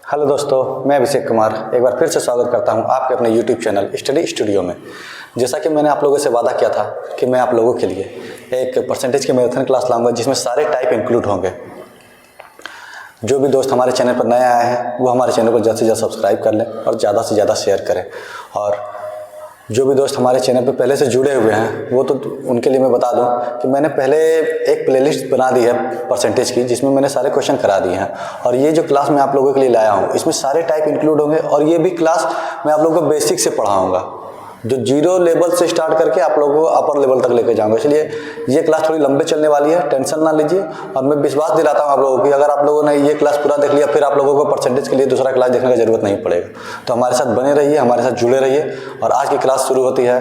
Hello दोस्तों, मैं अभिषेक कुमार एक बार फिर से स्वागत करता हूं आपके अपने यूट्यूब चैनल स्टडी स्टूडियो में। जैसा कि मैंने आप लोगों से वादा किया था कि मैं आप लोगों के लिए एक परसेंटेज की मैराथन क्लास लाऊंगा जिसमें सारे टाइप इंक्लूड होंगे। जो भी दोस्त हमारे चैनल पर नए आए हैं वो हमारे चैनल को जल्द से जल्द सब्सक्राइब कर लें और ज़्यादा से ज़्यादा शेयर करें। और जो भी दोस्त हमारे चैनल पर पहले से जुड़े हुए हैं वो तो उनके लिए मैं बता दूं कि मैंने पहले एक प्लेलिस्ट बना दी है परसेंटेज की, जिसमें मैंने सारे क्वेश्चन करा दिए हैं। और ये जो क्लास मैं आप लोगों के लिए लाया हूं इसमें सारे टाइप इंक्लूड होंगे। और ये भी क्लास मैं आप लोगों को बेसिक से पढ़ाऊंगा, जो जीरो लेवल से स्टार्ट करके आप लोगों को अपर लेवल तक लेके जाऊंगा। इसलिए ये क्लास थोड़ी लंबे चलने वाली है, टेंशन ना लीजिए। और मैं विश्वास दिलाता हूँ आप लोगों की, अगर आप लोगों ने ये क्लास पूरा देख लिया फिर आप लोगों को परसेंटेज के लिए दूसरा क्लास देखने की जरूरत नहीं पड़ेगा। तो हमारे साथ बने रहिए, हमारे साथ जुड़े रहिए। और आज की क्लास शुरू होती है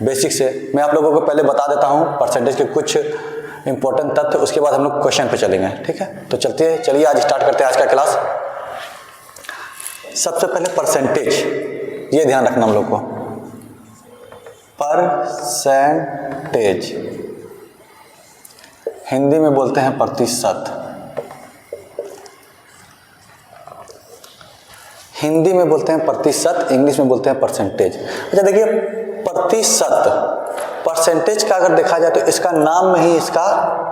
बेसिक से। मैं आप लोगों को पहले बता देता हूँ परसेंटेज के कुछ इंपॉर्टेंट तथ्य, उसके बाद हम लोग क्वेश्चन पे चलेंगे। ठीक है, तो चलिए आज स्टार्ट करते हैं आज का क्लास। सबसे पहले परसेंटेज, ये ध्यान रखना हम लोग को। परसेंटेज हिंदी में बोलते हैं प्रतिशत, हिंदी में बोलते हैं प्रतिशत, इंग्लिश में बोलते हैं परसेंटेज। अच्छा देखिए, प्रतिशत परसेंटेज का अगर देखा जाए तो इसका नाम में ही इसका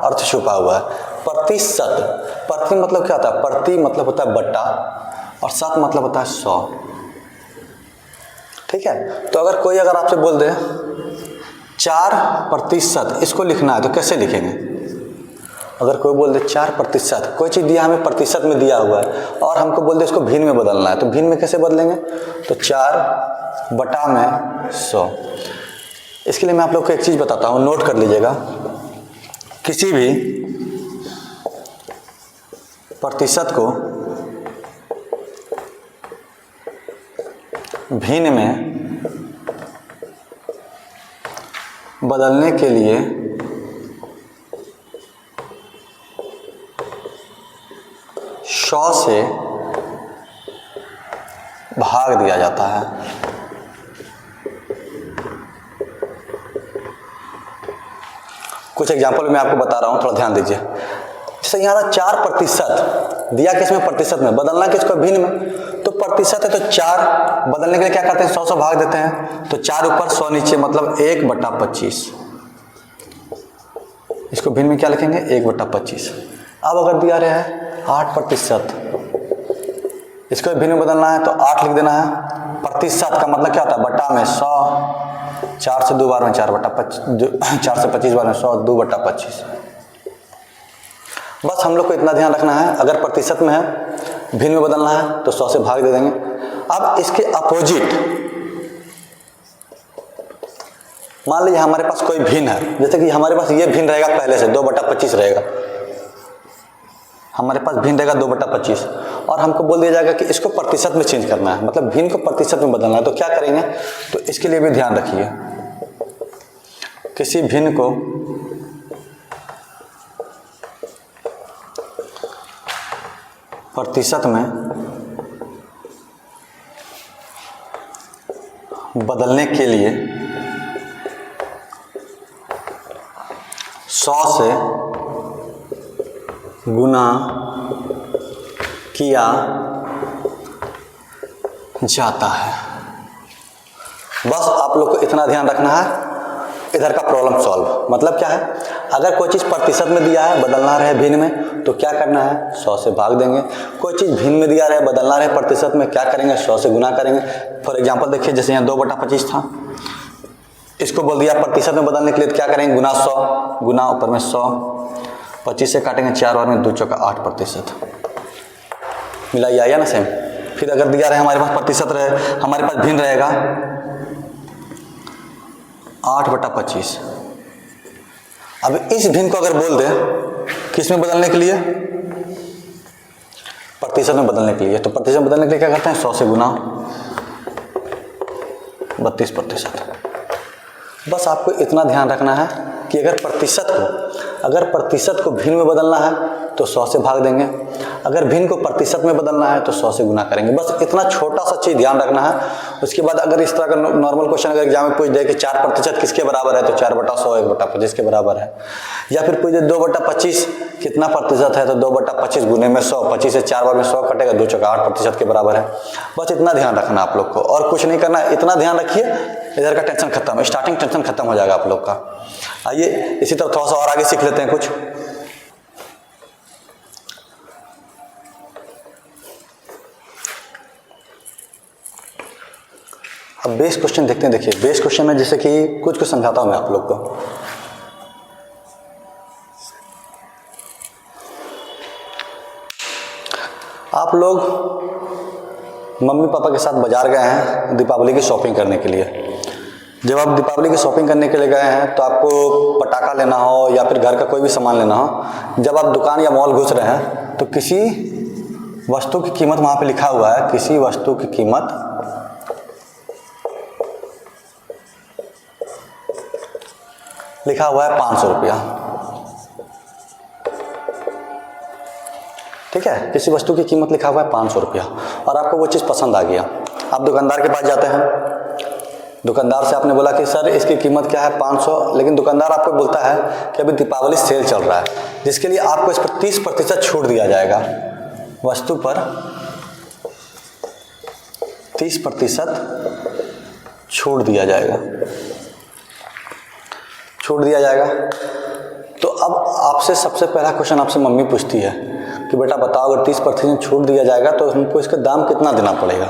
अर्थ छुपा हुआ है। प्रतिशत, प्रति मतलब क्या होता है? प्रति मतलब होता है बटा, और शत मतलब होता है 100। ठीक है, तो अगर आपसे बोल दे 4%, इसको लिखना है तो कैसे लिखेंगे? अगर कोई बोल दे 4%, कोई चीज़ दिया हमें प्रतिशत में दिया हुआ है और हमको बोल दे इसको भिन्न में बदलना है, तो भिन्न में कैसे बदलेंगे? तो 4/100। इसके लिए मैं आप लोग को एक चीज़ बताता हूँ, नोट कर लीजिएगा। किसी भी प्रतिशत को भिन्न में बदलने के लिए 100 से भाग दिया जाता है। कुछ एग्जाम्पल मैं आपको बता रहा हूं, थोड़ा ध्यान दीजिए। जैसे यहाँ 4% दिया, किसमें? प्रतिशत में। बदलना किसको? भिन्न में। तो प्रतिशत है तो 4 बदलने के लिए क्या करते हैं? 100 से भाग देते हैं। तो 4 ऊपर 100 नीचे, मतलब 1/25। इसको भिन्न में क्या लिखेंगे? 1/25। अब अगर दिया रहा है 8%, इसको भिन्न में बदलना है तो 8 लिख देना है। प्रतिशत का मतलब क्या होता है? बटा में 100, 4 से 2 बार में 4/25, 4 से 25 बार में 100, 2/25। बस हम लोग को इतना ध्यान रखना है, अगर प्रतिशत में है भिन्न में बदलना है तो 100 से भाग दे देंगे। अब इसके अपोजिट, मान लीजिए हमारे पास कोई भिन्न है, जैसे कि हमारे पास ये भिन्न रहेगा, पहले से 2/25 रहेगा, हमारे पास भिन्न रहेगा 2/25, और हमको बोल दिया जाएगा कि इसको प्रतिशत में चेंज करना है, मतलब भिन्न को प्रतिशत में बदलना है। तो क्या करेंगे? तो इसके लिए भी ध्यान रखिए, किसी भिन्न को प्रतिशत में बदलने के लिए 100 से गुना किया जाता है। बस आप लोग को इतना ध्यान रखना है, इधर का प्रॉब्लम सॉल्व। मतलब क्या है? अगर कोई चीज़ प्रतिशत में दिया है, बदलना रहे भिन्न में, तो क्या करना है? 100 से भाग देंगे। कोई चीज़ भिन्न में दिया रहे, बदलना रहे प्रतिशत में, क्या करेंगे? 100 से गुना करेंगे। फॉर एग्जांपल देखिए, जैसे यहाँ 2/25 था, इसको बोल दिया प्रतिशत में बदलने के लिए, तो क्या करेंगे? गुना 100, गुना ऊपर में 100, 25 से काटेंगे 4 बार में, 2 चौका 8%। मिला ये आया ना सेम। फिर अगर दिया रहे हमारे पास प्रतिशत रहे, हमारे पास भिन्न रहेगा 8/25। अब इस भिन्न को अगर बोल दे किस में बदलने के लिए? प्रतिशत में बदलने के लिए। तो प्रतिशत में बदलने के लिए क्या करते हैं? 100 से गुना 32%। बस आपको इतना ध्यान रखना है कि अगर प्रतिशत को भिन्न में बदलना है तो 100 से भाग देंगे। अगर भिन्न को प्रतिशत में बदलना है तो 100 से गुना करेंगे। बस इतना छोटा सा चीज़ ध्यान रखना है। उसके बाद अगर इस तरह का नॉर्मल क्वेश्चन अगर एग्जाम में पूछ दे कि 4% किसके बराबर है, तो 4/100 1/25 के बराबर है। या फिर पूछ दे 2/25 कितना प्रतिशत है, तो 2/25 गुने में 100, 25 से 4 बार में 100 कटेगा, 2 चौका 8% के बराबर है। बस इतना ध्यान रखना आप लोग को, और कुछ नहीं करना, इतना ध्यान रखिए, इधर का टेंशन खत्म, स्टार्टिंग टेंशन खत्म हो जाएगा आप लोग का। आइए इसी तरह थोड़ा सा और आगे सीख लेते हैं कुछ। अब बेस क्वेश्चन देखते हैं। देखिए बेस क्वेश्चन में जैसे कि कुछ समझाता हूं मैं आप लोग को। आप लोग मम्मी पापा के साथ बाजार गए हैं दीपावली की शॉपिंग करने के लिए। जब आप दीपावली की शॉपिंग करने के लिए गए हैं तो आपको पटाखा लेना हो या फिर घर का कोई भी सामान लेना हो, जब आप दुकान या मॉल घुस रहे हैं तो किसी वस्तु की कीमत वहां पे लिखा हुआ है, किसी वस्तु की कीमत लिखा हुआ है 500 रुपया। ठीक है, किसी वस्तु की कीमत लिखा हुआ है 500 रुपया और आपको वो चीज़ पसंद आ गया। आप दुकानदार के पास जाते हैं, दुकानदार से आपने बोला कि सर इसकी कीमत क्या है 500, लेकिन दुकानदार आपको बोलता है कि अभी दीपावली सेल चल रहा है, जिसके लिए आपको इस पर 30% छूट दिया जाएगा। वस्तु पर 30% छूट दिया जाएगा, छूट दिया जाएगा। तो अब आपसे सबसे पहला क्वेश्चन आपसे मम्मी पूछती है कि बेटा बताओ अगर 30% छूट दिया जाएगा तो हमको इसका दाम कितना देना पड़ेगा।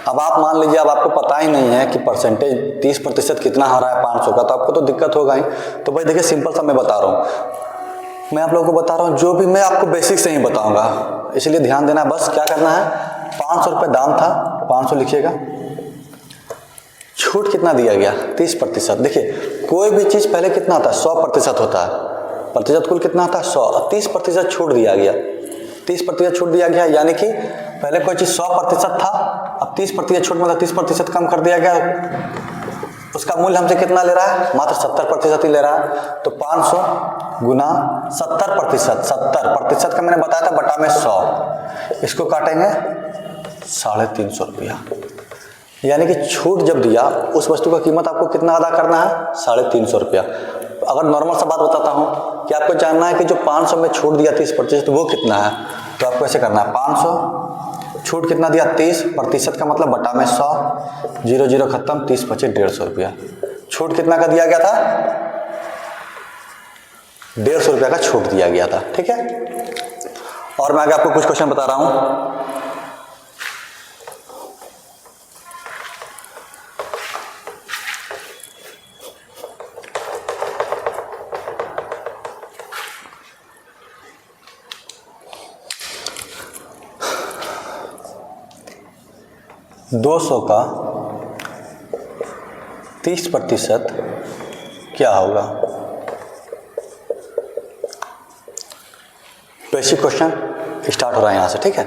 अब आप मान लीजिए अब आपको पता ही नहीं है कि परसेंटेज 30% कितना आ रहा है 500 का, तो आपको तो दिक्कत होगा ही। तो भाई देखिए सिंपल सा मैं बता रहा हूँ, मैं आप लोगों को बता रहा हूँ, जो भी मैं आपको बेसिक से ही बताऊँगा, इसलिए ध्यान देना। बस क्या करना है, 500 रुपये दाम था, 500 लिखिएगा, छूट कितना दिया गया 30%। देखिए कोई भी चीज़ पहले कितना होता है 100% होता है, प्रतिशत कुल कितना होता है 100, 30% छूट दिया गया, 30% छूट दिया गया, यानी कि पहले कोई चीज़ 100% था, अब 30% छूट मतलब 30% कम कर दिया गया। उसका मूल्य हमसे कितना ले रहा है, मात्र 70% ही ले रहा है। तो 500 गुना 70%, 70% का मैंने बताया था बटा में 100, इसको काटेंगे 350 रुपया। यानी कि छूट जब दिया उस वस्तु का कीमत आपको कितना अदा करना है 350 रुपया। अगर नॉर्मल सा बात बताता हूँ कि आपको जानना है कि जो 500 में छूट दिया 30% वो कितना है, तो आपको ऐसे करना है 500 छूट कितना दिया 30% का मतलब बटा में 100, 0 0 खत्म, 30 25 150 रुपया। छूट कितना का दिया गया था 150 रुपया का छूट दिया गया था। ठीक है, और मैं आगे आपको कुछ क्वेश्चन बता रहा हूँ। दो 200 का 30% क्या होगा। बेसिक क्वेश्चन स्टार्ट हो रहा है यहाँ से। ठीक है,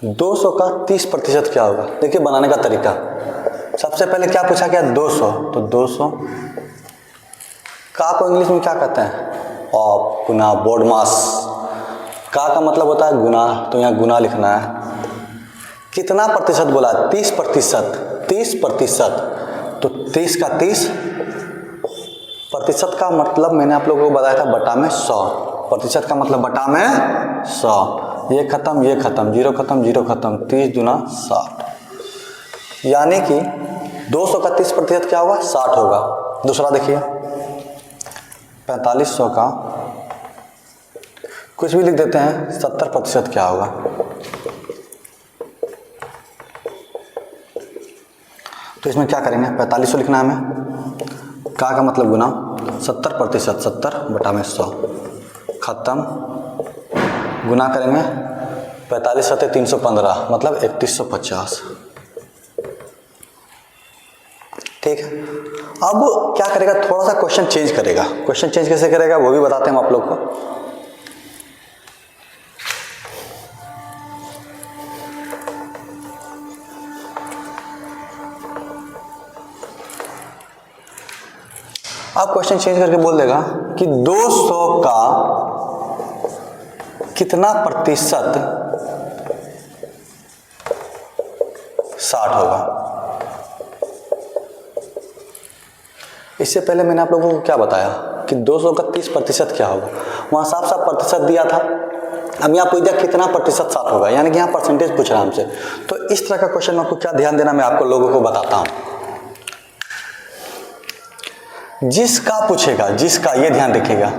200 का 30% क्या होगा। देखिए बनाने का तरीका, सबसे पहले क्या पूछा गया 200, तो 200 का को इंग्लिश में क्या कहते हैं ऑफ गुना बोर्ड मास। का मतलब होता है गुना, तो यहाँ गुना लिखना है। कितना प्रतिशत बोला 30%, 30%, तो 30 का 30% का मतलब मैंने आप लोगों को बताया था बटा में 100, प्रतिशत का मतलब बटा में 100, ये खत्म ये खत्म, 0 खत्म 0 खत्म, 30 दूना 60, यानी कि 200 का 30% क्या होगा 60 होगा। दूसरा देखिए 4500 का कुछ भी लिख देते हैं 70% क्या होगा। तो इसमें क्या करेंगे 4500 लिखना है हमें, का मतलब गुना 70%, 70 बटा में 100 खत्म, गुना करेंगे 45 सत्ते 315 मतलब 3150। ठीक है, अब क्या करेगा थोड़ा सा क्वेश्चन चेंज करेगा। क्वेश्चन चेंज कैसे करेगा वो भी बताते हैं हम आप लोग को। अब क्वेश्चन चेंज करके बोल देगा कि 200 का कितना प्रतिशत 60 होगा। इससे पहले मैंने आप लोगों को क्या बताया कि 200 का 30% क्या होगा, वहाँ साफ साफ प्रतिशत दिया था। अब यहाँ पूछ दिया कितना प्रतिशत 60 होगा, यानी कि यहाँ परसेंटेज पूछ रहा है हमसे। तो इस तरह का क्वेश्चन में आपको क्या ध्यान देना, मैं आपको लोगों को बताता हूँ। जिसका पूछेगा, जिसका, ये ध्यान रखिएगा,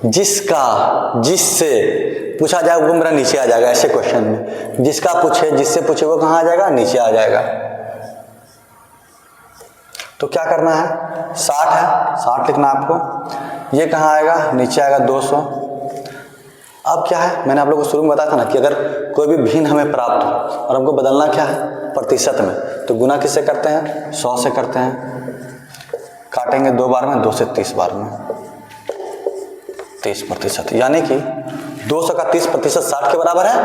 जिसका, जिससे पूछा जाए वो मेरा नीचे आ जाएगा ऐसे क्वेश्चन में। जिसका पूछे, जिससे पूछे वो कहाँ आ जाएगा, नीचे आ जाएगा। तो क्या करना है, 60 है, 60 लिखना आपको। ये कहाँ आएगा, नीचे आएगा 200। अब क्या है, मैंने आप लोगों को शुरू में बताया था ना कि अगर कोई भी भिन्न हमें प्राप्त हो और हमको बदलना क्या है, प्रतिशत में, तो गुना किससे करते हैं, 100 से करते हैं। काटेंगे 2 बार में, 2 से 30 बार में, 30%। यानी कि 200 का 30% 60 के बराबर है,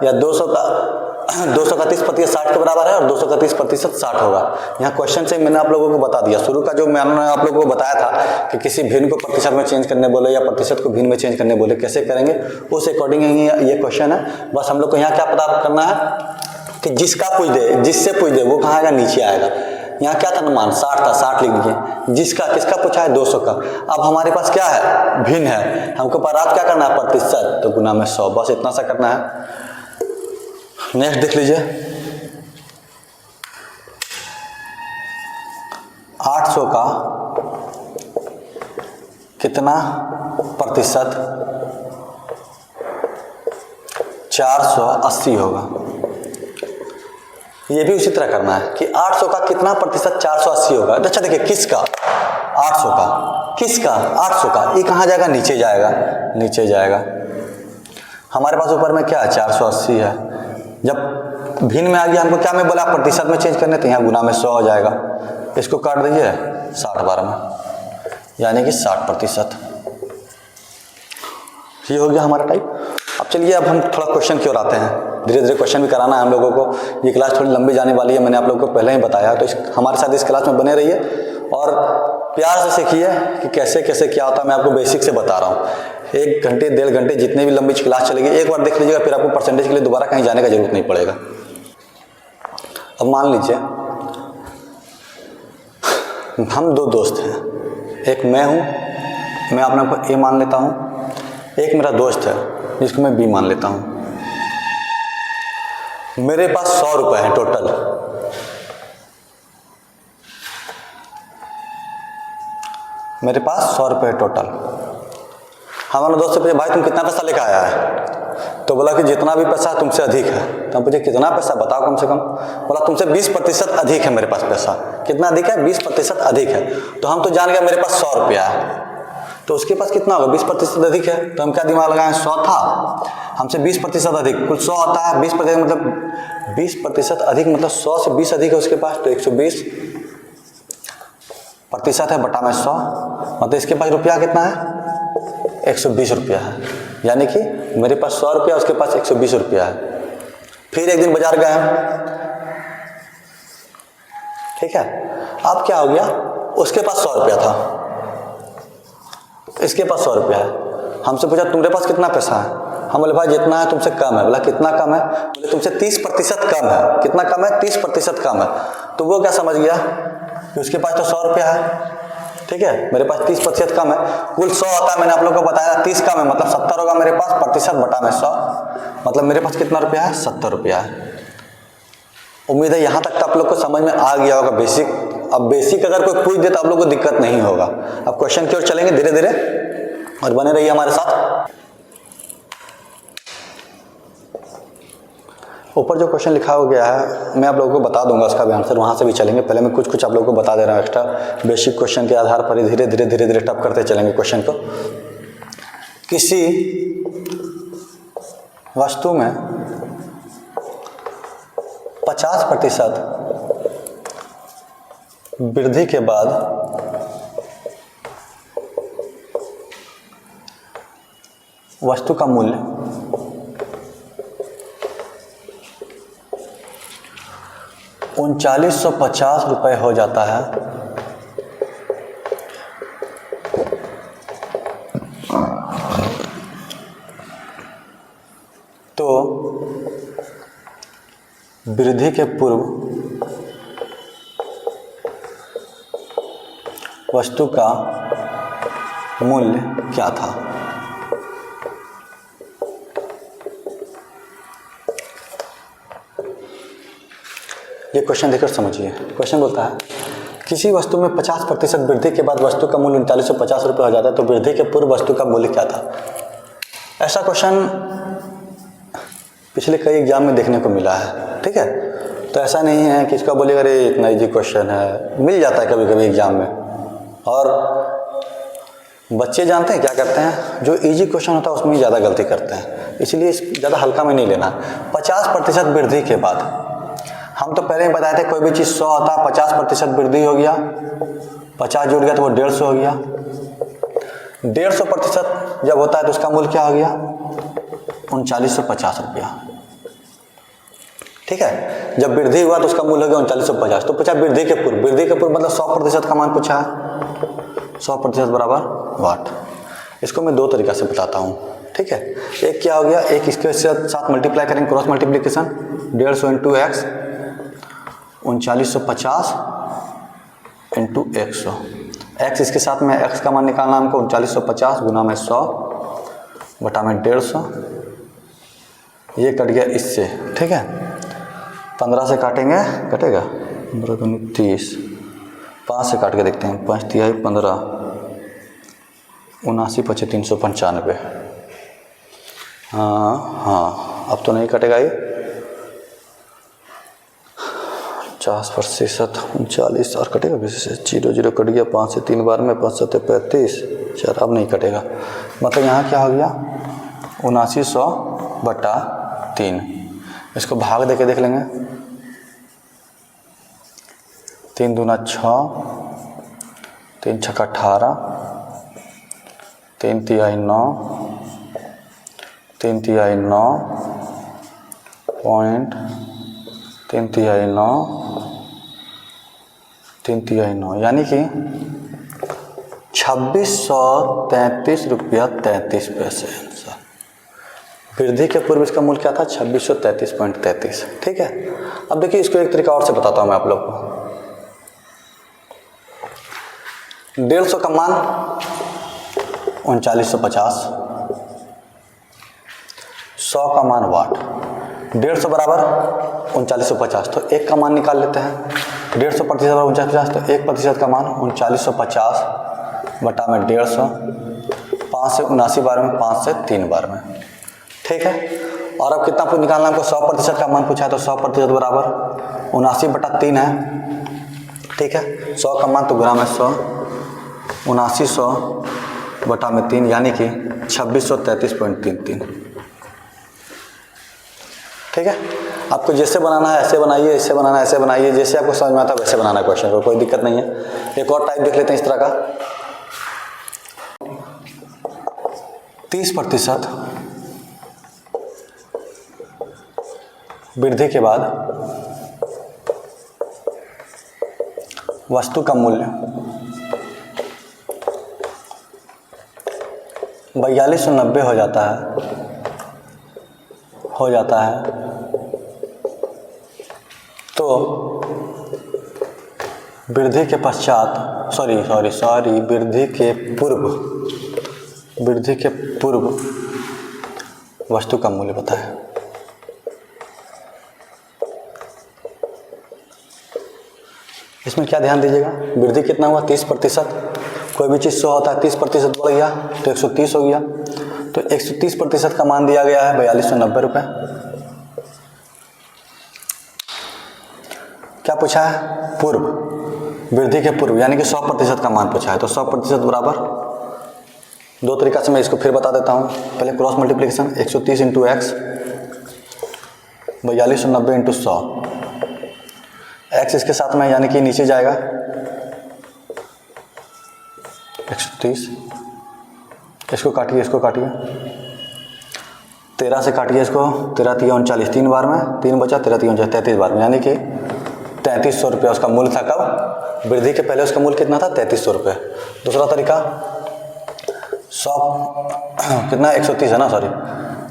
या 200 का 30% 60 के बराबर है, और 200 का 30% 60 होगा। यहाँ क्वेश्चन से मैंने आप लोगों को बता दिया। शुरू का जो मैंने आप लोगों को बताया था कि किसी भिन्न को प्रतिशत में चेंज करने बोले या प्रतिशत को भिन्न में चेंज करने बोले, कैसे करेंगे, उस अकॉर्डिंग ये क्वेश्चन है। बस हम लोग को यहाँ क्या पता करना है कि जिसका पूछ दे, जिससे पूछ दे वो कहाँ आएगा, नीचे आएगा। यहाँ क्या था अनुमान, 60 था, 60 लिख दीजिए। जिसका, किसका पूछा है, 200 का। अब हमारे पास क्या है, भिन्न है, हमको प्राप्त क्या करना है, प्रतिशत, तो गुना में 100, बस इतना सा करना है। नेक्स्ट देख लीजिए, 800 का कितना प्रतिशत 480 होगा। ये भी उसी तरह करना है कि 800 का कितना प्रतिशत 480 होगा। अच्छा देखिए, किसका, 800 का, किसका, 800 का, ये कहाँ जाएगा, नीचे जाएगा, नीचे जाएगा। हमारे पास ऊपर में क्या है, 480 है। जब भिन्न में आ गया, हमको क्या में बोला, प्रतिशत में चेंज करने, तो यहाँ गुना में 100 हो जाएगा। इसको काट दीजिए 60 बार में, यानी कि 60%। ये हो गया हमारा टाइप। अब चलिए, अब हम थोड़ा क्वेश्चन की ओर आते हैं। धीरे धीरे क्वेश्चन भी कराना है हम लोगों को। ये क्लास थोड़ी लंबी जाने वाली है, मैंने आप लोगों को पहले ही बताया। तो हमारे साथ इस क्लास में बने रहिए और प्यार से सीखिए कि कैसे कैसे क्या होता है। मैं आपको बेसिक से बता रहा हूँ। 1 घंटे 1.5 घंटे जितनी भी लंबी क्लास चलेगी, एक बार देख लीजिएगा, फिर आपको परसेंटेज के लिए दोबारा कहीं जाने का जरूरत नहीं पड़ेगा। अब मान लीजिए हम 2 दोस्त हैं, एक मैं हूँ, मैं अपने को ए मान लेता हूँ, एक मेरा दोस्त है जिसको मैं बी मान लेता हूँ। मेरे पास 100 रुपए है टोटल। मेरे पास 100 रुपए टोटल। हमारा दोस्त से पूछे, भाई तुम कितना पैसा लेकर आया है, तो बोला कि जितना भी पैसा तुमसे अधिक है। तो हम पूछे कितना पैसा बताओ कम से कम, बोला तुमसे 20% अधिक है मेरे पास पैसा। कितना अधिक है, 20% अधिक है। तो हम तो जान गए मेरे पास 100 रुपया है, तो उसके पास कितना होगा, 20% अधिक है। तो हम क्या दिमाग लगाएं, 100 था, हमसे 20% अधिक, कुल 100 होता है, 20% मतलब 20% अधिक मतलब 100 से 20 अधिक है उसके पास, तो 120 प्रतिशत है बटा में 100, मतलब इसके पास रुपया कितना है, 120 रुपया है। यानी कि मेरे पास 100 रुपया, उसके पास 120 रुपया है। फिर एक दिन बाजार गए हम, ठीक है। अब क्या हो गया, उसके पास 100 रुपया था, इसके पास 100 रुपया है। हमसे पूछा तुम्हारे पास कितना पैसा है, हम बोले भाई जितना है तुमसे कम है। बोला कितना कम है, बोले तुमसे 30% कम है। कितना कम है, 30% कम है। तो वो क्या समझ गया कि उसके पास तो 100 रुपया है, ठीक है, मेरे पास 30% कम है। कुल 100 होता है, मैंने आप लोगों को बताया 30 कम है मतलब 70 होगा मेरे पास, प्रतिशत बटा में 100, मतलब मेरे पास कितना रुपया है, 70 रुपया है। उम्मीद है यहाँ तक तो आप लोग को समझ में आ गया होगा बेसिक। अब बेसिक अगर कोई पूछ दे तो आप लोग को दिक्कत नहीं होगा। अब क्वेश्चन की ओर चलेंगे धीरे धीरे, और बने रहिए हमारे साथ। ऊपर जो क्वेश्चन लिखा हो गया है मैं आप लोगों को बता दूंगा उसका भी आंसर, वहाँ से भी चलेंगे। पहले मैं कुछ आप लोगों को बता दे रहा हूँ एक्स्ट्रा बेसिक क्वेश्चन के आधार पर ही धीरे धीरे टप करते चलेंगे क्वेश्चन को। किसी वस्तु में 50% वृद्धि के बाद वस्तु का मूल्य 3950 रुपये हो जाता है, वृद्धि के पूर्व वस्तु का मूल्य क्या था। ये क्वेश्चन देखकर समझिए। क्वेश्चन बोलता है किसी वस्तु में 50% वृद्धि के बाद वस्तु का मूल्य 3950 रुपये हो जाता है, तो वृद्धि के पूर्व वस्तु का मूल्य क्या था। ऐसा क्वेश्चन पिछले कई एग्जाम में देखने को मिला है, ठीक है। तो ऐसा नहीं है कि इसका बोलेगा अरे इतना इजी क्वेश्चन है, मिल जाता है कभी कभी एग्जाम में। और बच्चे जानते हैं क्या करते हैं, जो इजी क्वेश्चन होता है उसमें ही ज़्यादा गलती करते हैं, इसलिए ज़्यादा हल्का में नहीं लेना। 50% वृद्धि के बाद, हम तो पहले ही बताए थे कोई भी चीज़ 100 होता है, 50% वृद्धि हो गया, 50 जुड़ गया तो वो 150 हो गया। 150% जब होता है तो उसका मूल्य क्या हो गया, 3950 रुपया, ठीक है। जब वृद्धि हुआ तो उसका मूल्य हो गया 3950। तो पूछा वृद्धि के पूर्व, वृद्धि के पूर्व मतलब 100% का मान पूछा है, 100% बराबर वाट। इसको मैं दो तरीका से बताता हूँ, ठीक है। एक क्या हो गया, एक इसके साथ मल्टीप्लाई करेंगे, cross multiplication, 150 into x, 3950 into 100। X इसके साथ में एक्स का मान निकालना हमको, 3950 गुना में 100 बटा में 150, ये कट गया इससे, ठीक है। 15 से काटेंगे, कटेगा 15 दूनी 30, 5 से काट के देखते हैं, 5 तिहाई 15, 79 पचे 395। हाँ अब तो नहीं कटेगा ये, 50% 39 और कटेगा, 0 0 कट गया, 5 से 3 बार में, 5 7 35, 4 अब नहीं कटेगा। मतलब यहाँ क्या हो गया, 7900 बटा 3। इसको भाग देके देख लेंगे, 3 दूना 6, 3 छक्का 18, 3 तिहाई 9, 3 तिहाई 9 पॉइंट, 3 तिहाई 9, 3 तिहाई 9, यानी कि 2633 रुपया 33 पैसे। वृद्धि के पूर्व इसका मूल्य क्या था, 2633.33, ठीक है। अब देखिए इसको एक तरीका और से बताता हूँ मैं आप लोग को। 150 का मान 3950, 100 का मान वाट, 150 बराबर 3950, तो एक का मान निकाल लेते हैं। 150% बराबर 3950, तो 1% का मान 3950 बटा में 150, 5 से 79 बार में, 5 से 3 बार में, ठीक है। और अब कितना निकालना है हमको, 100% का मान पूछा है, तो 100% बराबर 79 बटा 3 है, ठीक है। 100 का मान तो गुना में 100, 7900 बटा में 3, यानी कि 2633.33, ठीक है। आपको जैसे बनाना है ऐसे बनाइए, ऐसे बनाना है ऐसे बनाइए, जैसे आपको समझ में आता है वैसे बनाना है क्वेश्चन को, कोई दिक्कत नहीं है। एक और टाइप देख लेते हैं इस तरह का, 30% वृद्धि के बाद वस्तु का मूल्य 4290 हो जाता है, तो वृद्धि के पश्चात वृद्धि के पूर्व वस्तु का मूल्य बताएं। इसमें क्या ध्यान दीजिएगा, वृद्धि कितना हुआ, 30%। कोई भी चीज़ 100 होता है, 30% बढ़ गया तो 130 हो गया, तो 130% का मान दिया गया है 4290 रुपये। क्या पूछा है, पूर्व, वृद्धि के पूर्व, यानी कि 100% का मान पूछा है, तो 100% बराबर, दो तरीका से मैं इसको फिर बता देता हूँ। पहले cross multiplication, 130 into x, 4290 into 100, x इसके साथ में यानी कि नीचे जाएगा 130, इसको काटिए 13 से काटिए इसको, 13 3 39, 3 बार में 3 बचा, 13 3 33 बार में, यानी कि 3300 रुपया उसका मूल्य था। कब, वृद्धि के पहले उसका मूल्य कितना था, 3300 रुपये। दूसरा तरीका 100 कितना 130 है ना, सॉरी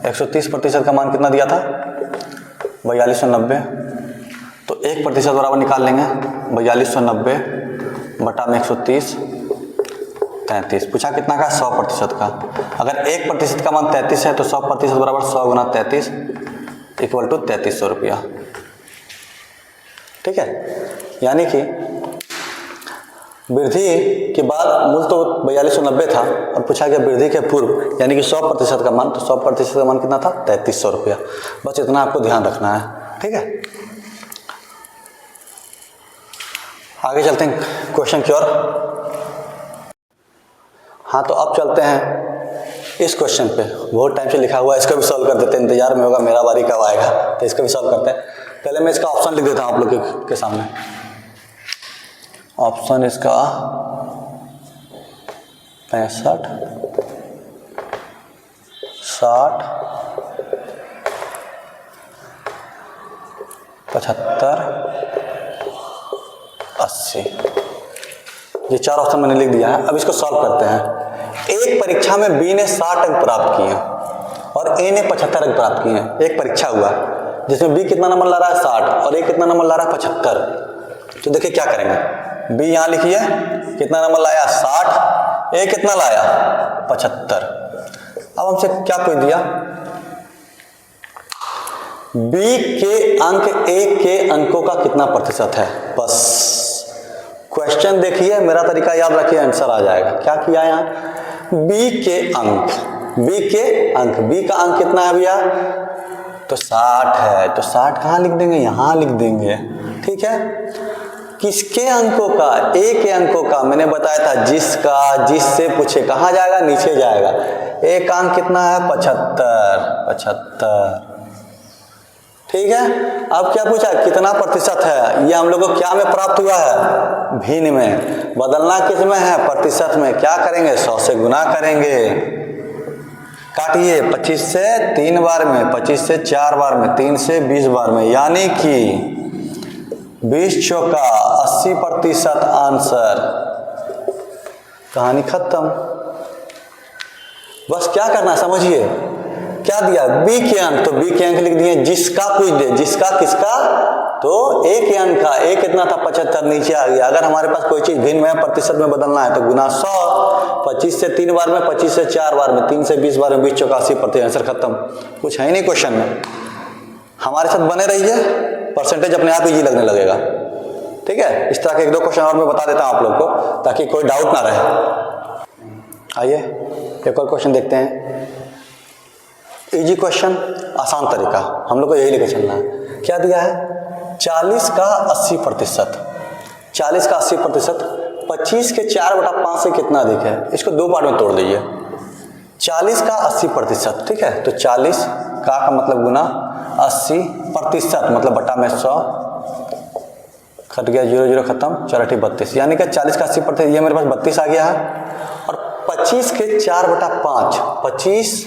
130% का मान कितना दिया था 4290, 1% बराबर निकाल लेंगे 4290 बटा में 130 33। पूछा कितना का? 100% का। अगर 1% का मान 33 है तो 100% बराबर 100 गुना 33 इक्वल टू 3300 रुपया। ठीक है, यानी कि वृद्धि के बाद मूल तो 4290 था और पूछा गया वृद्धि के पूर्व यानी कि 100% का मान, तो 100% का मान कितना था? 3300 रुपया। बस इतना आपको ध्यान रखना है। ठीक है, आगे चलते हैं क्वेश्चन की ओर। हाँ, तो अब चलते हैं इस क्वेश्चन पे। बहुत टाइम से लिखा हुआ है, इसको भी सॉल्व कर देते हैं। इंतजार में होगा मेरा बारी कब आएगा, तो इसको भी सॉल्व करते हैं। पहले मैं इसका ऑप्शन लिख देता हूँ आप लोग के सामने। ऑप्शन इसका 65 60 75 80, ये 4 ऑप्शन मैंने लिख दिया है। अब इसको सॉल्व करते हैं। एक परीक्षा में बी ने 60 अंक प्राप्त किए और ए ने 75 अंक प्राप्त किए हैं। एक परीक्षा हुआ जिसमें बी कितना नंबर ला रहा है? 60 और ए कितना नंबर ला रहा है? 75। तो देखिए क्या करेंगे। बी यहाँ लिखिए कितना नंबर लाया? 60। ए कितना लाया? 75। अब हमसे क्या पूछ दिया? बी के अंक ए के अंकों का कितना प्रतिशत है। बस क्वेश्चन देखिए, मेरा तरीका याद रखिए, आंसर आ जाएगा। क्या किया यहाँ? बी के अंक, बी के अंक, बी का अंक कितना है भैया? तो 60 है, तो 60 कहाँ लिख देंगे? यहाँ लिख देंगे। ठीक है, किसके अंकों का? ए के अंकों का। मैंने बताया था जिसका, जिससे पूछे कहाँ जाएगा? नीचे जाएगा। ए का अंक कितना है? 75। ठीक है, अब क्या पूछा? कितना प्रतिशत है? ये हम लोग को क्या में प्राप्त हुआ है? भिन्न में। बदलना किस में है? प्रतिशत में। क्या करेंगे? 100 से गुना करेंगे। काटिए 25 से 3 बार में, 25 से 4 बार में, 3 से 20 बार में, यानी कि 20 चौका 80% आंसर। कहानी खत्म। बस क्या करना समझिए। क्या दिया? बी के अंक, तो बी के अंक लिख दिए। जिसका पूछ दे, जिसका किसका? तो ए के अंक का। ए कितना था? 75, नीचे आ गया। अगर हमारे पास कोई चीज भिन्न में प्रतिशत में बदलना है तो गुना 100। 25 से 3 बार में, 25 से 4 बार में, 3 से 20 बार में, 20 चौका 80%। आंसर खत्म। कुछ है ही नहीं क्वेश्चन में। हमारे साथ बने रहिए, परसेंटेज अपने आप इजी लगने लगेगा। ठीक है, इस तरह के 1-2 क्वेश्चन और मैं बता देता हूं आप लोग को, ताकि कोई डाउट ना रहे। आइए एक और क्वेश्चन देखते हैं। इजी क्वेश्चन, आसान तरीका, हम लोग को यही लेकर चलना है। क्या दिया है? 40 का 80%। 40 का 80%, 25 के 4/5 से कितना अधिक है? इसको 2 पार्ट में तोड़ दीजिए। 40 का 80%, ठीक है, तो 40 का मतलब गुना 80% मतलब बटा में 100, कट गया 0 0 खत्म, 4 8 32, यानी कि 40 का 80%, ये मेरे पास 32 आ गया है। और 25 के 4/5, 25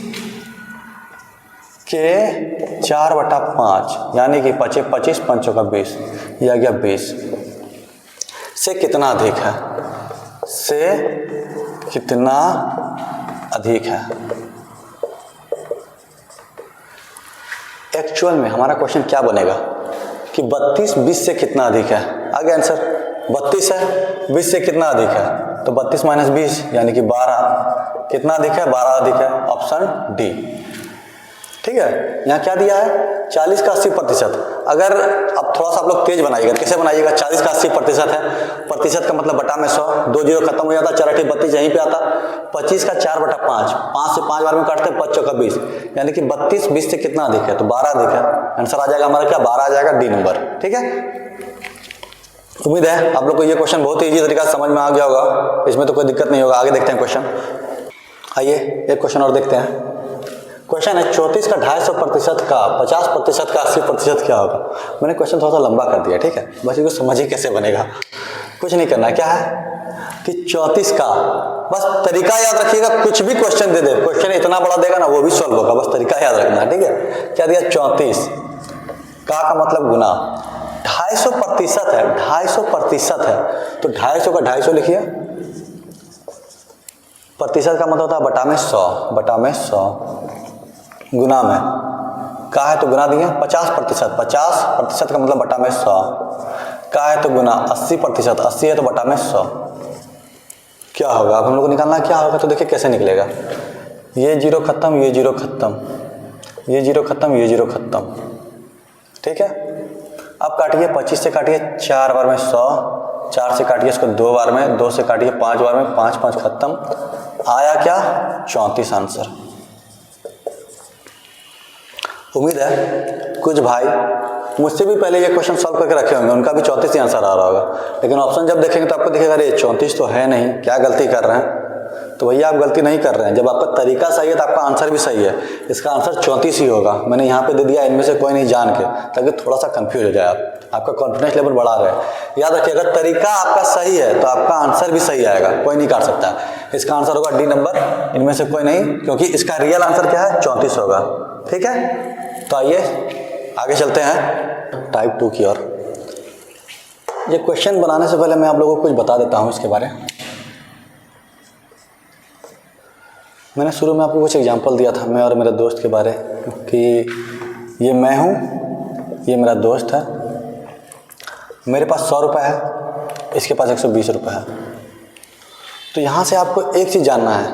के 4/5 यानी कि 25 25 5 का 20, ये आ गया 20 से कितना अधिक है? से कितना अधिक है? एक्चुअल में हमारा क्वेश्चन क्या बनेगा कि 32 20 से कितना अधिक है? आ गया आंसर। 32 है, 20 से कितना अधिक है? तो 32 माइनस 20 यानी कि 12। कितना अधिक है? 12 अधिक है। Option D. ठीक है, यहाँ क्या दिया है? 40 का 80%। अगर अब थोड़ा सा आप लोग तेज बनाइएगा, कैसे बनाइएगा? 40 का 80% है, प्रतिशत का मतलब बटा में 100, 2 0 खत्म हो जाता, 4 8 32 यहीं पे आता। 25 का 4/5, 5 से 5 बार में काटते हैं, 5 चौका 20, यानी कि 32 20 से कितना अधिक है? तो 12 अधिक है। आंसर आ जाएगा हमारा क्या? 12 आ जाएगा, डी नंबर। ठीक है, उम्मीद है आप लोग को ये क्वेश्चन बहुत ही ईजी तरीका से समझ में आ गया होगा, इसमें तो कोई दिक्कत नहीं होगा। आगे देखते हैं क्वेश्चन। आइए एक क्वेश्चन और देखते हैं। क्वेश्चन है 34 का 250% का 50% का 80% क्या होगा? मैंने क्वेश्चन थोड़ा सा लंबा कर दिया, ठीक है, बस इसको समझिए कैसे बनेगा। कुछ नहीं करना है, क्या है कि 34 का, बस तरीका याद रखिएगा। कुछ भी क्वेश्चन दे दे, क्वेश्चन इतना बड़ा देगा ना वो भी सॉल्व होगा, बस तरीका याद रखना है। ठीक है, क्या दिया? 34 का मतलब गुना 250% है, 250% है, तो 250 का 250 लिखिए। प्रतिशत का मतलब होता है बटा में 100, बटा में 100 गुना में का है तो गुना दिए 50%, 50% का मतलब बटा में 100, का है तो गुना 80%, 80 है तो बटा में 100। क्या होगा अब हम लोग को निकालना क्या होगा, तो देखिए कैसे निकलेगा। ये जीरो खत्म, ये जीरो खत्म, ये जीरो खत्म, ये जीरो खत्म, ठीक है। अब काटिए 25 से काटिए 4 बार में 100, 4 से काटिए इसको 2 बार में, 2 से काटिए 5 बार में, 5 5 खत्म, आया क्या 34 आंसर। उम्मीद है कुछ भाई मुझसे भी पहले ये क्वेश्चन सॉल्व करके रखे होंगे, उनका भी 34 ही आंसर आ रहा होगा, लेकिन ऑप्शन जब देखेंगे तो आपको दिखेगा अरे 34 तो है नहीं, क्या गलती कर रहे हैं। तो भैया आप गलती नहीं कर रहे हैं, जब आपका तरीका सही है तो आपका आंसर भी सही है। इसका आंसर 34 ही होगा, मैंने यहाँ पे दे दिया इनमें से कोई नहीं जान के, ताकि थोड़ा सा कंफ्यूज हो जाए आपका कॉन्फिडेंस लेवल बढ़ा रहे। याद रखिए अगर तरीका आपका सही है तो आपका आंसर भी सही आएगा, कोई नहीं काट सकता। इसका आंसर होगा डी नंबर, इनमें से कोई नहीं, क्योंकि इसका रियल आंसर क्या है 34 होगा, ठीक है। तो आइए आगे चलते हैं टाइप 2 की ओर। ये क्वेश्चन बनाने से पहले मैं आप लोगों को कुछ बता देता हूँ इसके बारे में। मैंने शुरू में आपको कुछ एग्जांपल दिया था मैं और मेरे दोस्त के बारे, कि ये मैं हूँ, ये मेरा दोस्त है, मेरे पास 100 रुपये है, इसके पास 120 रुपये है। तो यहाँ से आपको एक चीज़ जानना है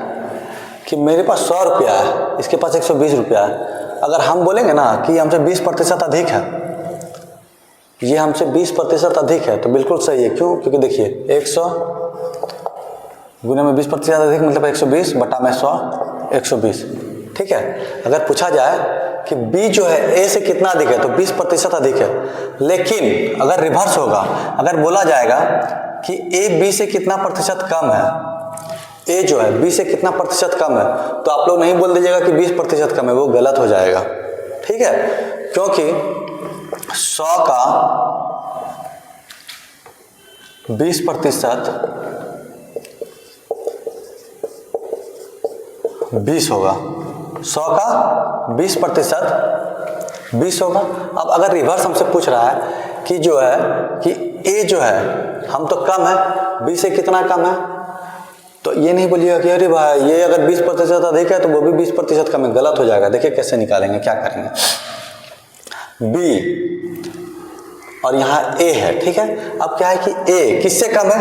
कि मेरे पास 100 रुपया है, इसके पास 120 रुपया है। अगर हम बोलेंगे ना कि हमसे 20% अधिक है, ये हमसे 20% अधिक है, तो बिल्कुल सही है। क्यों? क्योंकि देखिए 100 गुने में 20% अधिक मतलब 120 बटा में 100, 120, ठीक है। अगर पूछा जाए कि B जो है A से कितना अधिक है, तो 20% अधिक है। लेकिन अगर रिवर्स होगा, अगर बोला जाएगा कि A B से कितना प्रतिशत कम है, A जो है B से कितना प्रतिशत कम है, तो आप लोग नहीं बोल दीजिएगा कि 20% कम है, वो गलत हो जाएगा, ठीक है। क्योंकि 100 का 20% 20 होगा, 100 का 20% 20 होगा। अब अगर रिवर्स हमसे पूछ रहा है कि जो है कि A जो है हम तो कम है, B से कितना कम है, तो ये नहीं बोलिएगा कि अरे भाई ये अगर 20% अधिक है तो वो भी 20% कम है, गलत हो जाएगा। देखिए कैसे निकालेंगे, क्या करेंगे। B और यहाँ A है, ठीक है। अब क्या है कि A किससे कम है,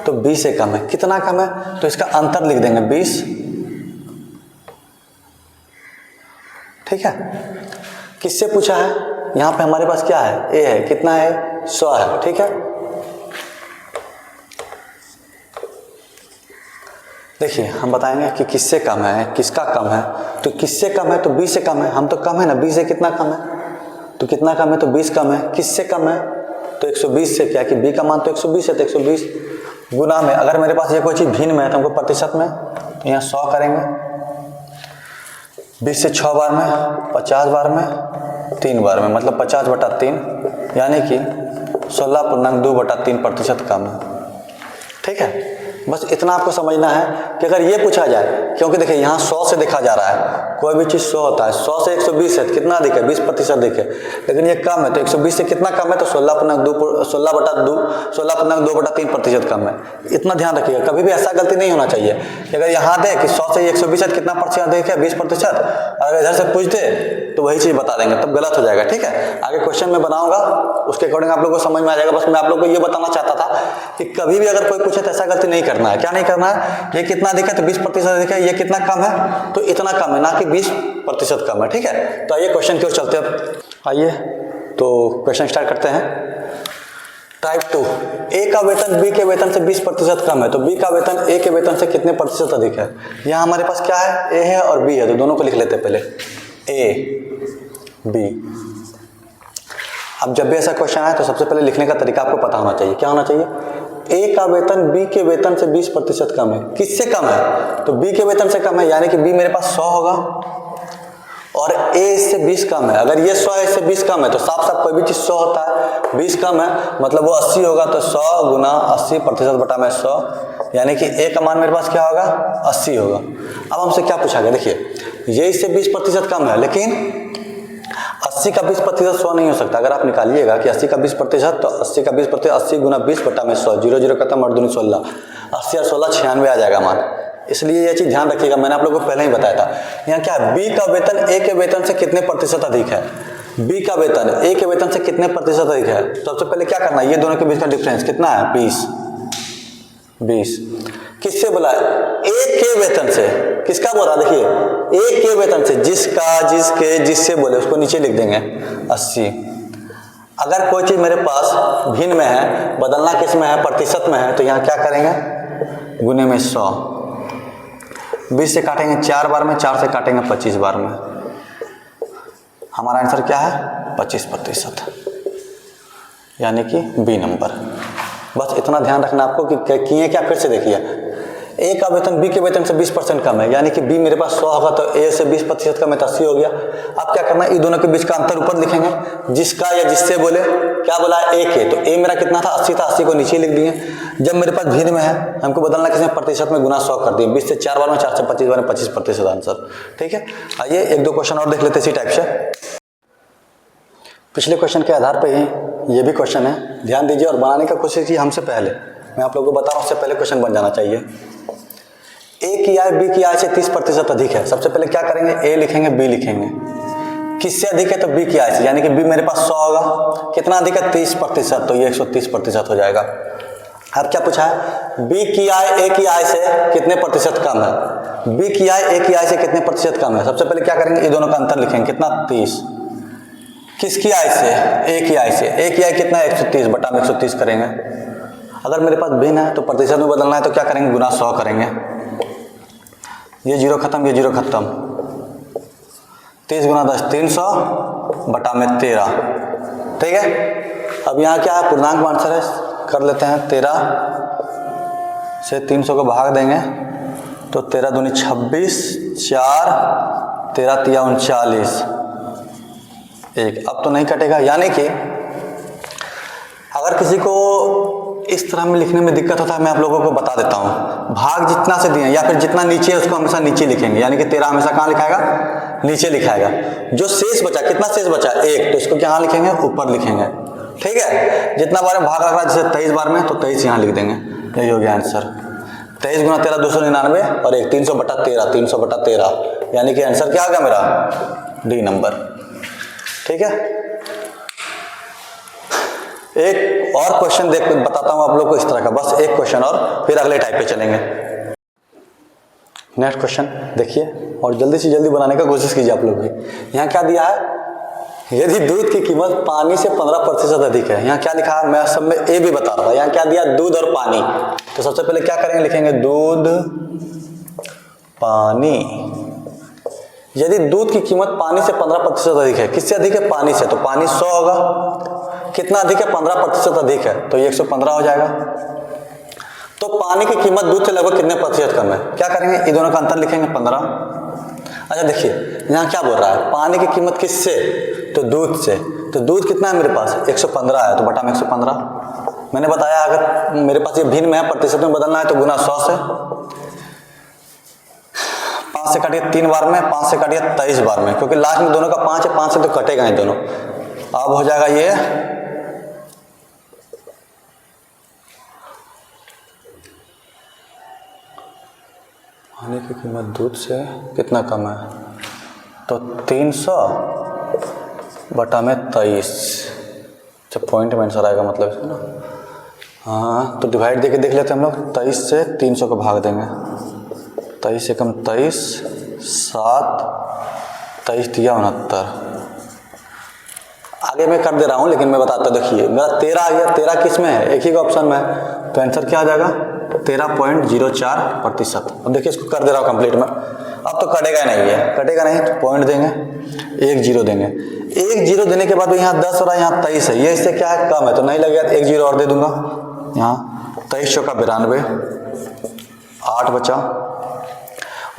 तो B से कम है। कितना कम है, तो इसका अंतर लिख देंगे 20, ठीक है। किससे पूछा है, यहाँ पे हमारे पास क्या है, A है, कितना है 100 है, ठीक है। देखिए हम बताएंगे कि किससे कम है, किसका कम है। तो किससे कम है, तो B से कम है, हम तो कम है ना, B से कितना कम है, तो कितना कम है, तो 20 कम है। किससे कम है, तो 120 से, क्या कि B का मान तो 120 है, तो 120 गुना में, अगर मेरे पास ये कोई चीज़ भिन्न में है तो हमको प्रतिशत में, तो यहाँ 100 करेंगे, 20 से 6 बार में, 50 बार में, 3 बार में, मतलब 50 बटा 3, यानी कि 16.2/3% कम है, ठीक है। बस इतना आपको समझना है कि अगर ये पूछा जाए, क्योंकि देखिए यहाँ 100 से देखा जा रहा है, कोई भी चीज़ 100 होता है, 100 से 120 है, कितना अधिक है, 20% अधिक है, लेकिन ये कम है, तो 120 से कितना कम है, तो 16.2/3% कम है। इतना ध्यान रखिएगा, कभी भी ऐसा गलती नहीं होना चाहिए कि अगर यहाँ दे कि 100 से 120 कितना प्रतिशत अधिक है, 20%, और अगर इधर से पूछ दे तो वही चीज़ बता देंगे, तब गलत हो जाएगा, ठीक है। आगे क्वेश्चन में बनाऊंगा, उसके अकॉर्डिंग आप लोगों को समझ में आ जाएगा। बस मैं आप लोगों को ये बताना चाहता था कि कभी भी अगर कोई पूछे तो ऐसा गलती नहीं करना है। क्या नहीं करना है, ये कितना अधिक है तो 20% अधिक है, ये कितना कम है तो इतना कम है, ना कि 20% कम है, ठीक है। तो आइए क्वेश्चन की ओर चलते हैं। आइए तो क्वेश्चन स्टार्ट करते हैं। टाइप 2, A का वेतन B के वेतन से 20% कम है, तो B का वेतन A के वेतन से कितने प्रतिशत अधिक है। यहाँ हमारे पास क्या है, A है और B है, तो दोनों को लिख लेते हैं पहले, A B। अब जब भी ऐसा क्वेश्चन आए तो सबसे पहले लिखने का तरीका आपको पता होना चाहिए। क्या होना चाहिए, A का वेतन B के वेतन से 20% कम है। किससे कम है, तो B के वेतन से कम है, यानी कि B मेरे पास 100 होगा और A इससे 20 कम है। अगर ये 100 इससे 20 कम है तो साफ साफ कोई भी चीज़ 100 होता है, 20 कम है मतलब वो 80 होगा, तो 100 गुना 80% बटा में 100, यानी कि A का मान मेरे पास क्या होगा, 80 होगा। अब हमसे क्या पूछा गया, देखिए ये इससे 20% कम है, लेकिन 80 का 20% 100 नहीं हो सकता। अगर आप निकालिएगा कि 80 का 20%, तो 80 का 20%, 80 गुना 20 बटा में 100, 0 0 खत्म और दूनी 16, 80 और 16 96 आ जाएगा मान, इसलिए ये चीज़ ध्यान रखिएगा, मैंने आप लोगों को पहले ही बताया था। यहाँ क्या है, बी का वेतन ए के वेतन से कितने प्रतिशत अधिक है, बी का वेतन ए के वेतन से कितने प्रतिशत अधिक है। तो सबसे पहले क्या करना है, ये दोनों के बीच का डिफरेंस कितना है, 20। किससे बोला, ए के वेतन से, किसका बोला, देखिए ए के वेतन से, जिसका, जिसके, जिससे बोले उसको नीचे लिख देंगे 80। अगर कोई चीज मेरे पास भिन्न में है, बदलना किस में है, प्रतिशत में है, तो यहाँ क्या करेंगे, गुने में 100। 20 से काटेंगे 4 बार में, 4 से काटेंगे 25 बार में, हमारा आंसर क्या है, 25%, यानी कि बी नंबर। बस इतना ध्यान रखना आपको कि किए क्या, फिर से देखिए, ए का वेतन बी के वेतन से 20% कम है, यानी कि बी मेरे पास 100 होगा तो ए से 20% कम है तो 80 हो गया। अब क्या करना है, इन दोनों के बीच का अंतर ऊपर लिखेंगे, जिसका या जिससे बोले, क्या बोला है, ए के, तो ए मेरा कितना था, 80 था, 80 को नीचे लिख दिए। जब मेरे पास भिन्न में है, हमको बदलना किसने, प्रतिशत में, गुना 100 कर दिए, 20 से 4 बार में, 4 से 25 बार में, 25% आंसर। ठीक है, आइए 1-2 क्वेश्चन और देख लेते इसी टाइप से। पिछले क्वेश्चन के आधार पर ही ये भी क्वेश्चन है, ध्यान दीजिए और बनाने का कोशिश कीजिए हमसे पहले, मैं आप लोगों को बता रहा हूँ उससे पहले क्वेश्चन बन जाना चाहिए। ए की आय बी की आय से 30% अधिक है, सबसे पहले क्या करेंगे, ए लिखेंगे, बी लिखेंगे, किससे अधिक है, तो बी की आय से, यानी कि बी मेरे पास 100 होगा, कितना अधिक है, 30%, तो ये 130% हो जाएगा। अब क्या पूछा है, बी की आय ए की आय से कितने प्रतिशत कम है, बी की आय ए की आय से कितने प्रतिशत कम है। सबसे पहले क्या करेंगे, ये दोनों का अंतर लिखेंगे, कितना, 30, किसकी आय से, ए की आय से, ए की आय कितना है, 130 बटा में 130 करेंगे। अगर मेरे पास भिन्न है तो प्रतिशत में बदलना है तो क्या करेंगे, गुना 100 करेंगे, ये 0 खत्म, ये 0 खत्म, 30 गुना 10 300 बटा में 13। ठीक है, अब यहाँ क्या है, पूर्णांक आंसर है, कर लेते हैं, 13 से 300 को भाग देंगे तो 13 दूनी 26, 4, 13 तिया 39, 1। अब तो नहीं कटेगा, यानी कि अगर किसी को इस तरह में लिखने में दिक्कत होता है, मैं आप लोगों को बता देता हूँ, भाग जितना से दिए या फिर जितना नीचे है उसको हमेशा नीचे लिखेंगे, यानी कि 13 हमेशा कहाँ लिखाएगा, नीचे लिखाएगा। जो शेष बचा, कितना शेष बचा, 1, तो इसको क्या लिखेंगे, ऊपर लिखेंगे। ठीक है, जितना बार में भाग लग रहा है, जैसे 23 बार में, तो 23 यहाँ लिख देंगे, यही हो गया आंसर। 23 गुना 13 299 और 1 300 बटा 13, 300 बटा 13, यानी कि आंसर क्या आ गया मेरा, डी नंबर। ठीक है, एक और क्वेश्चन देख बताता हूं आप लोग को इस तरह का, बस एक क्वेश्चन और फिर अगले टाइप पे चलेंगे। नेक्स्ट क्वेश्चन देखिए और जल्दी से जल्दी बनाने का कोशिश कीजिए आप लोग भी। यहाँ क्या दिया है, यदि दूध की कीमत पानी से 15% अधिक है, यहाँ क्या लिखा है, मैं सब में ए भी बता रहा था, यहाँ क्या दिया, दूध और पानी। तो सबसे पहले क्या करेंगे, लिखेंगे दूध पानी। यदि दूध की कीमत पानी से 15% अधिक है, किससे अधिक है, पानी से, तो पानी 100 होगा, कितना अधिक है, 15% अधिक है, तो ये 115 हो जाएगा। तो पानी की कीमत दूध से लगभग कितने प्रतिशत कम है, क्या करेंगे, ये दोनों का अंतर लिखेंगे 15। अच्छा देखिए यहाँ क्या बोल रहा है, पानी की कीमत किससे, तो दूध से, तो दूध कितना है मेरे पास, 115 है, तो बटा में 115। मैंने बताया अगर मेरे पास ये भिन्न में है, प्रतिशत में बदलना है तो गुना 100 से। 5 से काटिए 3 बार में, 5 से काटिए 23 बार में, क्योंकि लास्ट में दोनों का 5 है, 5 से तो कटेगा ही दोनों। अब हो जाएगा ये पानी की कीमत दूध से कितना कम है, तो 300 बटा में 23, जब पॉइंट में आंसर आएगा मतलब इसमें ना। हाँ तो डिवाइड देके देख लेते हैं हम लोग, 23 से 300 को भाग देंगे, 23 से कम 23, 7, 23 दिया 69। आगे मैं कर दे रहा हूँ लेकिन मैं बताता हूँ, देखिए मेरा 13 आ गया, 13 किस में है, एक ही ऑप्शन में है, तो आंसर क्या आ जाएगा, 13.04%। अब देखिए इसको कर दे रहा हूँ कंप्लीट में, अब तो कटेगा नहीं है, कटेगा नहीं तो पॉइंट देंगे, 1 0 देंगे, 1 0 देने के बाद यहाँ 10 और यहाँ 23 है, ये इससे क्या है, कम है, तो नहीं लगेगा, 1 0 और दे दूंगा, यहाँ 23 चौका 92, 8 बचा।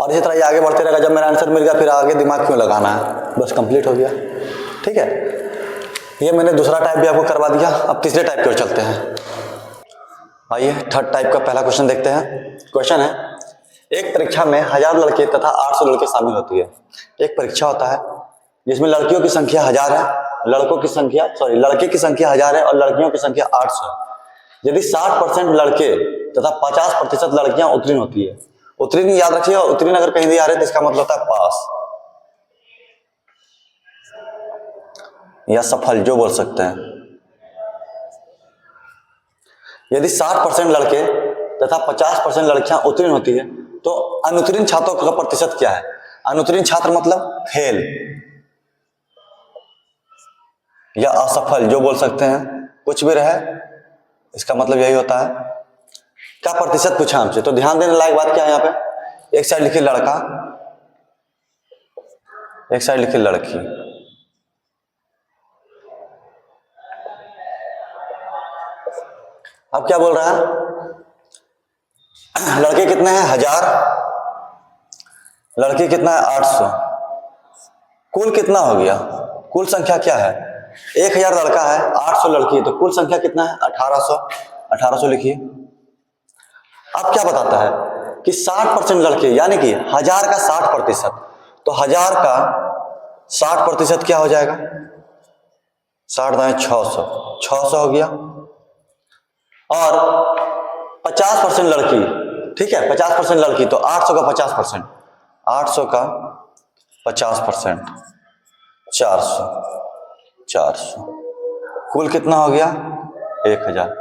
और इसी तरह ये आगे बढ़ते रहेगा, जब मेरा आंसर मिल गया फिर आगे दिमाग क्यों लगाना है, बस कंप्लीट हो गया। ठीक है, ये मैंने दूसरा टाइप भी आपको करवा दिया, अब तीसरे टाइप की ओर चलते हैं। आइए थर्ड टाइप का पहला क्वेश्चन देखते हैं। क्वेश्चन है, एक परीक्षा में 1000 लड़के तथा 800 लड़के शामिल होती है। एक परीक्षा होता है जिसमें लड़कियों की संख्या 1000 है, लड़के की संख्या 1000 है और लड़कियों की संख्या 800 है। यदि 60% लड़के तथा 50% लड़कियां उत्तीर्ण होती है, उत्तीर्ण याद रखिए, उत्तीर्ण अगर कहीं भी आ रहे तो इसका मतलब होता है पास या सफल, जो बोल सकते हैं। यदि 60% लड़के तथा 50% लड़कियां उत्तीर्ण होती है तो अनुत्तीर्ण छात्रों का प्रतिशत क्या है? अनुत्तीर्ण छात्र मतलब फेल या असफल, जो बोल सकते हैं, कुछ भी रहे, इसका मतलब यही होता है। क्या प्रतिशत पूछा हमसे, तो ध्यान देने लायक बात क्या है यहाँ पे, एक साइड लिखी लड़का, एक साइड लिखी लड़की। अब क्या बोल रहा है, लड़के कितने हैं 1000, लड़की कितना है 800, कुल कितना हो गया, कुल संख्या क्या है, 1000 लड़का है 800 लड़की है, तो कुल संख्या कितना है 1800, 1800 लिखिए। अब क्या बताता है कि 60% लड़के, यानी कि 1000 का 60%, तो 1000 का 60% क्या हो जाएगा, 60 दाएं 600, 600 हो गया। और 50% लड़की, ठीक है, 50% लड़की, तो 800 का 50%, 800 का 50%, 400, 400, कुल कितना हो गया 1000।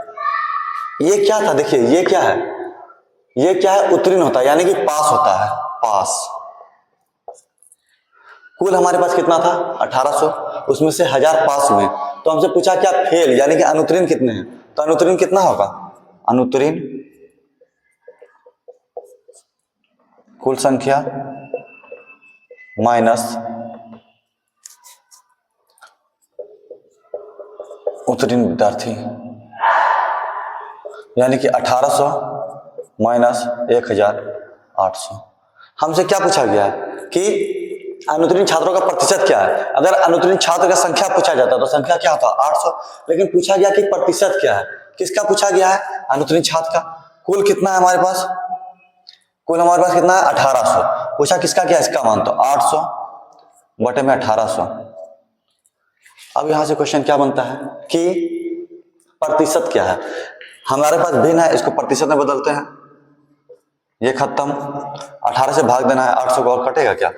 ये क्या था, देखिए ये क्या है, ये क्या है, उत्तीर्ण होता है, यानी कि पास होता है, पास। कुल हमारे पास कितना था 1800, उसमें से 1000 पास हुए, तो हमसे पूछा क्या फेल, यानी कि अनुत्तीर्ण कितने हैं, तो अनुत्तीर्ण कितना होगा, अनुत्तीर्ण कुल संख्या माइनस उत्तीर्ण विद्यार्थी, यानी कि 1800 माइनस 1800। हमसे क्या पूछा गया है कि अनुत्तीर्ण छात्रों का प्रतिशत क्या है। अगर अनुत्तीर्ण छात्र का संख्या पूछा जाता तो संख्या क्या होता 800, लेकिन पूछा गया कि प्रतिशत क्या है, किसका पूछा गया है, अनुत्तीर्ण छात्र का। कुल कितना है हमारे पास, कुल हमारे पास कितना है 1800, पूछा किसका क्या, इसका मान, तो 800 बटे में 1800। अब यहां से क्वेश्चन क्या बनता है कि प्रतिशत क्या है, हमारे पास भिन्न है, इसको प्रतिशत में बदलते हैं, ये खत्म, 18 से भाग देना है, 800 को और कटेगा क्या,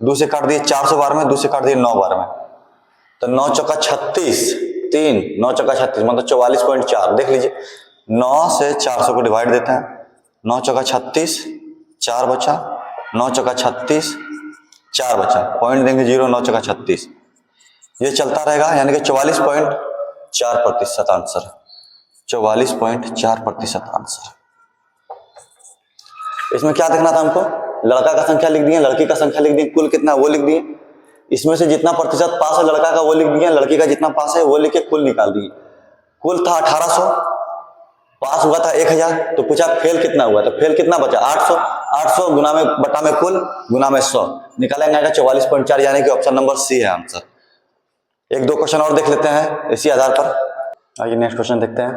2 से काट दिए 400 बार में, 2 से काट दिए 9 बार में, तो 9 चौका 36, 3 9 चौका 36 मतलब 44.4। देख लीजिए 9 से 400 को डिवाइड देते हैं, 9 चौका 36, 4 बचा, 9 चौका 36, 4 बचा, पॉइंट देंगे 0, 9 चौका 36, ये चलता रहेगा, यानी कि 44.4% आंसर, 44.4% आंसर। इसमें क्या देखना था हमको, लड़का का संख्या लिख दिए, लड़की का संख्या लिख दिए, कुल कितना वो लिख दिए, इसमें से जितना प्रतिशत पास है लड़का का वो लिख दिए, लड़की का जितना पास है वो लिख के कुल निकाल दिए। कुल था 1800, पास हुआ था 1000, तो पूछा फेल कितना हुआ, तो फेल कितना बचा 800, 800 गुना में बटा में कुल गुना में 100, निकालेंगे आएगा 44.4, यानी कि ऑप्शन नंबर सी है आंसर। एक दो क्वेश्चन और देख लेते हैं इसी आधार पर। आइए नेक्स्ट क्वेश्चन देखते हैं।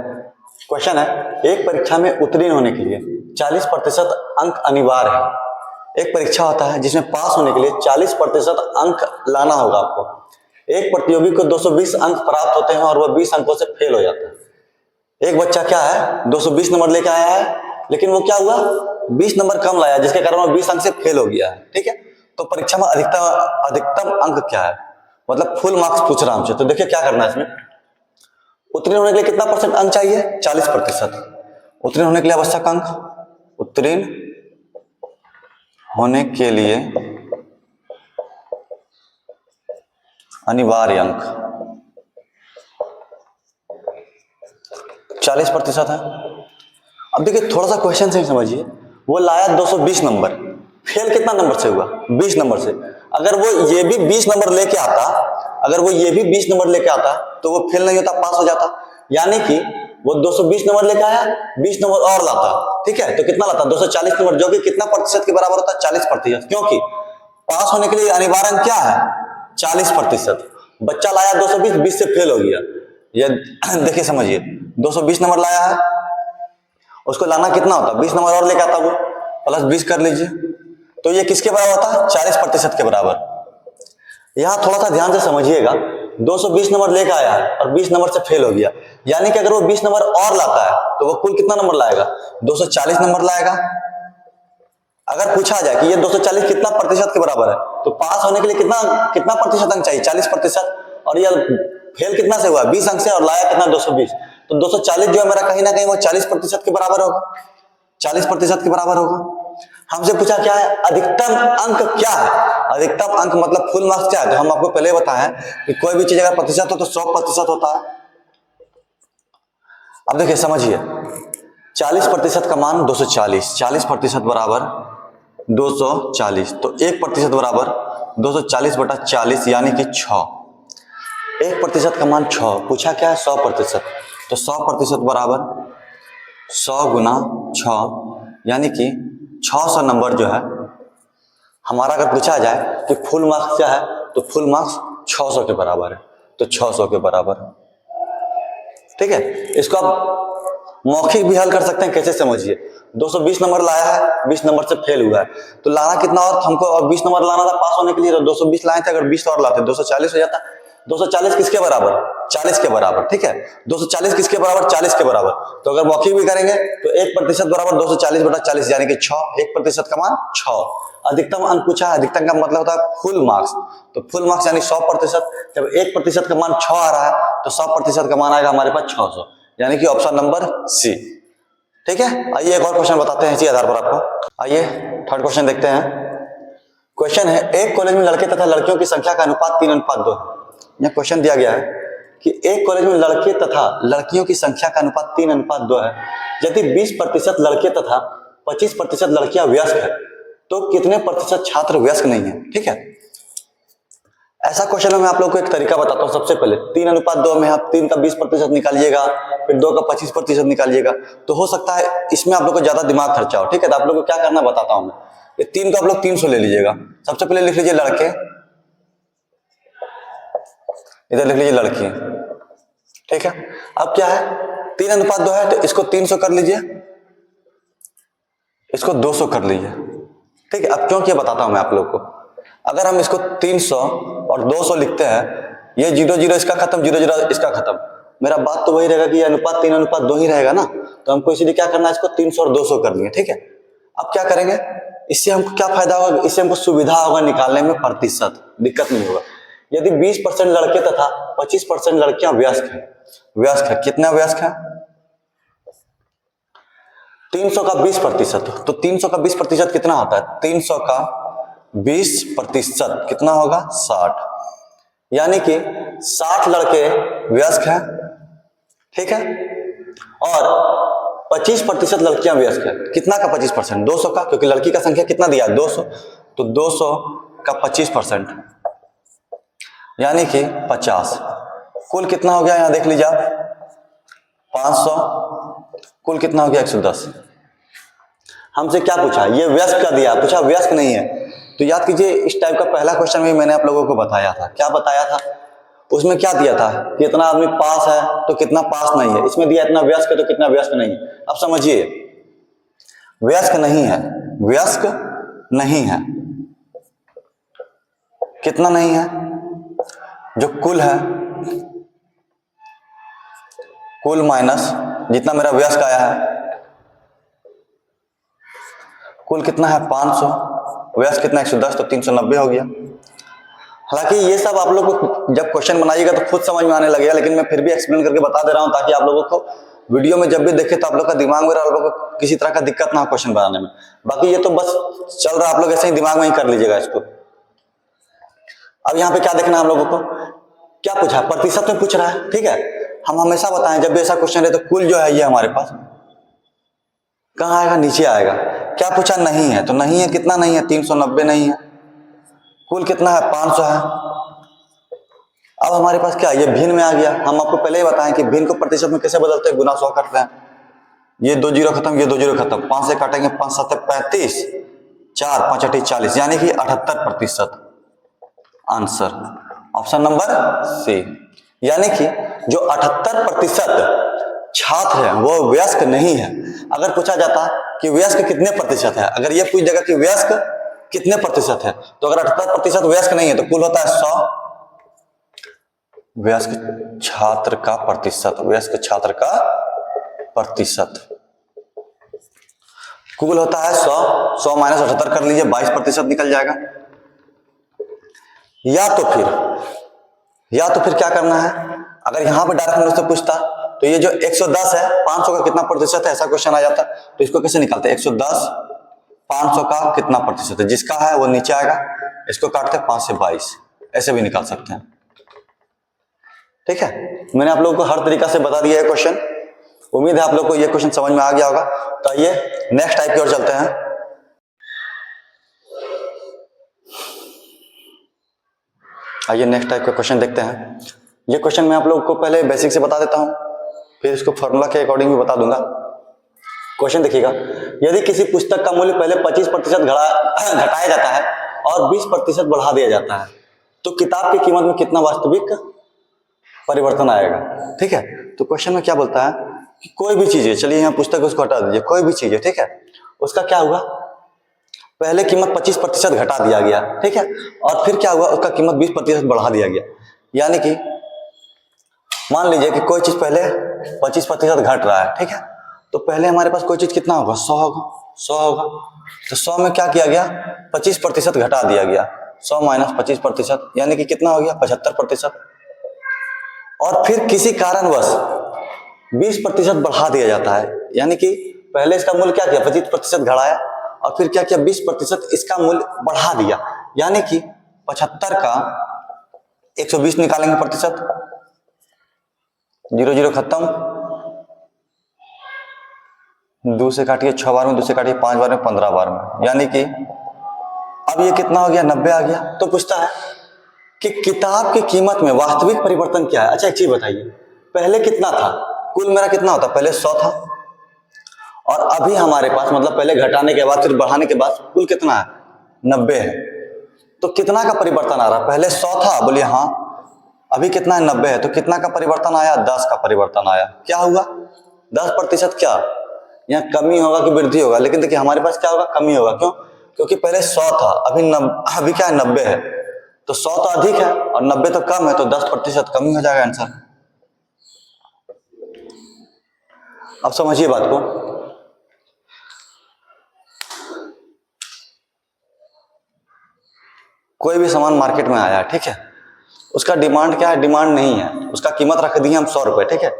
क्वेश्चन है, एक परीक्षा में उत्तीर्ण होने के लिए 40% अंक अनिवार्य है। एक परीक्षा होता है जिसमें पास होने के लिए 40% अंक लाना होगा आपको। एक प्रतियोगी को 220 अंक प्राप्त होते हैं और वह 20 अंकों से फेल हो जाता है। एक बच्चा क्या है 220 नंबर लेकर आया है, लेकिन वो क्या हुआ 20 नंबर कम लाया, जिसके कारण वो 20 अंक से फेल हो गया है। ठीक है, तो परीक्षा में अधिकतम अंक क्या है, मतलब फुल मार्क्स पूछ रहा हमसे। तो देखिए क्या करना है, इसमें उत्तीर्ण होने के लिए कितना परसेंट अंक चाहिए 40%। उत्तीर्ण होने के लिए आवश्यक अंक, उत्तीर्ण होने के लिए अनिवार्य अंक 40% है। अब देखिए थोड़ा सा क्वेश्चन से समझिए, वो लाया 220 नंबर, फेल कितना नंबर से हुआ 20 नंबर से। अगर वो ये भी 20 नंबर लेके आता, अगर वो ये भी 20 नंबर लेके आता तो वो फेल नहीं होता, पास हो जाता। यानी कि वो 220 नंबर लेके आया, 20 नंबर और लाता, ठीक है, तो कितना लाता 240 नंबर, जो कि कितना प्रतिशत के बराबर होता है 40%, क्योंकि पास होने के लिए अनिवार्य अंक क्या है 40%। बच्चा लाया 220, 20 से फेल हो गया। ये देखिए समझिए 220 नंबर लाया है, उसको लाना कितना होता 20 नंबर और लेके आता, वो प्लस 20 कर लीजिए, तो ये किसके बराबर होता 40% के बराबर। यहां थोड़ा सा ध्यान से समझिएगा, 220 नंबर लेकर आया है और 20 नंबर से फेल हो गया, यानी कि अगर वो 20 नंबर और लाता है तो वो कुल कितना नंबर लाएगा 240 नंबर लाएगा। अगर पूछा जाए कि ये 240 कितना प्रतिशत के बराबर है, तो पास होने के लिए कितना कितना प्रतिशत अंक चाहिए, 40%। और ये फेल कितना से हुआ, 20 अंक से, और लाया कितना, 220। तो 240 जो है मेरा कहीं ना कहीं वो 40% के बराबर होगा, 40% के बराबर होगा। हमसे पूछा क्या है, अधिकतम अंक क्या है। अधिकतम अंक मतलब फुल मार्क्स क्या है, तो हम आपको पहले बताएं कि कोई भी चीज अगर प्रतिशत हो तो 100% होता है। अब देखिए समझिए, 40% का मान 240, 40% बराबर 240, तो 1% बराबर 240/40 यानी कि 6। 1% का मान 6, पूछा क्या है 100%, तो 100% बराबर 100 गुना 6 यानी कि 600 नंबर जो है हमारा। अगर पूछा जाए कि फुल मार्क्स क्या है, तो फुल मार्क्स 600 के बराबर है, तो 600 के बराबर। ठीक है, इसको आप मौखिक भी हल कर सकते हैं। कैसे, समझिए, 220 नंबर लाया है, 20 नंबर से फेल हुआ है, तो लाना कितना और हमको, और 20 नंबर लाना था पास होने के लिए, तो 220 लाए थे, अगर 20 और लाते 240 हो जाता। 240 किसके बराबर, 40 के बराबर। ठीक है, 240 किसके बराबर, 40 के बराबर। तो अगर मौखिक भी करेंगे तो 1% बराबर 240/40 यानी कि 6। 1% का मान 6। अधिकतम अंक पूछा है, अधिकतम का मतलब होता है फुल मार्क्स, तो फुल मार्क्स यानी 100%। जब 1% का मान 6 आ रहा है, तो 100% का मान आएगा हमारे पास 600, यानी कि ऑप्शन नंबर सी। ठीक है, आइए एक और क्वेश्चन बताते हैं इसी आधार पर आपको। आइए थर्ड क्वेश्चन देखते हैं। क्वेश्चन है, एक कॉलेज में लड़के तथा लड़कियों की संख्या का अनुपात 3:2 है। यह क्वेश्चन दिया गया है कि एक कॉलेज में लड़के तथा लड़कियों की संख्या का अनुपात 3:2 है। यदि 20% लड़के तथा 25% लड़कियां व्यस्क है, तो कितने प्रतिशत छात्र व्यस्क नहीं है। ठीक है, ऐसा क्वेश्चन में मैं आप लोगों को एक तरीका बताता हूं। सबसे पहले 3:2 में आप 3 का 20% निकालिएगा, फिर 2 का 25% निकालिएगा, तो हो सकता है इसमें आप लोग को ज्यादा दिमाग खर्चा हो। ठीक है, तो आप लोग को क्या करना बताता हूं मैं। ये 3 को आप लोग 300 ले लीजिएगा। सबसे पहले लिख लीजिए लड़के, इधर लिख लीजिए लड़की। ठीक है, अब क्या है, 3:2 है, तो इसको 300 कर लीजिए, इसको 200 कर लीजिए। ठीक है, अब क्यों किया बताता हूं मैं आप लोग को। अगर हम इसको 300 और 200 लिखते हैं, ये 0 0 इसका खत्म, 0 0 इसका खत्म, मेरा बात तो वही रहेगा कि अनुपात 3:2 ही रहेगा ना। तो हमको इसीलिए क्या करना है, इसको 300 और 200 कर लिए। ठीक है, अब क्या करेंगे, इससे हमको क्या फायदा होगा, इससे हमको सुविधा होगा निकालने में प्रतिशत, दिक्कत नहीं होगा। यदि 20% लड़के तथा 25% लड़कियां व्यस्क है, व्यस्क है, कितना व्यस्क है, 300 का 20%, तो 300 का 20% कितना होता है, 300 का 20% कितना होगा, 60, यानी कि 60 लड़के व्यस्क हैं। ठीक है, और 25% लड़कियां व्यस्क है। कितना का 25%, 200 का, क्योंकि लड़की का संख्या कितना दिया, 200, तो 200 का 25% यानी कि 50। कुल कितना हो गया, यहां देख लीजिए आप, 500, कुल कितना हो गया, 110। हमसे क्या पूछा, ये व्यस्क का दिया, पूछा व्यस्क नहीं है। तो याद कीजिए, इस टाइप का पहला क्वेश्चन भी मैंने आप लोगों को बताया था। क्या बताया था, उसमें क्या दिया था कि इतना आदमी पास है तो कितना पास नहीं है, इसमें दिया इतना व्यस्क है तो कितना व्यस्क नहीं है। अब समझिए, व्यस्क नहीं है, व्यस्क नहीं है, कितना नहीं है, जो कुल है, कुल माइनस जितना मेरा व्यस्क आया है, कुल कितना है 500, व्यस्क कितना 110, तो 390 हो गया। हालांकि ये सब आप लोग को जब क्वेश्चन बनाइएगा तो खुद समझ में आने लगेगा, लेकिन मैं फिर भी एक्सप्लेन करके बता दे रहा हूं ताकि आप लोगों को वीडियो में जब भी देखे तो आप लोग का दिमाग में, आप लोगों को किसी तरह का दिक्कत ना हो क्वेश्चन बनाने में। बाकी ये तो बस चल रहा, आप लोग ऐसे ही दिमाग में ही कर लीजिएगा इसको। अब यहाँ पे क्या देखना है हम लोगों को, क्या पूछा, प्रतिशत में पूछ रहा है। ठीक है, हम हमेशा बताएं जब भी ऐसा क्वेश्चन रहे तो कुल जो है ये हमारे पास कहाँ आएगा, नीचे आएगा। क्या पूछा, नहीं है, तो नहीं है, कितना नहीं है, 390 नहीं है। कुल कितना है, 500 है। अब हमारे पास क्या, ये भिन्न में आ गया। हम आपको पहले ही बताएं कि भिन्न को प्रतिशत में कैसे बदलते हैं, गुना 100 करते हैं। ये 2 0 खत्म, ये 2 0 खत्म, 5 से काटेंगे, 5 7 35, 4 5 8 40, यानी कि 78%। आंसर ऑप्शन नंबर सी, यानी कि जो 78% छात्र है वो व्यस्क नहीं है। अगर पूछा जाता कि व्यस्क कितने प्रतिशत है, अगर ये पूछ देगा कि व्यस्क कितने प्रतिशत है, तो अगर 78% व्यस्क नहीं है तो कुल होता है 100, व्यस्क छात्र का प्रतिशत, व्यस्क छात्र का प्रतिशत। कुल होता है 100, 100 माइनस 78 कर लीजिए, 22% निकल जाएगा। या तो फिर क्या करना है, अगर यहां पर डायरेक्ट मुझसे पूछता तो ये जो 110 है 500 का कितना प्रतिशत है, ऐसा क्वेश्चन आ जाता, तो इसको कैसे निकालते हैं, 110 500 का कितना प्रतिशत है, जिसका है वो नीचे आएगा, इसको काटते 5 से 22, ऐसे भी निकाल सकते हैं। ठीक है, मैंने आप लोगों को हर तरीका से बता दिया है क्वेश्चन। उम्मीद है आप लोग को ये क्वेश्चन समझ में आ गया होगा। तो आइए नेक्स्ट टाइप की ओर चलते हैं। आइए नेक्स्ट टाइप का क्वेश्चन देखते हैं। ये क्वेश्चन मैं आप लोगों को पहले बेसिक से बता देता हूं, फिर इसको फॉर्मूला के अकॉर्डिंग भी बता दूंगा। क्वेश्चन देखिएगा, यदि किसी पुस्तक का मूल्य पहले 25% घटाया जाता है और 20% बढ़ा दिया जाता है, तो किताब की कीमत में कितना वास्तविक परिवर्तन आएगा। ठीक है, तो क्वेश्चन में क्या बोलता है कि कोई भी चीज है, चलिए यहाँ पुस्तक उसको हटा दीजिए, कोई भी चीज है, ठीक है, उसका क्या हुआ, पहले कीमत 25% घटा दिया गया, ठीक है, और फिर क्या हुआ, उसका कीमत 20% बढ़ा दिया गया। यानी कि मान लीजिए कि कोई चीज पहले 25% घट रहा है, ठीक है, तो पहले हमारे पास कोई चीज कितना होगा, 100 होगा, 100 होगा, तो 100 में क्या किया गया, 25% घटा दिया गया, 100 माइनस 25%, यानी कि कितना हो गया, 75%। और फिर किसी कारणवश 20% बढ़ा दिया जाता है, यानी कि पहले इसका मूल्य क्या किया, 25% घटाया, और फिर क्या किया, 20% इसका मूल्य बढ़ा दिया, यानी कि 75 का 120 निकालेंगे प्रतिशत, 0 0 खत्म, 2 से काटिए 6 बार में, 2 से काटिए 5 बार में, 15 बार में, यानी कि अब ये कितना हो गया, 90 आ गया। तो पूछता है कि किताब की कीमत में वास्तविक परिवर्तन क्या है। अच्छा एक चीज बताइए, पहले कितना था, कुल मेरा कितना होता, पहले 100 था, और अभी हमारे पास मतलब पहले घटाने के बाद फिर बढ़ाने के बाद कुल कितना है, 90 है। तो कितना का परिवर्तन आ रहा, पहले 100 था, बोलिए हाँ, अभी कितना है, 90 है, तो कितना का परिवर्तन आया, 10 का परिवर्तन आया। क्या हुआ, 10%, क्या यहाँ कमी होगा कि वृद्धि होगा, लेकिन देखिए हमारे पास क्या होगा, कमी होगा। क्यों, क्योंकि पहले 100 था, अभी क्या है, 90 है, तो 100 तो अधिक है और 90 तो कम है, तो 10% कमी हो जाएगा आंसर। अब समझिए बात को, कोई भी सामान मार्केट में आया, ठीक है, उसका डिमांड क्या है, डिमांड नहीं है, उसका कीमत रख दिए हम 100 रुपए, ठीक है,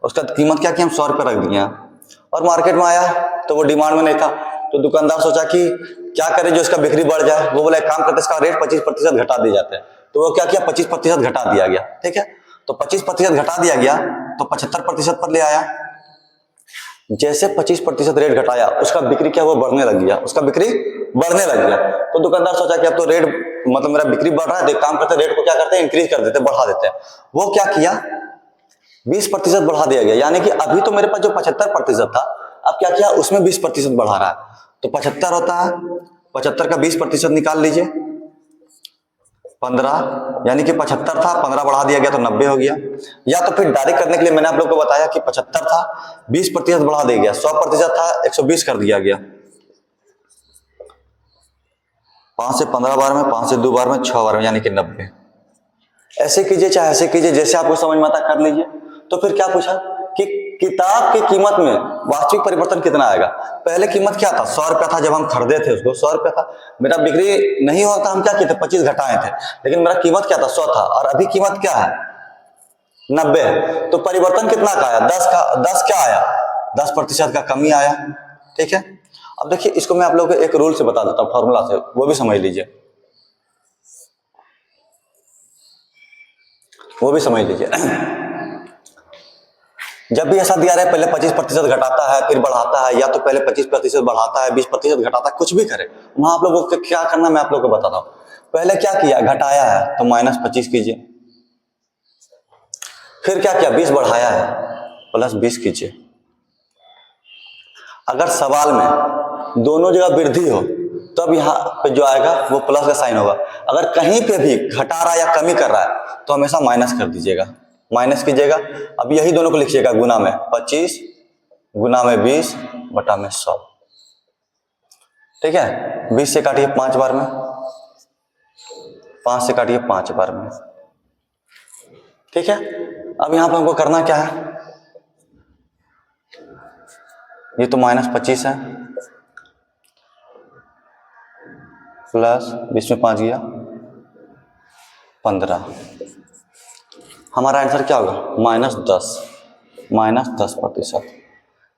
उसका कीमत क्या की हम 100 रुपए रख दिए, और मार्केट में आया तो वो डिमांड में नहीं था, तो दुकानदार सोचा कि क्या करे जो इसका बिक्री बढ़ जाए, वो बोला एक काम करते इसका रेट 25% घटा दिए जाते हैं, तो वो क्या किया, 25% घटा दिया गया, ठीक है, तो 25% घटा दिया गया तो 75% पर ले आया। जैसे 25% रेट घटाया, उसका बिक्री क्या हुआ, बढ़ने लग गया, उसका बिक्री बढ़ने लग गया, तो दुकानदार सोचा कि अब तो रेट मतलब मेरा बिक्री बढ़ रहा है, तो एक काम करते रेट को क्या करते हैं, इंक्रीज कर देते, बढ़ा देते हैं। वो क्या किया, 20% बढ़ा दिया गया, यानी कि अभी तो मेरे पास जो 75% था, अब क्या किया, उसमें 20% बढ़ा रहा है, तो 75 होता है, 75 का 20% निकाल लीजिए, 15, यानी कि 75 था, 15 बढ़ा दिया गया तो 90 हो गया। या तो फिर डायरेक्ट करने के लिए मैंने आप लोग को बताया कि 75 था, 20% बढ़ा दिया गया, 100% था, 120 कर दिया गया, 5 से 15 बार में, 5 से 2 बार में, 6 बार में, यानी कि 90। ऐसे कीजिए चाहे ऐसे कीजिए, जैसे आपको समझ में आता कर लीजिए। तो फिर क्या पूछा कि किताब की कीमत में वास्तविक परिवर्तन कितना आएगा। पहले कीमत क्या था, 100 रुपया था, जब हम खरीदे थे उसको 100 रुपया था, मेरा बिक्री नहीं हुआ था, हम क्या किए थे, 25 घटाए थे, लेकिन मेरा कीमत क्या था, 100 था, और अभी कीमत क्या है, 90 है, तो परिवर्तन कितना का आया, 10 का, 10 क्या आया, 10% का कमी आया। ठीक है, अब देखिए इसको मैं आप लोगों को एक रूल से बता देता हूँ, फॉर्मूला से, वो भी समझ लीजिए, वो भी समझ लीजिए। जब भी ऐसा दिया रहे, पहले 25% घटाता है फिर बढ़ाता है, या तो पहले 25% बढ़ाता है 20% घटाता है, कुछ भी करे, वहां आप लोगों को क्या करना मैं आप लोगों को बताता हूं। पहले क्या किया, घटाया है तो -25 कीजिए, फिर क्या किया, 20 बढ़ाया है +20 कीजिए। अगर सवाल में दोनों जगह वृद्धि हो तब यहाँ पे जो आएगा वो प्लस का साइन होगा, अगर कहीं पे भी घटा रहा है या कमी कर रहा है तो हमेशा माइनस कर दीजिएगा, माइनस कीजिएगा। अब यही दोनों को लिखिएगा, गुना में 25 गुना में 20 बटा में 100। ठीक है, 20 से काटिए 5 बार में, 5 से काटिए 5 बार में। ठीक है, अब यहां पर हमको करना क्या है, ये तो -25 है, प्लस 20 में 5 गया 15। हमारा आंसर क्या होगा? -10%,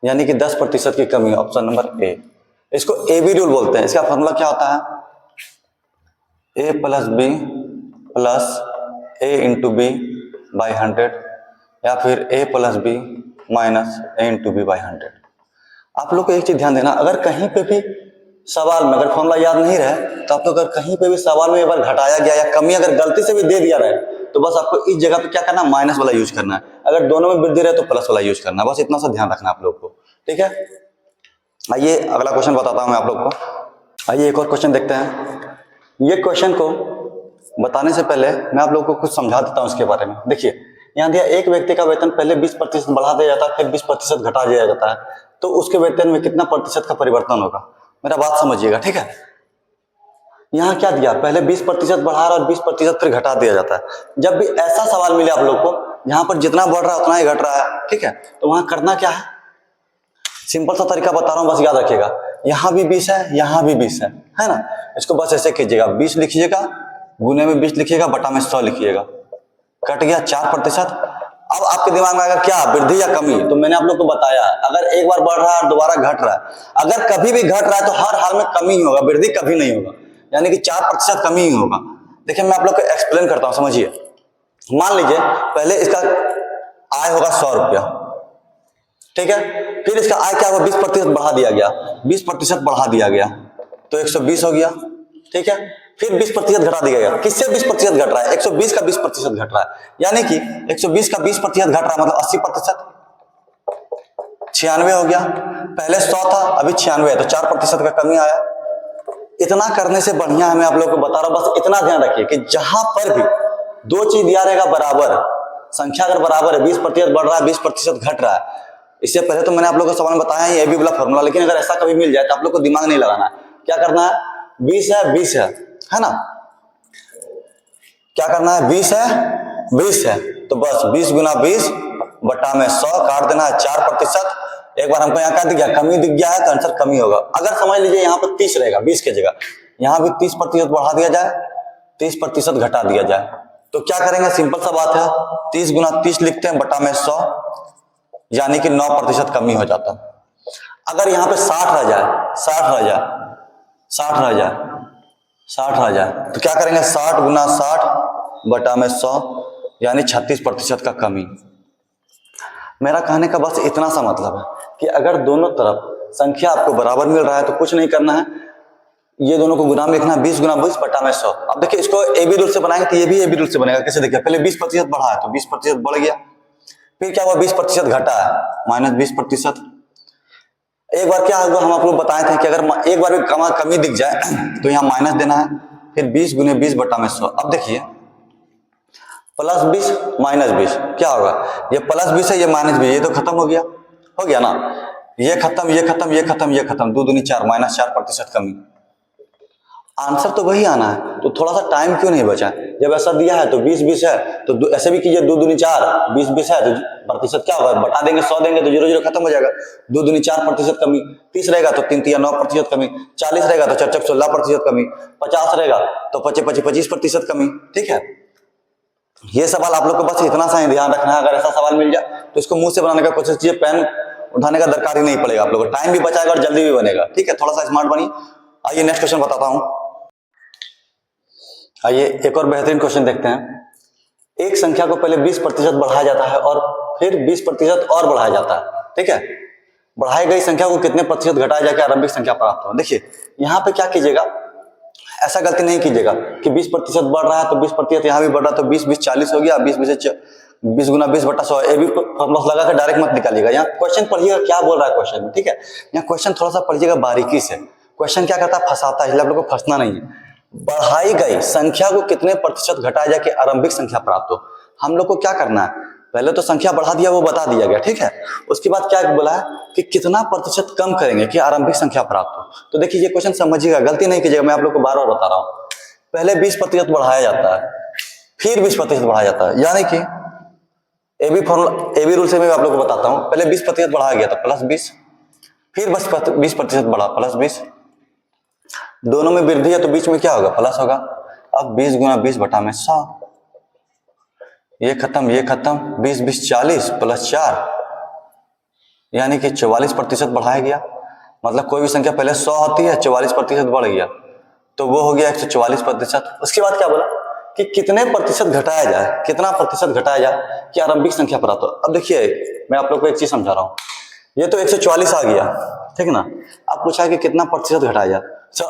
यानी कि 10% की कमी, ऑप्शन नंबर ए। इसको ए बी रूल बोलते हैं। इसका फॉर्मूला क्या होता है? a plus B plus a into B by 100, या फिर a plus B minus a into B by 100। आप लोग को एक चीज ध्यान देना, अगर कहीं पे भी सवाल में अगर फॉर्मूला याद नहीं रहे तो आप लोग अगर कहीं पे भी सवाल में एक बार घटाया गया या कमी अगर गलती से भी दे दिया रहे तो बस आपको इस जगह पे क्या करना है? माइनस वाला यूज करना है। अगर दोनों में वृद्धि रहे तो प्लस वाला यूज करना है। बस इतना सा ध्यान रखना आप लोग को, ठीक है। आइए अगला क्वेश्चन बताता हूं मैं आप लोग को। आइए एक और क्वेश्चन देखते हैं। ये क्वेश्चन को बताने से पहले मैं आप लोग को कुछ समझा देता हूं इसके बारे में। देखिए यहाँ दिया, एक व्यक्ति का वेतन पहले 20% बढ़ा दिया जाता है, फिर 20% घटा दिया जाता है, तो उसके वेतन में कितना प्रतिशत का परिवर्तन होगा? मेरा बात समझिएगा, ठीक है। यहाँ क्या दिया? पहले 20% बढ़ा रहा और 20% फिर घटा दिया जाता है। जब भी ऐसा सवाल मिले आप लोग को जहां पर जितना बढ़ रहा है उतना ही घट रहा है, ठीक है, तो वहां करना क्या है? सिंपल सा तरीका बता रहा हूं, बस याद रखिएगा। यहाँ भी 20 है, यहाँ भी 20 है ना। इसको बस ऐसे कीजिएगा, 20 लिखिएगा, गुने में 20 लिखिएगा, बटा में 100 लिखिएगा। कट गया 4%। अब आपके दिमाग में अगर क्या वृद्धि या कमी, तो मैंने आप लोग को बताया अगर एक बार बढ़ रहा है और दोबारा घट रहा है, अगर कभी भी घट रहा है तो हर हाल में कमी ही होगा, वृद्धि कभी नहीं होगा, यानी कि 4% कमी ही होगा। देखिए मैं आप लोग को एक्सप्लेन करता हूं, समझिए। मान लीजिए पहले इसका आय होगा 100 रुपया, ठीक है, फिर इसका आय क्या होगा? 20% बढ़ा दिया गया, 20% बढ़ा दिया गया तो 120 हो गया, ठीक है। फिर 20% घटा दिया गया, किससे 20% घट रहा है? 120 का 20% घट रहा है, यानी कि 120 का 20% घट रहा है मतलब 80%, 96 हो गया। पहले 100 था, अभी 96 है, तो 4% का कमी आया। इतना करने से बढ़िया है, मैं आप लोगों को बता रहा हूं, बस इतना ध्यान रखिए कि जहां पर भी दो चीज दिया रहेगा बराबर, संख्या अगर बराबर है, 20% बढ़ रहा है 20% घट रहा है, इससे पहले तो मैंने आप लोगों को सवाल में बताया है ये भी वाला फॉर्मूला, लेकिन अगर ऐसा कभी मिल जाए तो आप लोग को दिमाग नहीं लगाना है। क्या करना है? 20 है 20 है ना, क्या करना है? 20 है 20 है, तो बस 20 गुना 20 बटा में 100 काट देना है 4%। एक बार हमको यहाँ क्या दिख गया? कमी दिख गया है, तो आंसर कमी होगा। अगर समझ लीजिए यहाँ पर 30 रहेगा 20 की जगह, यहाँ भी 30% बढ़ा दिया जाए, 30% घटा दिया जाए, तो क्या करेंगे? सिंपल सा बात है, 30 गुना 30 लिखते हैं बटा में 100, यानी कि 9% कमी हो जाता है। अगर यहाँ पे 60 रह जाए, 60 रह जाए, 60 रह जाए, 60 रह जाए, तो क्या करेंगे? 60 गुना 60 बटा में 100, यानी 36% का कमी। मेरा कहने का बस इतना सा मतलब है कि अगर दोनों तरफ संख्या आपको बराबर मिल रहा है तो कुछ नहीं करना है, ये दोनों को गुना में लिखना है, 20 गुना 20 बटा में 100। अब देखिए इसको ए बी रूल से बनाएंगे तो ये भी ए बी रूल से बनेगा। कैसे? देखिए पहले 20% बढ़ा है तो 20% बढ़ गया, फिर क्या हुआ? 20% घटा है, -20%। एक बार क्या होगा? हम आप लोग बताए थे कि अगर एक बार भी कमी दिख जाए तो यहाँ माइनस देना है, फिर 20 गुने 20 बटा में 100। अब देखिए +20 -20 क्या होगा? ये +20 है, ये -20, ये तो खत्म हो गया ना, ये खत्म, ये खत्म, ये खत्म, ये खत्म, 2 दूनी 4, -4% कमी। आंसर तो वही आना है, तो थोड़ा सा टाइम क्यों नहीं बचा? जब ऐसा दिया है तो 20-20 है तो ऐसे भी कीजिए, 2 दूनी 4, 20-20 है तो प्रतिशत क्या होगा? बटा देंगे, 100 देंगे तो 0-0 खत्म हो जाएगा। 2 दूनी 4% कमी, 30 रहेगा तो 3-3 9% कमी, 40 रहेगा तो 4-4 16% कमी, 50 रहेगा तो 25% कमी, ठीक है। ये सवाल आप लोग को बस इतना सा ही ध्यान रखना है। अगर ऐसा सवाल मिल जाए तो इसको मुंह से बनाने का कोशिश कीजिए, पेन उठाने का दरकार ही नहीं पड़ेगा आप लोगों को, टाइम भी बचाएगा और जल्दी भी बनेगा, ठीक है। थोड़ा सा स्मार्ट बनिए। आइए नेक्स्ट क्वेश्चन बताता हूं। आइए एक और बेहतरीन क्वेश्चन देखते हैं। एक संख्या को पहले 20% बढ़ाया जाता है और फिर 20% और बढ़ाया जाता है, ठीक है। बढ़ाई गई संख्या को कितने प्रतिशत घटाया जाकर आरंभिक संख्या प्राप्त हो? देखिए यहाँ पे क्या कीजिएगा, ऐसा गलती नहीं कीजिएगा कि 20% बढ़ रहा है तो 20% यहाँ भी बढ़ रहा है तो 20-20 40 हो गया, 20 गुना 20 बटा 100, ये भी फॉर्मूला लगा कर डायरेक्ट मत निकालिएगा। यहाँ क्वेश्चन पढ़िएगा क्या बोल रहा है क्वेश्चन में, ठीक है। यहाँ क्वेश्चन थोड़ा सा पढ़िएगा बारीकी से। क्वेश्चन क्या करता है? फंसाता है, इसलिए आप लोग को फंसना नहीं है। बढ़ाई गई संख्या को कितने प्रतिशत घटाया जाए कि आरंभिक संख्या प्राप्त हो? हम लोग को क्या करना है? पहले तो संख्या बढ़ा दिया, वो बता दिया गया, ठीक है। उसके बाद क्या बोला है कि कितना प्रतिशत कम करेंगे कि आरंभिक संख्या प्राप्त हो? तो देखिए ये क्वेश्चन समझिएगा, गलती नहीं कीजिएगा, मैं आप लोग को बार बार बता रहा हूं। पहले 20% बढ़ाया जाता है, फिर 20% बढ़ाया जाता है, यानी कि एबी रूल से मैं आप लोग को बताता हूं। पहले 20% बढ़ाया गया था +20, फिर बस 20% बढ़ा +20, दोनों में वृद्धि है तो बीच में क्या होगा, प्लस होगा। अब 20 गुना 20 बटा में 100, ये खत्म, 20 20 40 प्लस 4, यानी कि 44% बढ़ाया गया। मतलब कोई भी संख्या पहले 100 होती है, 44% बढ़ गया तो वो हो गया 144%। उसके बाद क्या बोला कि कितने प्रतिशत घटाया जाए, कितना प्रतिशत घटाया जाए कि आरंभिक संख्या पर आता। अब देखिए मैं आप लोग को एक चीज समझा रहा हूँ, ये तो 144 आ गया, ठीक है ना। अब पूछा कि कितना प्रतिशत घटाया जाए।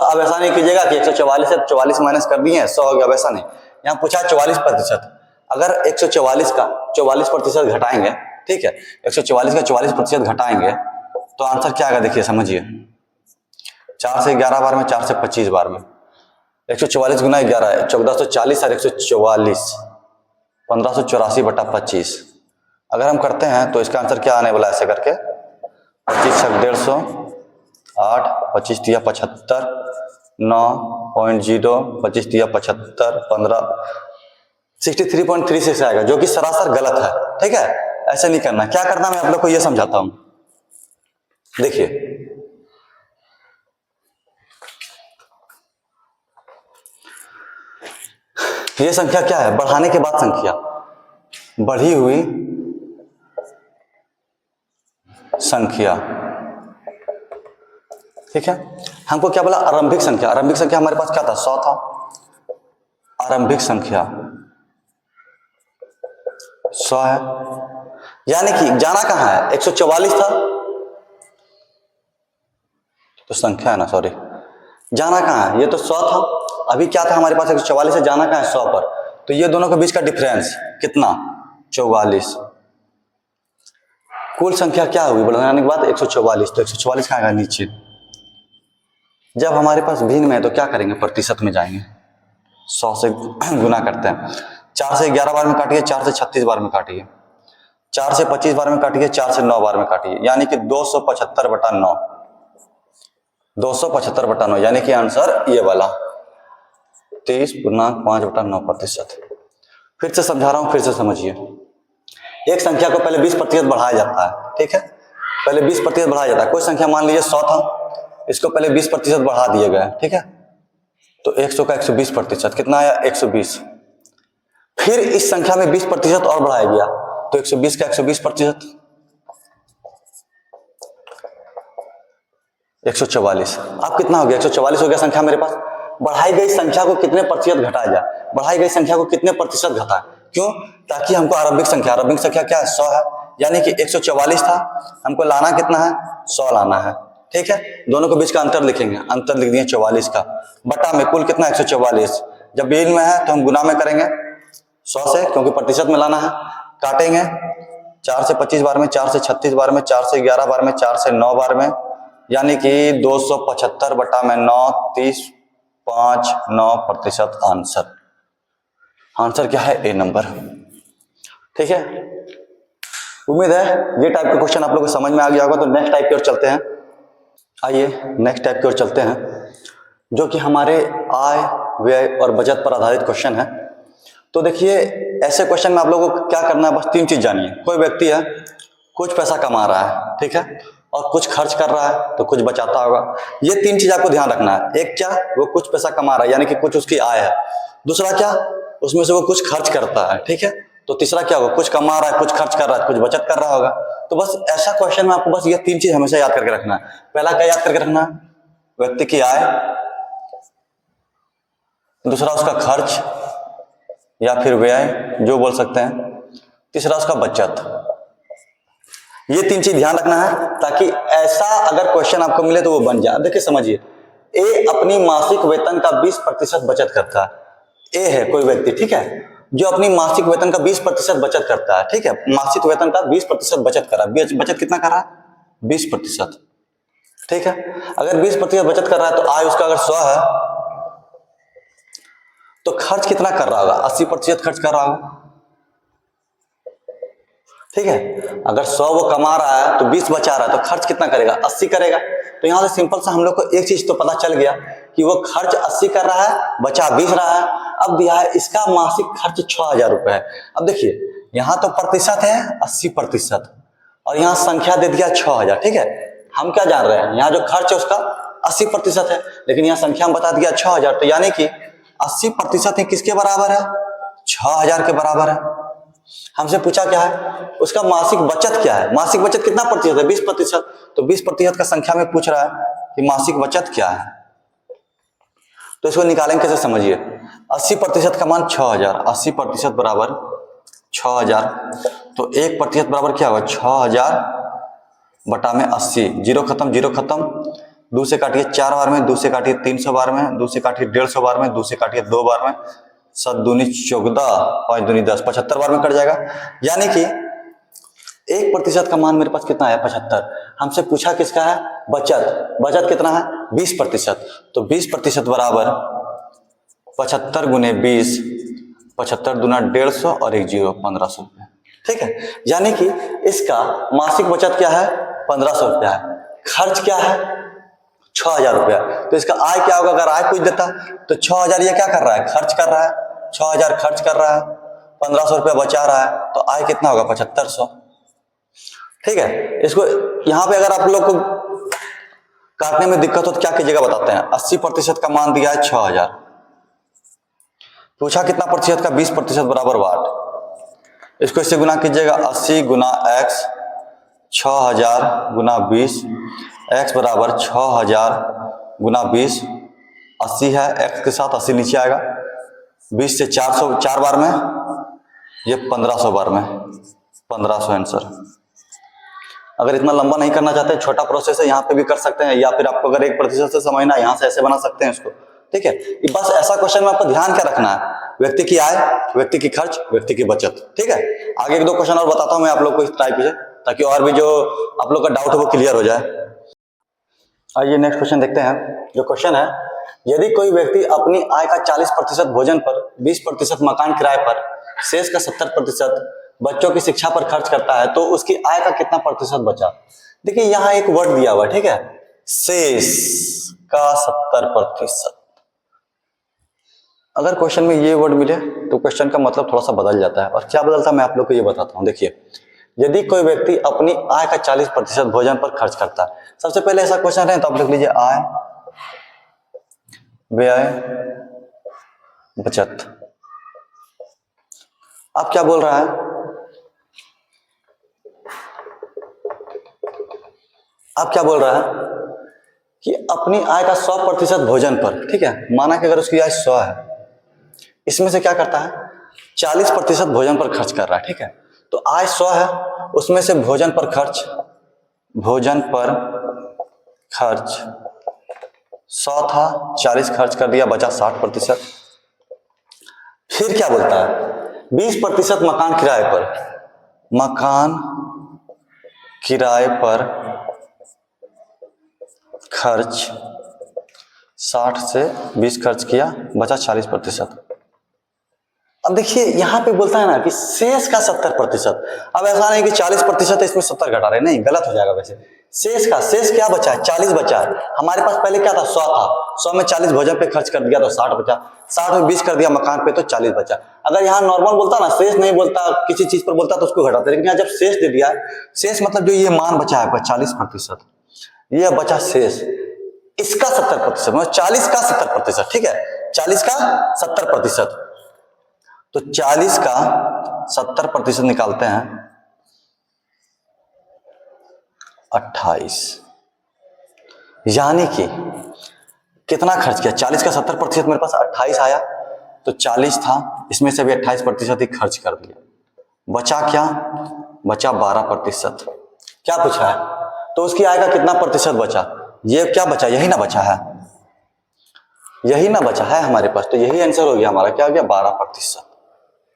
अब ऐसा नहीं कीजिएगा कि 144 से 44 माइनस कर दिए 100 हो गया, वैसा नहीं। यहाँ पूछा 44%, अगर 144 का 44% घटाएंगे, ठीक है, 144 का 44% घटाएंगे तो आंसर क्या आएगा, देखिए समझिए। 4 से 11 बार में, 4 से 25 बार में, 144 गुना 11 है 1440 और 144 1584 बटा 25। अगर हम करते हैं तो इसका आंसर क्या आने वाला है, ऐसे करके 25 छक 150, 8 25 तिया 75, 9.0 25 तिया 75, 15 63.36 आएगा, जो कि सरासर गलत है, ठीक है। ऐसे नहीं करना, क्या करना मैं आप लोग को यह समझाता हूं। देखिए ये संख्या क्या है, बढ़ाने के बाद संख्या, बढ़ी हुई संख्या, ठीक है। हमको क्या बोला, आरंभिक संख्या। आरंभिक संख्या हमारे पास क्या था, 100 था। आरंभिक संख्या 100 है, यानी कि जाना कहां है, 144 था तो संख्या है ना, सॉरी, जाना कहां है, ये तो 100 था, अभी क्या था हमारे पास 144 है, जाना कहां है 100 पर, तो ये दोनों के बीच का डिफरेंस कितना, 44। कुल संख्या क्या हुई बढ़ाने के बाद 144, तो 144 कहां आएगा, नीचे। जब हमारे पास भिन्न में है तो क्या करेंगे, प्रतिशत में जाएंगे, 100 से गुना करते हैं। 4 से 11 बार में काटिए, 4 से 36 बार में काटिए, 4 से 25 बार में काटिए, 4 से 9 बार में काटिए, यानी कि 275 बटा 9, 275 बटा 9, यानी कि आंसर ये वाला 30.5/9%। फिर से समझा रहा हूं, फिर से समझिए। एक संख्या को पहले 20% बढ़ाया जाता है, ठीक है, पहले 20% बढ़ाया जाता है। कोई संख्या मान लीजिए 100 था, इसको पहले 20% बढ़ा दिए गए, ठीक है, तो 100 का 120%, कितना आया, 120। फिर इस संख्या में 20% और बढ़ाया गया तो 120 का 120%, 144। अब कितना हो गया, 144 हो गया संख्या मेरे पास। बढ़ाई गई संख्या को कितने प्रतिशत घटाया जाए, बढ़ाई गई संख्या को कितने प्रतिशत घटाए, क्यों, ताकि हमको आरंभिक संख्या क्या है, 100 है, यानी कि 144 था, हमको लाना कितना है, 100 लाना है, ठीक है। दोनों के बीच का अंतर लिखेंगे, अंतर लिख दिए 44 का, बटा में कुल कितना 144, जब भिन्न में है तो हम गुना में करेंगे 100 से, क्योंकि प्रतिशत में लाना है, काटेंगे 4 से 25 बार में, 4 से 36 बार में, 4 से 11 बार में, 4 से 9 बार में, यानी कि 275 बटा में 9, 30.59% आंसर। आंसर क्या है, ए नंबर, ठीक है। उम्मीद है ये टाइप का क्वेश्चन आप लोगों को समझ में आ गया होगा। तो नेक्स्ट टाइप की ओर चलते हैं, आइए नेक्स्ट टाइप की ओर चलते हैं, जो कि हमारे आय व्यय और बचत पर आधारित क्वेश्चन है। तो देखिए ऐसे क्वेश्चन में आप लोगों को क्या करना है, बस 3 चीज जानिए। कोई व्यक्ति है, कुछ पैसा कमा रहा है, ठीक है, और कुछ खर्च कर रहा है तो कुछ बचाता होगा। ये 3 चीज आपको ध्यान रखना है। एक क्या, वो कुछ पैसा कमा रहा है, यानी कि कुछ उसकी आय है। दूसरा क्या, उसमें से वो कुछ खर्च करता है, ठीक है। तो तीसरा क्या होगा, कुछ कमा रहा है, कुछ खर्च कर रहा है, कुछ बचत कर रहा होगा। तो बस ऐसा क्वेश्चन में आपको बस ये 3 चीज हमेशा याद करके रखना है। पहला क्या याद करके रखना है, व्यक्ति की आय, दूसरा उसका खर्च या फिर व्यय जो बोल सकते हैं, तीसरा उसका बचत। ये 3 चीज ध्यान रखना है, ताकि ऐसा अगर क्वेश्चन आपको मिले तो वो बन जाए। देखिए समझिए, ए अपनी मासिक वेतन का 20% बचत करता है। ए है कोई व्यक्ति, ठीक है, जो अपनी मासिक वेतन का 20% बचत करता है, ठीक है, मासिक वेतन का 20% बचत कर रहा है। बचत कितना कर रहा है, 20%, ठीक है। अगर 20% बचत कर रहा है तो आय उसका अगर 100 है तो खर्च कितना कर रहा होगा, 80% खर्च कर रहा होगा, ठीक है। अगर 100 वो कमा रहा है तो 20 बचा रहा है तो खर्च कितना करेगा, 80 करेगा। तो यहां से सिंपल सा हम लोग को एक चीज तो पता चल गया कि वो खर्च 80 कर रहा है, बचा 20 रहा है। अब दिया है इसका मासिक खर्च 6000 रुपए है। अब देखिए यहां तो प्रतिशत है 80% और यहां संख्या दे दिया 6000, ठीक है। हम क्या जान रहे हैं, यहाँ जो खर्च है उसका 80% है, लेकिन यहाँ संख्या में बता दिया 6000, तो यानी कि 80% ही किसके बराबर है? 6000 के बराबर है। हमसे पूछा क्या है? उसका मासिक बचत क्या है? मासिक बचत कितना प्रतिशत है? 20%। तो 20% का संख्या में पूछ रहा है कि मासिक बचत क्या है, तो इसको निकालेंगे कैसे समझिए। 80% का मान 6000, 80% बराबर 6000, तो 1% बराबर क्या होगा? 6000 बटा में 80, जीरो खत्म, जीरो खत्म, 2 से काटिए 4 बार में, 2 से काटिए 300 बार में, 2 से काटिए 150 बार में, 2 से काटिए 2 बार में, 7 दूनी 14, 5 दूनी 10, 75 बार में कट जाएगा। यानी कि 1% का मान मेरे पास कितना है? 75। हमसे पूछा किसका है? बचत। बचत कितना है? 20%। तो 20% बराबर 75 गुने 20, 75 दूना 150 और 1 जीरो 1500 रुपया। ठीक है, यानी कि इसका मासिक बचत क्या है? 1500 रुपया है। खर्च क्या है? 6000 रुपया। तो इसका आय क्या होगा? अगर आय पूछ देता तो 6000 ये क्या कर रहा है? खर्च कर रहा है। 6000 खर्च कर रहा है, 1500 रुपया बचा रहा है, तो आय कितना होगा? 7500। ठीक है, इसको यहां पे अगर आप लोग को काटने में दिक्कत हो तो क्या कीजिएगा बताते हैं। 80% का मान दिया है 6000, पूछा कितना प्रतिशत का? 20% बराबर 8। इसको इससे गुना कीजिएगा, 80 गुना x, 6000 गुना 20, x बराबर 6000 गुना 20, 80 है, x के साथ 80 नीचे आएगा, 20 से 400 4 बार में, ये 1500 बार में, 1500 आंसर। अगर इतना लंबा नहीं करना चाहते, छोटा प्रोसेस है, यहाँ पे भी कर सकते हैं, या फिर आपको अगर 1% से समझना है, यहाँ से ऐसे बना सकते हैं इसको। ठीक है, बस ऐसा क्वेश्चन में आपको ध्यान क्या रखना है? व्यक्ति की आय, व्यक्ति की खर्च, व्यक्ति की बचत। ठीक है, आगे 1-2 क्वेश्चन और बताता हूं मैं आप लोग को इस टाइप से, ताकि और भी जो आप लोग का डाउट है वो क्लियर हो जाए। आइए नेक्स्ट क्वेश्चन देखते हैं। जो क्वेश्चन है, यदि कोई व्यक्ति अपनी आय का 40% भोजन पर, 20% मकान किराए पर, शेष का 70% बच्चों की शिक्षा पर खर्च करता है, तो उसकी आय का कितना प्रतिशत बचा? देखिए यहाँ एक वर्ड दिया हुआ है, ठीक है, शेष का 70%। अगर क्वेश्चन में ये वर्ड मिले तो क्वेश्चन का मतलब थोड़ा सा बदल जाता है, और क्या बदलता है मैं आप लोग को ये बताता हूँ। देखिए, यदि कोई व्यक्ति अपनी आय का 40% भोजन पर खर्च करता है, सबसे पहले ऐसा क्वेश्चन है तो आप लिख लीजिए आय, व्यय, बचत। अब क्या बोल रहा है? अब क्या बोल रहा है कि अपनी आय का 100% भोजन पर, ठीक है, माना कि अगर उसकी आय 100 है, इसमें से क्या करता है? 40% भोजन पर खर्च कर रहा है। ठीक है, तो आय 100 है, उसमें से भोजन पर खर्च 100 था, 40 खर्च कर दिया, बचा 60%। फिर क्या बोलता है? 20% मकान किराए पर, मकान किराए पर खर्च 60 से 20 खर्च किया, बचा 40%। अब देखिए यहाँ पे बोलता है ना कि शेष का 70%। अब ऐसा नहीं कि 40% है इसमें 70 घटा रहे, नहीं, गलत हो जाएगा। वैसे शेष का, शेष क्या बचा है? 40 बचा है। हमारे पास पहले क्या था? 100 था, 100 में 40 भोजन पे खर्च कर दिया तो 60 बचा, 60 में 20 कर दिया मकान पे तो 40 बचा। अगर यहाँ नॉर्मल बोलता ना, शेष नहीं बोलता, किसी चीज पर बोलता तो उसको घटाते, लेकिन यहाँ जब शेष दे दिया, शेष मतलब जो ये मान बचा है 40%, ये बचा शेष, इसका 70%, मतलब 40 का 70%। ठीक है, 40 का 70%, तो 40 का 70% निकालते हैं 28। यानी कि कितना खर्च किया? 40 का 70% मेरे पास 28 आया, तो 40 था, इसमें से भी 28% ही खर्च कर दिया, बचा क्या? बचा 12%। क्या पूछा है? तो उसकी आय का कितना प्रतिशत बचा? ये क्या बचा? यही ना बचा है, यही ना बचा है हमारे पास, तो यही आंसर हो गया हमारा। क्या हो गया? 12%।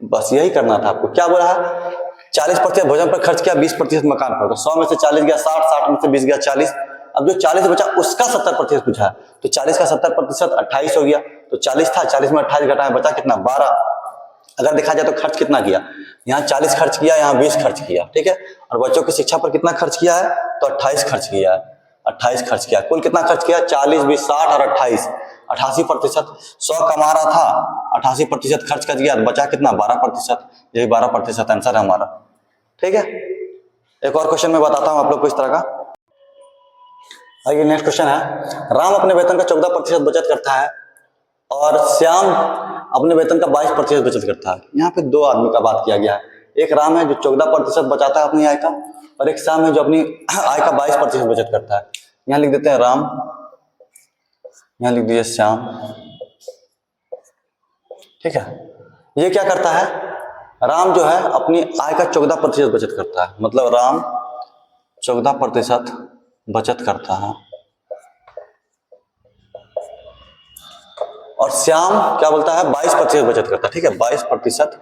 बस यही करना था आपको। क्या बोला है? 40% भोजन पर खर्च किया, 20% मकान पर, तो 100 में से 40 गया 60, 60 में से 20 गया 40। अब जो 40 बचा उसका 70% पूछा है, तो 40 का 70% 28 हो गया, तो 40 था, 40 में 28 घटाया, बचा कितना? 12। अगर देखा जाए तो खर्च कितना किया? यहाँ 40 खर्च किया, यहाँ 20 खर्च किया। ठीक है, और बच्चों की शिक्षा पर कितना खर्च किया है? तो 28 खर्च किया है, 28 खर्च किया। कुल कितना खर्च किया? 40, 20, 60 और 28, 88%। 100 कमा रहा था, 88% खर्च कर दिया, बचा कितना? 12%। यही 12% आंसर है हमारा। ठीक है, एक और क्वेश्चन मैं बताता हूं आप लोग को इस तरह का। आइए नेक्स्ट क्वेश्चन है, राम अपने वेतन का 14% बचत करता है और श्याम अपने वेतन का 22% बचत करता है। यहाँ पे दो आदमी का बात किया गया है, एक राम है जो 14% बचाता है अपनी आय का, और एक श्याम है जो अपनी आय का 22% बचत करता है। यहाँ लिख देते हैं राम, यहाँ लिख दीजिए श्याम, ठीक है। ये क्या करता है, राम जो है अपनी आय का 14% बचत करता है, मतलब राम 14% बचत करता है और श्याम क्या बोलता है 22% बचत करता है, ठीक है, 22%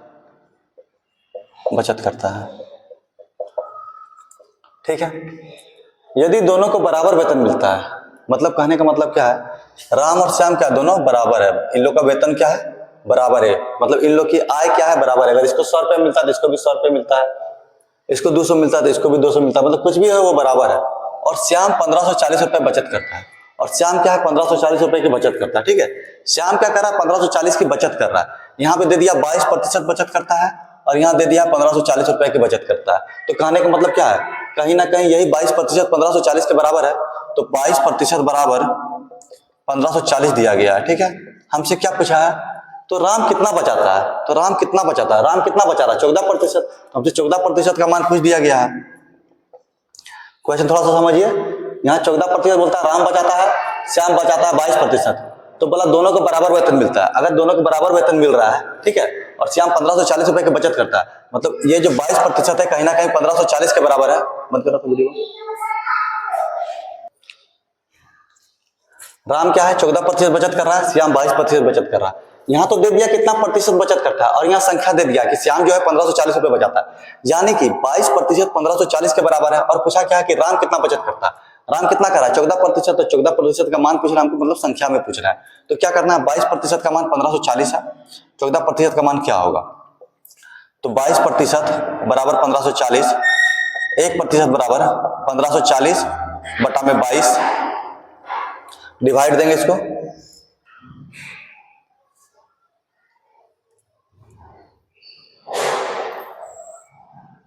बचत करता है, ठीक है। यदि दोनों को बराबर वेतन मिलता है, मतलब कहने का मतलब क्या है, राम और श्याम क्या दोनों बराबर है, इन लोग का वेतन क्या है बराबर है, मतलब इन लोग की आय क्या है बराबर है। अगर इसको 100 रुपये मिलता है तो इसको भी 100 रुपये मिलता है, इसको 200 मिलता है तो इसको भी 200 मिलता है, मतलब कुछ भी है वो बराबर है। और श्याम 1540 रुपये बचत करता है, और श्याम क्या है 1540 रुपये की बचत करता है, ठीक है। श्याम क्या कर रहा है 1540 की बचत कर रहा है, यहाँ पे दे दिया 22% बचत करता है और यहाँ दे दिया 1540 रुपये की बचत करता है। तो कहने का मतलब क्या है, कहीं ना कहीं यही 22% 1540 के बराबर है, तो 22% बराबर 1540 दिया गया है, ठीक है। हमसे क्या पूछा है, तो राम कितना बचाता है, तो राम कितना बचाता है, राम कितना बचा रहा है 14%, हमसे 14% का मान पूछ दिया गया है। क्वेश्चन थोड़ा सा समझिए, यहाँ 14% बोलता है राम बचाता है, श्याम बचाता है 22%, तो बोला दोनों को बराबर वेतन मिलता है। अगर दोनों को बराबर वेतन मिल रहा है, ठीक है, और श्याम 1540 रुपए की बचत करता है, मतलब ये जो 22% है कहीं ना कहीं 1540 के बराबर है। बंद करो तो वीडियो। राम क्या है 14% बचत कर रहा है, श्याम 22% बचत कर रहा है। यहाँ तो दे दिया कितना प्रतिशत बचत करता है, और यहाँ संख्या दे दिया कि श्याम जो है 1540 रुपए बचाता है, यानी कि 22% 1540 के बराबर है। और पूछा क्या है कि राम कितना बचत करता है, राम कितना कर रहा है 14%, तो 14% का मान पूछ रहा है हमको, मतलब संख्या में पूछ रहा है। तो क्या करना है, 22% का मान 1540 है, 14% का मान क्या होगा, तो 22% बराबर 1540, 1% बराबर 1540 बटा में 22, डिवाइड देंगे इसको,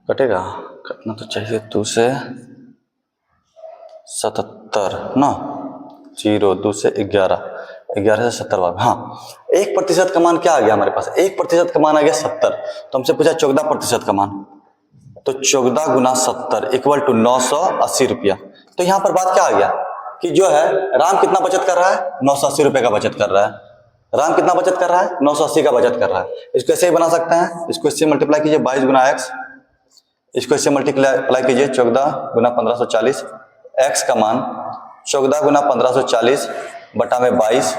कटेगा, कटना तो चाहिए 2 से 77 ना, 0 2 से 11, 11 से 70 बार, हाँ 1% का मान क्या आ गया हमारे पास, 1% का मान आ गया 70। तो हमसे पूछा 14% का मान, तो 14 गुना 70 इक्वल टू 980 रुपया। तो यहाँ पर बात क्या आ गया कि जो है राम कितना बचत कर रहा है 980 रुपए का बचत कर रहा है, राम कितना बचत कर रहा है 980 का बचत कर रहा है। इसको ऐसे ही बना सकते हैं, इसको इससे मल्टीप्लाई कीजिए 22 गुना x, इसको इससे मल्टीप्लाई कीजिए 14 गुना 1540, x का मान 14 गुना 1540 बटा में 22,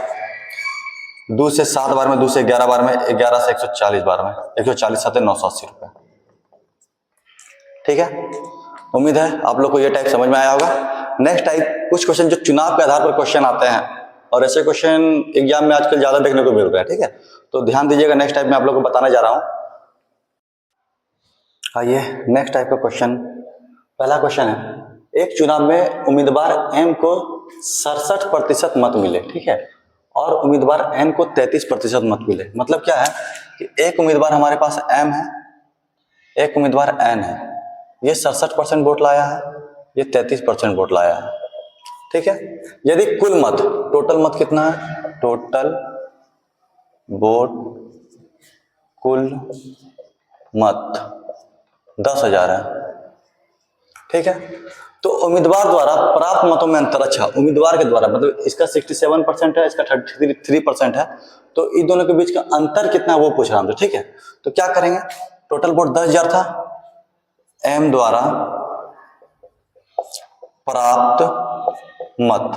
2 से 7 बार में, 2 से 11 बार में, 11 से 140 बार में, 140 7 980 रुपए, ठीक है। उम्मीद है आप लोग को ये टाइप समझ में आया होगा। नेक्स्ट टाइप कुछ क्वेश्चन जो चुनाव के आधार पर क्वेश्चन आते हैं, और ऐसे क्वेश्चन एग्जाम में आजकल ज्यादा देखने को मिल रहे हैं, ठीक है, तो ध्यान दीजिएगा। नेक्स्ट टाइप में आप लोग को बताने जा रहा हूं। आइए नेक्स्ट टाइप का क्वेश्चन, पहला क्वेश्चन है, एक चुनाव में उम्मीदवार एम को 67% मत मिले, ठीक है, और उम्मीदवार एन को 33% मत मिले। मतलब क्या है कि एक उम्मीदवार हमारे पास एम है, एक उम्मीदवार एन है, ये 67% वोट लाया है, ये 33% वोट लाया है, ठीक है। यदि कुल मत, टोटल मत कितना है, टोटल वोट कुल मत 10,000 है, ठीक है, तो उम्मीदवार द्वारा प्राप्त मतों में अंतर, अच्छा उम्मीदवार के द्वारा मतलब इसका 67% है, इसका 33% है, तो इन दोनों के बीच का अंतर कितना वो पूछ रहा हूं, ठीक है। तो क्या करेंगे, टोटल वोट 10,000 था, एम द्वारा प्राप्त मत,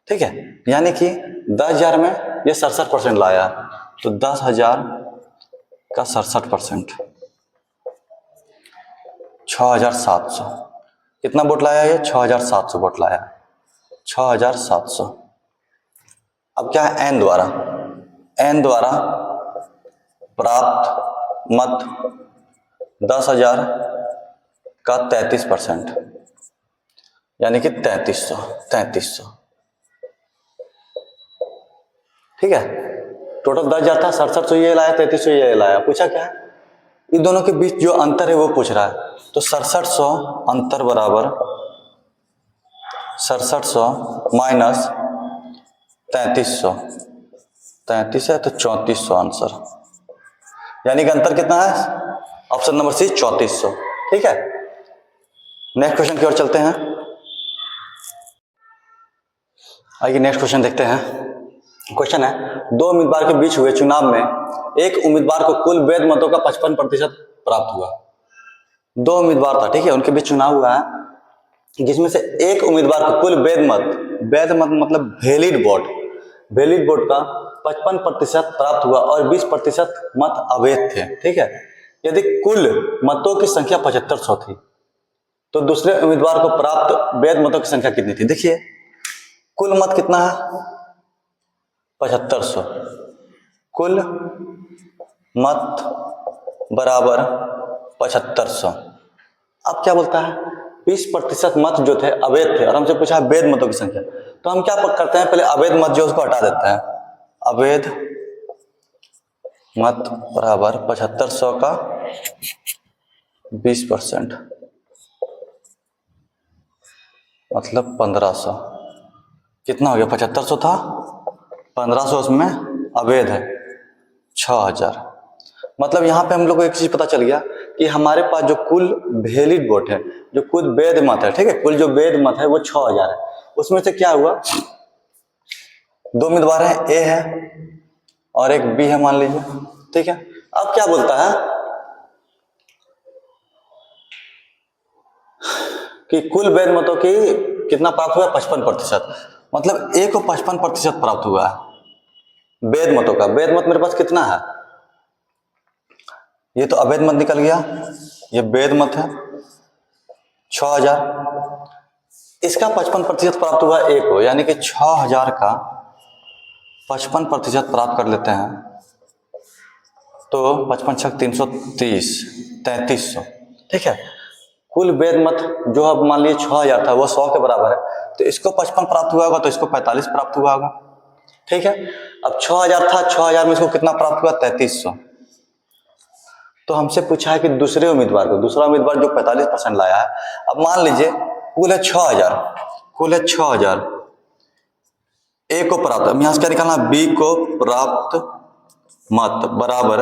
ठीक है, यानी कि 10,000 में ये 67% लाया, तो 10,000 का 67% 6,700, कितना वोट लाया ये 6,700 वोट लाया, 6,700। अब क्या है, एन द्वारा प्राप्त मत 10,000 का 33%, यानी कि 3300, ठीक है। टोटल 10,000 था, 6700 ये लाया, 3300 ये लाया। पूछा क्या है, इन दोनों के बीच जो अंतर है वो पूछ रहा है, तो 6700 अंतर बराबर 6700 माइनस 3300, 33 है तो 3400 आंसर, यानी कि अंतर कितना है? Option number C 3400। ठीक है, नेक्स्ट क्वेश्चन की ओर चलते हैं। आइए नेक्स्ट क्वेश्चन देखते हैं। क्वेश्चन है, दो उम्मीदवार के बीच हुए चुनाव में एक उम्मीदवार को कुल वैध मतों का 55% प्राप्त हुआ। दो उम्मीदवार था, ठीक है, उनके बीच चुनाव हुआ है जिसमें से एक उम्मीदवार को कुल वैध मत मतलब वैलिड वोट का 55% प्राप्त हुआ और 20% मत अवैध थे। ठीक है, यदि कुल मतों की संख्या 7500 थी तो दूसरे उम्मीदवार को प्राप्त वैध मतों की संख्या कितनी थी? देखिए कुल मत कितना है? 7500, कुल मत बराबर 7500। अब क्या बोलता है? 20% मत जो थे अवैध थे और हमसे पूछा है वैध मतों की संख्या, तो हम क्या करते हैं? पहले अवैध मत जो उसको हटा देते हैं। अवैध मत बराबर 7500 का 20% मतलब 1500। कितना हो गया? 7500 था, 1500 उसमें अवैध है, 6000। मतलब यहाँ पे हम लोग को एक चीज पता चल गया कि हमारे पास जो कुल वैलिड वोट है, जो कुल वैध मत है, ठीक है, कुल जो वैध मत है वो 6000 है। उसमें से क्या हुआ? दो उम्मीदवार है, ए है और एक बी है मान लीजिए। ठीक है, अब क्या बोलता है कि कुल वैध मतों की कितना प्राप्त हुआ? 55%। मतलब ए को 55% प्राप्त हुआ है वैध मतों का। वैध मत मेरे पास कितना है? ये तो अवैध मत निकल गया, ये वैध मत है 6000। इसका 55% प्राप्त हुआ ए को, यानी कि 6000 का 55% प्राप्त कर लेते हैं तो 55 छक 330, 3300। ठीक है, कुल वैध मत जो अब मान लीजिए 6000 था वो 100 के बराबर है, तो इसको 55 प्राप्त हुआ होगा तो इसको 45 प्राप्त हुआ होगा। ठीक है, अब 6000 था, 6000 में इसको कितना प्राप्त हुआ? 3300। तो हमसे पूछा है कि दूसरा उम्मीदवार जो 45% लाया है, अब मान लीजिए कुल है 6000, ए को प्राप्त, अब यहां से क्या निकालना? बी को प्राप्त मत बराबर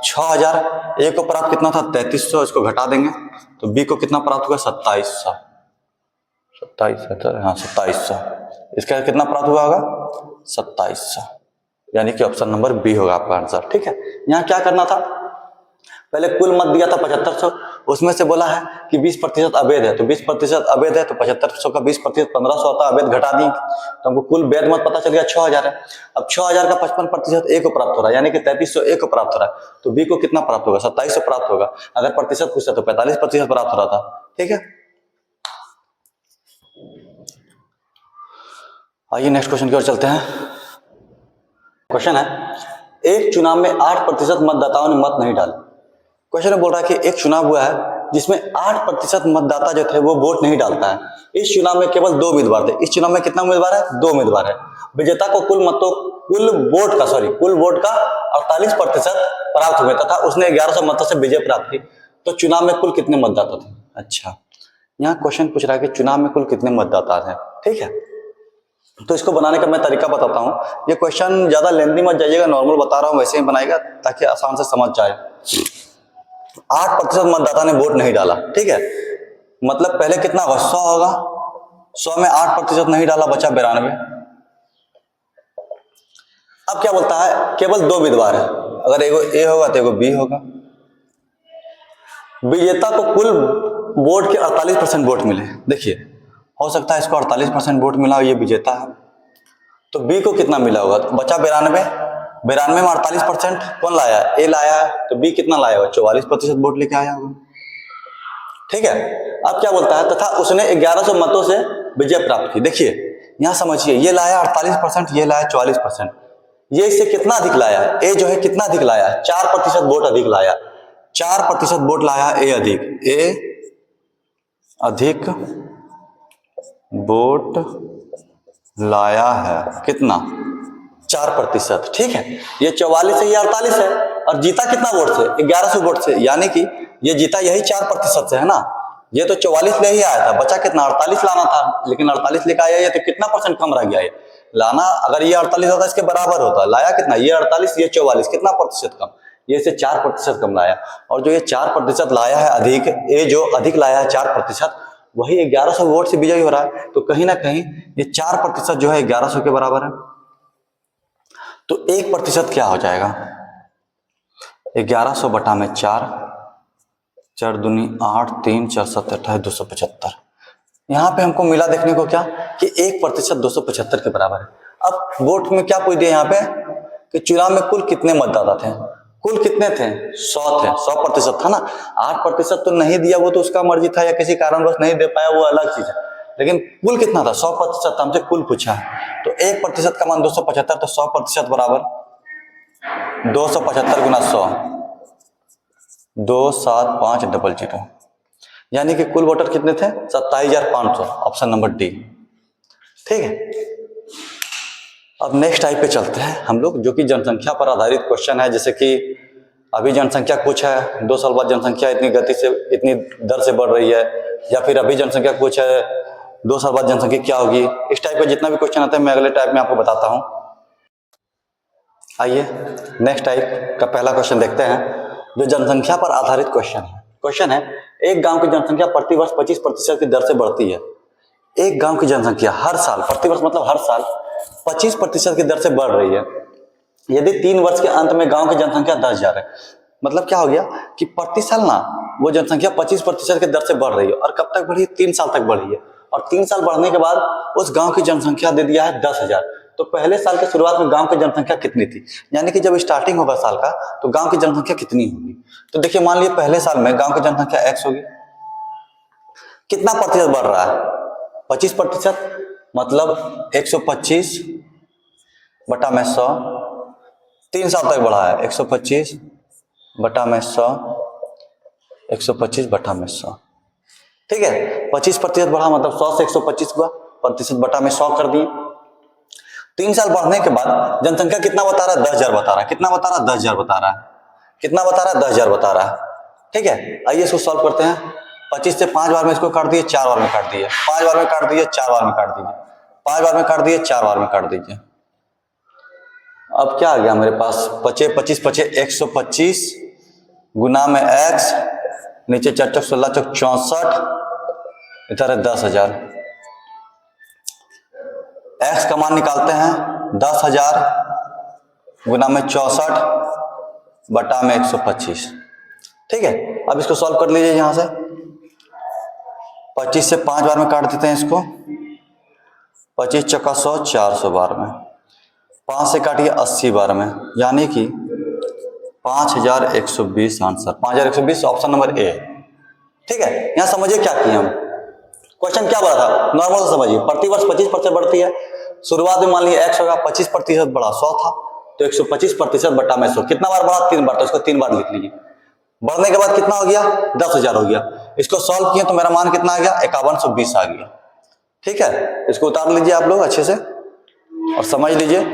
6000, ए को प्राप्त कितना था? 3300, इसको घटा देंगे तो बी को कितना प्राप्त हुआ? 2700। हाँ 2700, इसका कितना प्राप्त हुआ होगा? 2700, यानी कि ऑप्शन नंबर बी होगा आपका आंसर। ठीक है, यहाँ क्या करना था? पहले कुल मत दिया था 7500, उसमें से बोला है कि 20% अवैध है, तो 20% अवैध है तो 7500 का 20% 1500 होता है, अवैध घटा दिए तो हमको कुल वैध मत पता चल गया 6000 है। अब 6000 का 55% ए को प्राप्त हो रहा है, यानी कि 3300 ए को प्राप्त हो रहा है, तो बी को कितना प्राप्त होगा? 2700 प्राप्त होगा। अगर प्रतिशत पूछता तो 45% प्राप्त हो रहा था। ठीक है, आइए नेक्स्ट क्वेश्चन की ओर चलते हैं। क्वेश्चन है, एक चुनाव में 8% मतदाताओं ने मत नहीं डाले। क्वेश्चन में बोल रहा है कि एक चुनाव हुआ है जिसमें 8% मतदाता जो थे वो वोट नहीं डालता है। इस चुनाव में केवल 2 उम्मीदवार थे। इस चुनाव में कितना उम्मीदवार है? 2 उम्मीदवार है। विजेता को कुल वोट का 48% प्राप्त हुए तथा उसने 1100 मतों से विजय प्राप्त की। तो चुनाव में कुल कितने मतदाता थे? अच्छा, यहाँ क्वेश्चन पूछ रहा है कि चुनाव में कुल कितने मतदाता थे। ठीक है, तो इसको बनाने का मैं तरीका बताता हूँ। ये क्वेश्चन ज्यादा लेंथी मत जाइएगा, नॉर्मल बता रहा हूँ वैसे ही बनाएगा ताकि आसान से समझ जाए। 8% मतदाता ने वोट नहीं डाला। ठीक है, मतलब पहले कितना होगा? 100 होगा, 100 में 8% नहीं डाला, बचा 92। अब क्या बोलता है? केवल 2 उम्मीदवार है, अगर एगो ए होगा तो एगो बी होगा। विजेता को कुल वोट के 48% वोट मिले। देखिए, हो सकता है इसको 48% वोट मिला, ये विजेता है, तो बी को कितना मिला होगा? तो बचा 92। 92 में 48% कौन लाया? ए लाया है, तो बी कितना लाया होगा? 44% वोट लेके आया होगा। ठीक है, अब क्या बोलता है? तथा उसने 1100 मतों से विजय प्राप्त की। देखिए यहां समझिए, ये लाया 48%, ये लाया 44%, ये इससे कितना अधिक लाया? ए जो है कितना अधिक लाया? 4% वोट अधिक लाया, 4% वोट लाया ए अधिक। ए अधिक वोट लाया है, कितना? 4%। ठीक है, ये 44 है, ये 48 है, और जीता कितना वोट से? 1100 वोट से, यानी कि ये जीता यही 4% से है ना। ये तो 44 ले ही आया था, बचा कितना 48 लाना था, लेकिन 48 लेकर आया, ये तो कितना परसेंट कम रह गया। ये लाना अगर ये 48 होता इसके बराबर होता, लाया कितना, ये 48 ये 44, कितना प्रतिशत कम, ये इसे 4% कम लाया। और जो ये 4% लाया है अधिक, ये जो अधिक लाया है 4%, वही 1100 वोट से विजयी हो रहा है। तो कहीं ना कहीं ये 4% जो है 1100 के बराबर है। तो 1% क्या हो जाएगा, 1100 बटा में 4, 4 दूनी 8, 3 4 7 28 275। यहाँ पे हमको मिला देखने को क्या कि 1% 275 के बराबर है। अब वोट में क्या पूछ दिया यहाँ पे कि चुनाव में कुल कितने मतदाता थे, कुल कितने थे 100 थे, 100% था ना। 8% तो नहीं दिया, वो तो उसका मर्जी था या किसी कारणवश नहीं दे पाया, वो अलग चीज है। लेकिन कुल कितना था 100%, हमसे कुल पूछा है। तो 1% का मान 275, तो 100% बराबर 275 गुना 100, 27500, यानी कि कुल वोटर कितने थे 27,500, ऑप्शन नंबर डी। ठीक है, अब नेक्स्ट टाइप पे चलते हैं हम लोग, जो कि जनसंख्या पर आधारित क्वेश्चन है। जैसे कि अभी जनसंख्या कुछ है, 2 साल बाद जनसंख्या इतनी गति से इतनी दर से बढ़ रही है, या फिर अभी जनसंख्या कुछ है 2 साल बाद जनसंख्या क्या होगी। इस टाइप का जितना भी क्वेश्चन आता है मैं अगले टाइप में आपको बताता हूं। आइए नेक्स्ट टाइप का पहला क्वेश्चन देखते हैं, जो जनसंख्या पर आधारित क्वेश्चन है। एक गांव की जनसंख्या प्रतिवर्ष 25% की दर से बढ़ती है। एक गांव की जनसंख्या हर साल, प्रतिवर्ष मतलब हर साल 25% की दर से बढ़ रही है। यदि 3 वर्ष के अंत में गांव की जनसंख्या 10,000 है, मतलब क्या हो गया कि प्रति साल ना वो जनसंख्या 25% की दर से बढ़ रही है। और कब तक बढ़ी, 3 साल तक बढ़ी है। और 3 साल बढ़ने के बाद उस गांव की जनसंख्या दे दिया है 10,000। तो पहले साल के शुरुआत में गांव की जनसंख्या कितनी थी, यानी कि जब स्टार्टिंग होगा साल का तो गांव की जनसंख्या कितनी होगी। तो देखिए मान लीजिए पहले साल में गांव की जनसंख्या x होगी, कितना प्रतिशत बढ़ रहा है 25%, मतलब 125 बटा में 100, 3 साल तक बढ़ा है 125 बटा में 100, 125 बटा में 100। ठीक है, 25% बढ़ा मतलब 100 से 125 हुआ, प्रतिशत बटा में 100 कर दिए। 3 साल बढ़ने के बाद जनसंख्या कितना बता रहा है 10,000 बता रहा है, कितना बता रहा है 10,000 बता रहा है, कितना बता रहा है 10,000 बता रहा है। ठीक है, आइए इसको सॉल्व करते हैं। 25 से 5 बार में इसको काट दिए, 4 बार में काट दिए, 5 बार में काट दिए, 4 बार में काट दीजिए, 5 बार में काट दिए, 4 बार में काट दीजिए। अब क्या आ गया मेरे पास, 25 पचे 125 गुना में x, नीचे 4 चौक 16 चौक 64, इधर है 10,000। x का मान निकालते हैं, 10,000 गुना में 64 बटा में 125। ठीक है, अब इसको सॉल्व कर लीजिए। यहां से 25 से 5 बार में काट देते हैं इसको, 25 चौका 100, 400 बार में, 5 से काटिए 80 बार में, यानी कि 5,120 आंसर, 5,120 ऑप्शन नंबर ए। ठीक है, यहां समझिए क्या किए हम, क्वेश्चन क्या बढ़ा था, नॉर्मल से समझिए। प्रतिवर्ष 25% बढ़ती है, शुरुआत में मान लीजिए x होगा, 25% बढ़ा 100 था, तो 125% बटा में 100, कितना बार बढ़ा 3 बार, तो इसको 3 बार लिख लीजिए। बढ़ने के बाद कितना हो गया 10,000 हो गया। इसको सॉल्व किए तो मेरा मान कितना आ गया 5120 आ गया। ठीक है, इसको उतार लीजिए आप लोग अच्छे से और समझ लीजिए,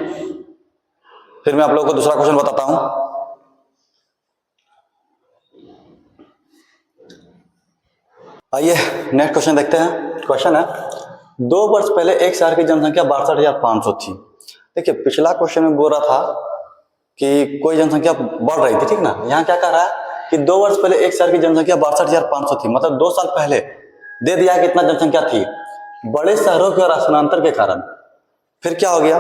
फिर मैं आप लोगों को दूसरा क्वेश्चन बताता हूं। आइए नेक्स्ट क्वेश्चन देखते हैं। क्वेश्चन है, 2 वर्ष पहले एक शहर की जनसंख्या 62,500 थी। देखिए पिछला क्वेश्चन में बोल रहा था कि कोई जनसंख्या बढ़ रही थी, ठीक ना। यहाँ क्या कह रहा है कि 2 वर्ष पहले एक शहर की जनसंख्या 62,500 थी, मतलब 2 साल पहले दे दिया कितना जनसंख्या थी। बड़े शहरों की ओर स्थानांतर के कारण फिर क्या हो गया,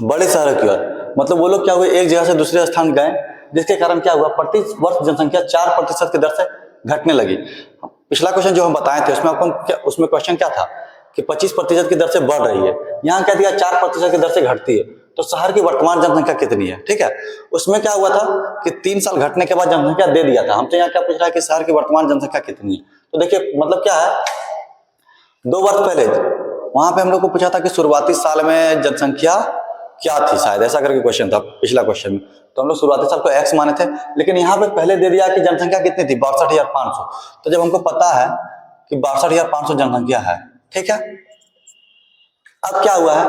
बड़े शहरों की ओर मतलब वो लोग क्या हुए, एक जगह से दूसरे स्थान गए, जिसके कारण क्या हुआ, प्रति वर्ष जनसंख्या 4% की दर से घटने लगी। पिछला क्वेश्चन जो हम बताए थे उसमें क्वेश्चन क्या था कि 25% की दर से बढ़ रही है, यहाँ क्या दिया 4% की दर से घटती है। तो शहर की वर्तमान जनसंख्या कितनी है। ठीक है, उसमें क्या हुआ था कि 3 साल घटने के बाद जनसंख्या दे दिया था। हमसे यहाँ क्या पूछ रहा है कि शहर की वर्तमान जनसंख्या कितनी है। तो देखिए मतलब क्या है, 2 वर्ष पहले वहां पे हम लोग को पूछा था कि शुरुआती साल में जनसंख्या क्या थी, शायद ऐसा करके क्वेश्चन था पिछला क्वेश्चन में। तो हम लोग शुरुआती साल को x माने थे, लेकिन यहाँ पे पहले दे दिया कि जनसंख्या कितनी थी 62,500। तो जब हमको पता है कि 62,500 जनसंख्या है, ठीक है, अब क्या हुआ है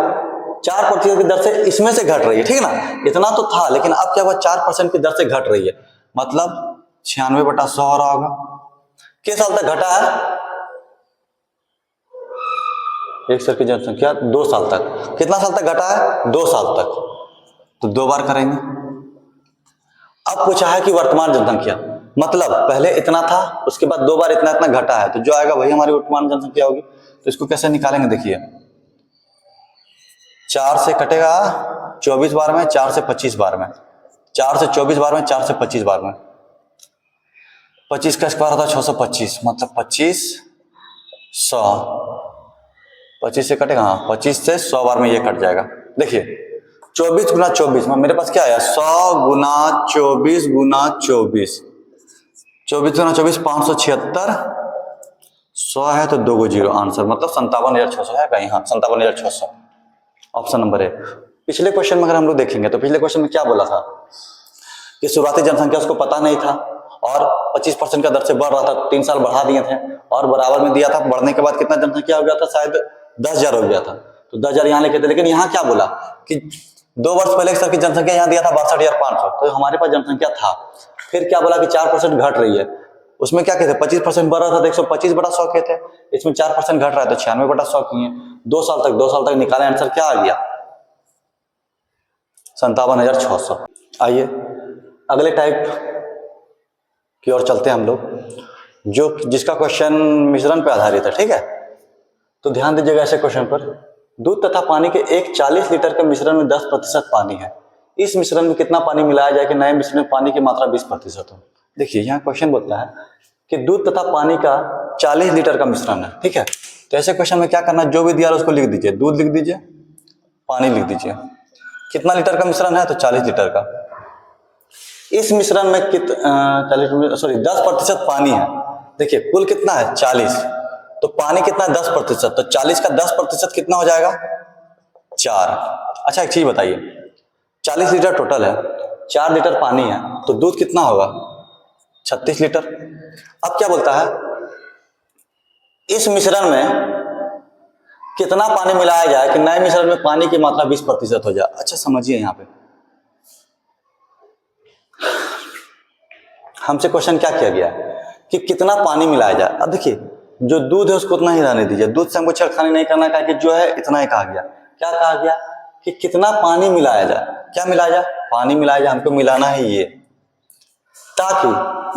4% की दर से इसमें से घट रही है, ठीक है ना। इतना तो था, लेकिन अब क्या हुआ 4% की दर से घट रही है, मतलब 96/100 हो रहा होगा। किस साल तक घटा है? एक सर की जनसंख्या 2 साल तक, कितना साल तक घटा है? 2 साल तक, तो 2 बार करेंगे। अब पूछा है कि वर्तमान जनसंख्या, मतलब पहले इतना था, उसके बाद 2 बार इतना इतना घटा है, तो जो आएगा वही हमारी वर्तमान जनसंख्या होगी। तो इसको कैसे निकालेंगे? देखिए 4 से कटेगा 24 बार में, 4 से 25 बार में, 4 से 24 बार में, 4 से 25 बार में, 25 का स्क्वायर होता है 625, मतलब 25 100, 25 से कटेगा, हाँ 25 से 100 बार में ये कट जाएगा। देखिए 24 गुना 24 में मेरे पास क्या आया? 100 गुना 24 गुना 24, 24 गुना 24 576, 100 है तो 2 0 आंसर, मतलब 57,600 है कहीं, हाँ 57,600, ऑप्शन नंबर है। पिछले क्वेश्चन में अगर हम लोग देखेंगे तो पिछले क्वेश्चन में क्या बोला था कि शुरुआती जनसंख्या उसको पता नहीं था और 25% का दर से बढ़ रहा था, 3 साल बढ़ा दिए थे और बराबर में दिया था, बढ़ने के बाद कितना जनसंख्या हो गया था? शायद 10,000 हो गया था, तो 10,000 यहाँ लिखे थे। लेकिन यहाँ क्या बोला कि 2 वर्ष पहले सर की जनसंख्या यहाँ दिया था 62,500, तो हमारे पास जनसंख्या था। फिर क्या बोला कि 4% घट रही है, उसमें क्या कहते? 25% बढ़ रहा था तो 125 बटा 100 के थे, इसमें 4% घट रहा है तो 96 बटा 100 किए। 2 साल तक निकाले, आंसर क्या आ गया? 57,600। आइए अगले टाइप की ओर चलते हैं हम लोग, जो जिसका क्वेश्चन मिश्रण पर आधारित है। ठीक है, तो ध्यान दीजिएगा ऐसे क्वेश्चन पर। दूध तथा पानी के एक 40 लीटर के मिश्रण में 10% पानी है, इस मिश्रण में कितना पानी मिलाया जाए कि नए मिश्रण में पानी की मात्रा 20% हो? देखिए यहाँ क्वेश्चन बोलता है कि दूध तथा पानी का 40 लीटर का मिश्रण है। ठीक है, तो ऐसे क्वेश्चन में क्या करना है? जो भी दिया उसको लिख दीजिए, दूध लिख दीजिए, पानी लिख दीजिए। कितना लीटर का मिश्रण है? तो 40 लीटर का। इस मिश्रण में 10% पानी है। देखिए कुल कितना है? 40, तो पानी कितना है? 10%, तो 40 का 10% कितना हो जाएगा? 4। अच्छा एक चीज बताइए, 40 लीटर टोटल है, 4 लीटर पानी है, तो दूध कितना होगा? 36 लीटर। अब क्या बोलता है? इस मिश्रण में कितना पानी मिलाया जाए कि नए मिश्रण में पानी की मात्रा 20% हो जाए? अच्छा समझिए, यहाँ पे हमसे क्वेश्चन क्या किया गया कि कितना पानी मिलाया जाए। अब देखिए जो दूध है उसको उतना ही रहने दीजिए, दूध से हमको छेड़खानी नहीं करना है, कि जो है इतना ही कहा गया। क्या कहा गया कि कितना पानी मिलाया जाए? क्या मिलाया जाए? पानी मिलाया जाए, हमको मिलाना है ये, ताकि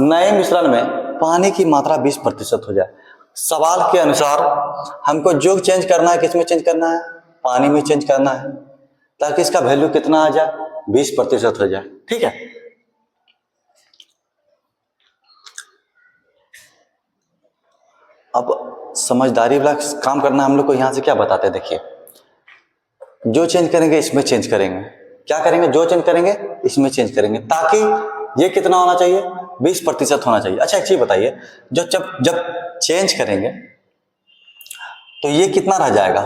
नए मिश्रण में पानी की मात्रा 20% हो जाए। सवाल के अनुसार हमको जो चेंज करना है, किसमें चेंज करना है? पानी में चेंज करना है, ताकि इसका वैल्यू कितना आ जाए? 20% हो जाए। ठीक है, अब समझदारी वाला काम करना हम लोग को। यहां से क्या बताते हैं? देखिए जो चेंज करेंगे इसमें चेंज करेंगे, क्या करेंगे? जो चेंज करेंगे इसमें चेंज करेंगे, ताकि ये कितना होना चाहिए? 20% होना चाहिए। अच्छा एक चीज बताइए, जब चेंज करेंगे तो ये कितना रह जाएगा?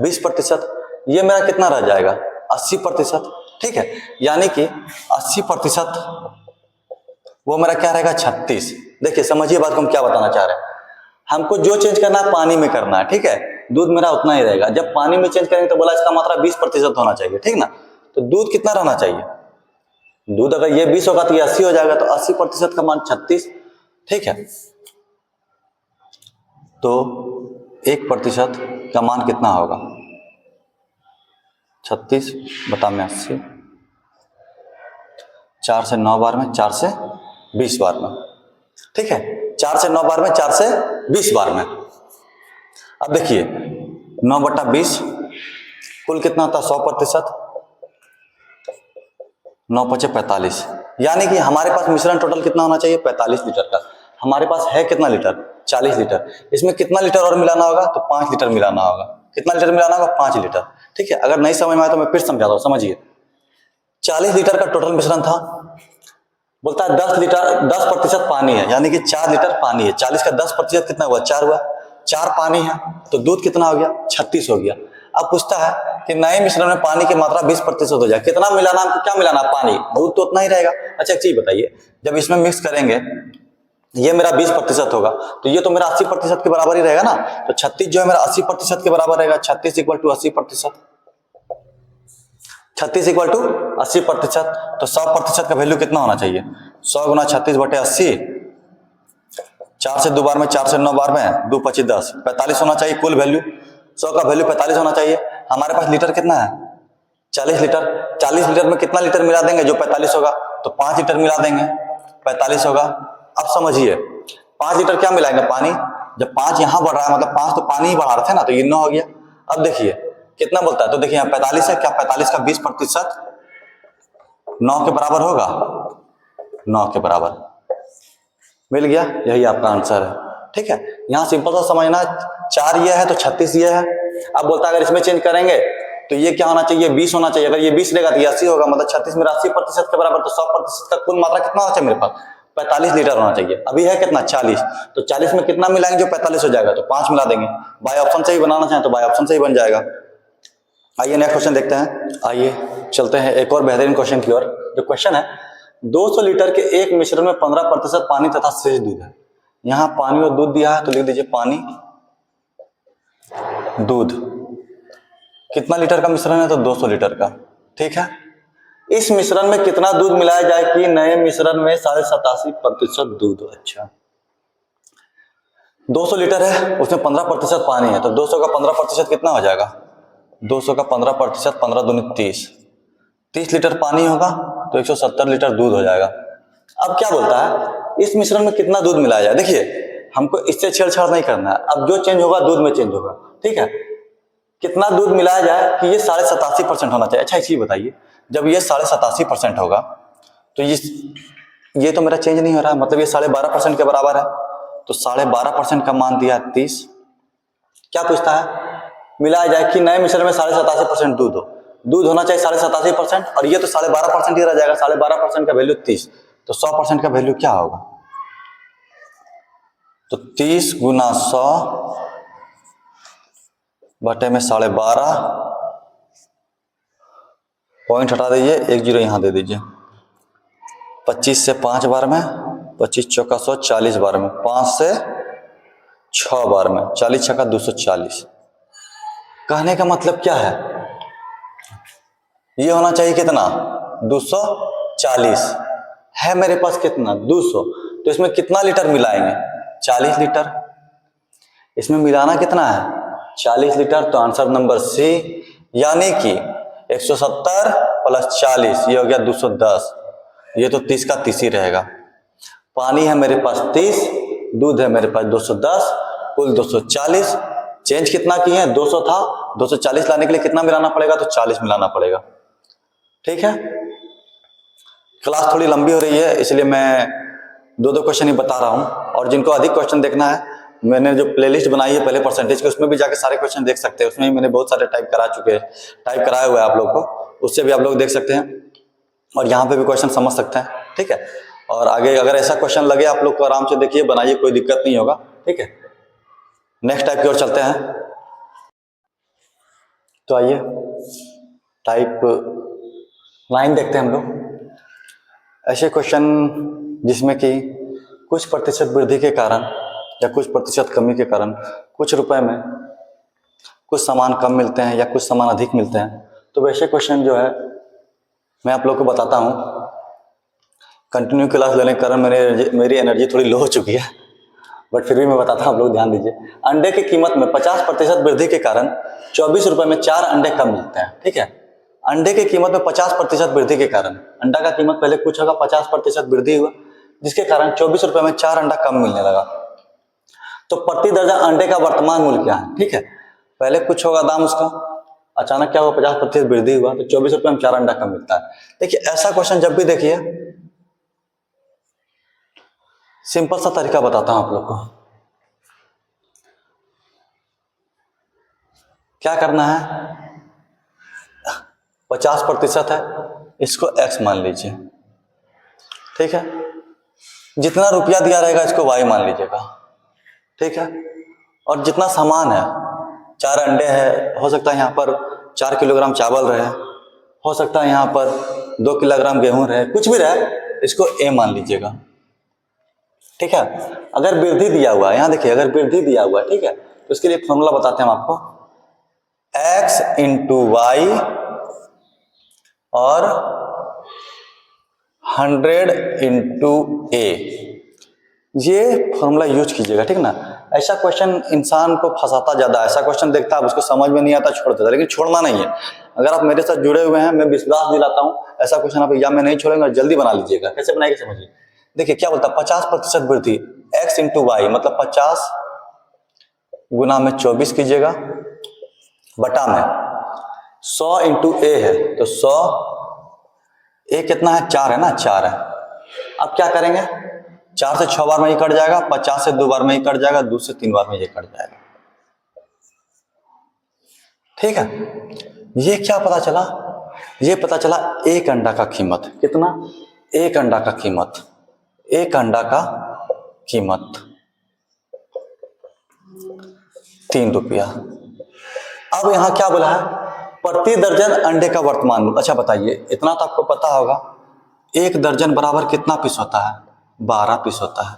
20%। ये मेरा कितना रह जाएगा? 80%। ठीक है, यानी कि 80% वो मेरा क्या रहेगा? 36। देखिए समझिए बात को, हम क्या बताना चाह रहे हैं। हमको जो चेंज करना है पानी में करना है। ठीक है, दूध मेरा उतना ही रहेगा। जब पानी में चेंज करेंगे तो बोला इसका मात्रा 20% होना चाहिए। ठीक ना, तो दूध कितना रहना चाहिए? दूध अगर ये 20 होगा तो ये 80 हो जाएगा, तो 80% का मान 36। ठीक है, तो 1% का मान कितना होगा? 36 बटा में 80, 4 से 9 बार में, 4 से 20 बार में। ठीक है, 4 से 9 बार में, 4 से 20 बार में। अब देखिए 9 बटा 20 कुल कितना होता है? 100%, 9 पचे 45, यानी कि हमारे पास मिश्रण टोटल कितना होना चाहिए? 45 लीटर का। हमारे पास है कितना लीटर? 40 लीटर। इसमें कितना लीटर और मिलाना होगा? तो 5 लीटर मिलाना होगा। कितना लीटर मिलाना होगा? 5 लीटर। ठीक है, अगर नहीं समझ में आया तो मैं फिर समझाता हूँ, समझिए। 40 लीटर का टोटल मिश्रण था, बोलता है 10% पानी है, यानी कि 4 लीटर पानी है। 40 का 10% कितना हुआ? 4 हुआ। 4 पानी है तो दूध कितना हो गया? 36 हो गया। अब पूछता है कि नए मिश्रण में पानी की मात्रा 20% हो जाए, कितना मिलाना? क्या मिलाना? पानी। दूध तो उतना ही रहेगा। अच्छा एक चीज बताइए, जब इसमें मिक्स करेंगे ये मेरा 20% होगा, तो ये तो मेरा 80% के बराबर ही रहेगा ना। तो 36 जो है मेरा 80% के बराबर रहेगा। 36 इक्वल टू 80%, 36 इक्वल टू 80%। तो 100% का वैल्यू कितना होना चाहिए? 100 गुना 36 बटे 80, 4 से 2 बार में, 4 से 9 बार में, 2 25 10, 45 होना चाहिए कुल वैल्यू। 100 का वैल्यू 45 होना चाहिए। हमारे पास लीटर कितना है? 40 लीटर। 40 लीटर में कितना लीटर मिला देंगे जो 45 होगा? तो 5 लीटर मिला देंगे, 45 होगा। अब समझिए 5 लीटर क्या मिलाएंगे? पानी। जब 5 यहां बढ़ रहा है मतलब 5 तो पानी ही बढ़ा रहे थे ना, तो ये 9 हो गया। अब देखिए कितना बोलता है, तो देखिए यहाँ 45 है, क्या 45 का 20% 9 के बराबर होगा? 9 के बराबर मिल गया, यही आपका आंसर है। ठीक है, यहां सिंपल सा समझना, 4 ये है तो 36 ये है। अब बोलता है अगर इसमें चेंज करेंगे तो ये क्या होना चाहिए? 20 होना चाहिए। अगर ये 20 रहेगा तो ये 80 होगा, मतलब 36 मेरा 80% के बराबर, तो 100% का कुल मात्रा कितना होना चाहिए मेरे पास? 45 लीटर होना चाहिए। अभी है कितना? 40। तो 40 में कितना मिलाएंगे जो 45 हो जाएगा? तो 5 मिला देंगे। बाय ऑप्शन से ही बनाना चाहें तो बाय ऑप्शन से ही बन जाएगा। आइए नेक्स्ट क्वेश्चन देखते हैं। आइए चलते हैं एक और बेहतरीन क्वेश्चन की ओर। जो क्वेश्चन है, 200 लीटर के एक मिश्रण में 15% पानी तथा शेष दूध है। यहां पानी और दूध दिया है तो लिख दीजिए पानी दूध। कितना लीटर का मिश्रण है? तो 200 लीटर का। ठीक है, इस मिश्रण में कितना दूध मिलाया जाए कि नए मिश्रण में 87.5% दूध? अच्छा, 200 लीटर है, उसमें 15% पानी है, तो 200 का 15% कितना हो जाएगा? 200 का 15%, 15 दूनी 30, 30 लीटर पानी होगा तो 170 लीटर दूध हो जाएगा। अब क्या बोलता है, इस मिश्रण में कितना दूध मिलाया जाए? देखिए हमको इससे छेड़छाड़ नहीं करना है, अब जो चेंज होगा दूध में चेंज होगा। ठीक है, कितना दूध मिलाया जाए कि ये 87.5% होना चाहिए। अच्छा एक चीज बताइए, जब ये 87.5% होगा तो ये तो मेरा चेंज नहीं हो रहा, मतलब ये 12.5% के बराबर है, तो 12.5% का मान दिया 30। क्या पूछता है? मिलाया जाए कि नए मिश्रण में 87.5% दूध हो, दूध होना चाहिए 87.5%, और ये तो 12.5% ही रह जाएगा। 12.5% का वैल्यू 30, तो 100% का वैल्यू क्या होगा? तो 30 गुना 100 बटे में 12.5, पॉइंट हटा दीजिए, 1 जीरो यहां दे दीजिए। 25 से 5 बार में, 25 चौका 100, 40 बार में, 5 से 6 बार में, 40 छक्का 240। कहने का मतलब क्या है, ये होना चाहिए कितना? 240 है मेरे पास, कितना? 200, तो इसमें कितना लीटर मिलाएंगे? 40 लीटर। इसमें मिलाना कितना है? 40 लीटर। तो आंसर नंबर सी, यानी कि 170 प्लस 40 ये हो गया 210। ये तो 30 का 30 ही रहेगा। पानी है मेरे पास 30, दूध है मेरे पास 210, कुल 240। चेंज कितना किए हैं? 200 था, 240 लाने के लिए कितना मिलाना पड़ेगा? तो 40 मिलाना पड़ेगा। ठीक है, क्लास थोड़ी लंबी हो रही है इसलिए मैं 2 क्वेश्चन ही बता रहा हूं, और जिनको अधिक क्वेश्चन देखना है मैंने जो प्लेलिस्ट बनाई है पहले परसेंटेज के, उसमें भी जाके सारे क्वेश्चन देख सकते हैं। उसमें भी मैंने बहुत सारे टाइप कराया हुआ है आप लोग को, उससे भी आप लोग देख सकते हैं और यहाँ पे भी क्वेश्चन समझ सकते हैं। ठीक है, और आगे अगर ऐसा क्वेश्चन लगे आप लोग को आराम से देखिए, बनाइए, कोई दिक्कत नहीं होगा। ठीक है, नेक्स्ट टाइप की ओर चलते हैं। तो आइए टाइप 9 देखते हैं हम लोग। ऐसे क्वेश्चन जिसमें कि कुछ प्रतिशत वृद्धि के कारण या कुछ प्रतिशत कमी के कारण कुछ रुपए में कुछ सामान कम मिलते हैं या कुछ सामान अधिक मिलते हैं, तो वैसे क्वेश्चन जो है मैं आप लोग को बताता हूं। कंटिन्यू क्लास लेने के कारण मेरी एनर्जी थोड़ी लो हो चुकी है, बट फिर भी मैं बताता हूं, आप लोग ध्यान दीजिए। अंडे की कीमत में 50% वृद्धि के कारण 24 रुपए में 4 अंडे कम मिलते हैं। ठीक है, अंडे की कीमत में 50% वृद्धि के कारण, अंडा का कीमत पहले कुछ होगा, 50% वृद्धि हुआ, जिसके कारण 24 रुपए में 4 अंडा कम मिलने लगा। तो प्रति दर्जन अंडे का वर्तमान मूल्य क्या है? ठीक है, पहले कुछ होगा दाम उसका, अचानक क्या हुआ, 50% वृद्धि हुआ, तो 24 रुपए में 4 अंडा कम मिलता है। देखिए ऐसा क्वेश्चन जब भी देखिए, सिंपल सा तरीका बताता हूं आप लोग को। क्या करना है, 50% है, इसको x मान लीजिए। ठीक है, जितना रुपया दिया रहेगा इसको y मान लीजिएगा। ठीक है, और जितना सामान है, 4 अंडे है, हो सकता है यहाँ पर 4 किलोग्राम चावल रहे, हो सकता है यहाँ पर 2 किलोग्राम गेहूं रहे, कुछ भी रहे, इसको a मान लीजिएगा। ठीक है, अगर वृद्धि दिया हुआ है, यहाँ देखिए अगर वृद्धि दिया हुआ है, ठीक है, तो इसके लिए फॉर्मूला बताते हैं हम आपको, x इंटू वाई और 100 इंटू ए। ये फॉर्मूला यूज कीजिएगा, ठीक ना। ऐसा क्वेश्चन इंसान को फंसाता ज्यादा, ऐसा क्वेश्चन देखता है उसको समझ में नहीं आता छोड़ देता, लेकिन छोड़ना नहीं है। अगर आप मेरे साथ जुड़े हुए हैं, मैं विश्वास दिलाता हूँ ऐसा क्वेश्चन आप एग्जाम में नहीं छोड़ेंगे और जल्दी बना लीजिएगा। कैसे बनाएंगे समझिए। देखिए क्या बोलता है, 50% वृद्धि x इंटू वाई, मतलब 50 गुना में 24 कीजिएगा, बटा में 100 इंटू ए है, तो 100 ए कितना है, 4 है ना, 4 है। अब क्या करेंगे, 4 से 6 बार में ये कट जाएगा, 50 से 2 बार में ये कट जाएगा, 2 से 3 बार में ये कट जाएगा, ठीक है। ये क्या पता चला, ये पता चला एक अंडा का कीमत कितना, एक अंडा का कीमत, एक अंडा का कीमत 3 रुपया। अब यहां क्या बोला है, प्रति दर्जन अंडे का वर्तमान मूल्य। अच्छा बताइए, इतना तो आपको पता होगा, एक दर्जन बराबर कितना पीस होता है, 12 पीस होता है।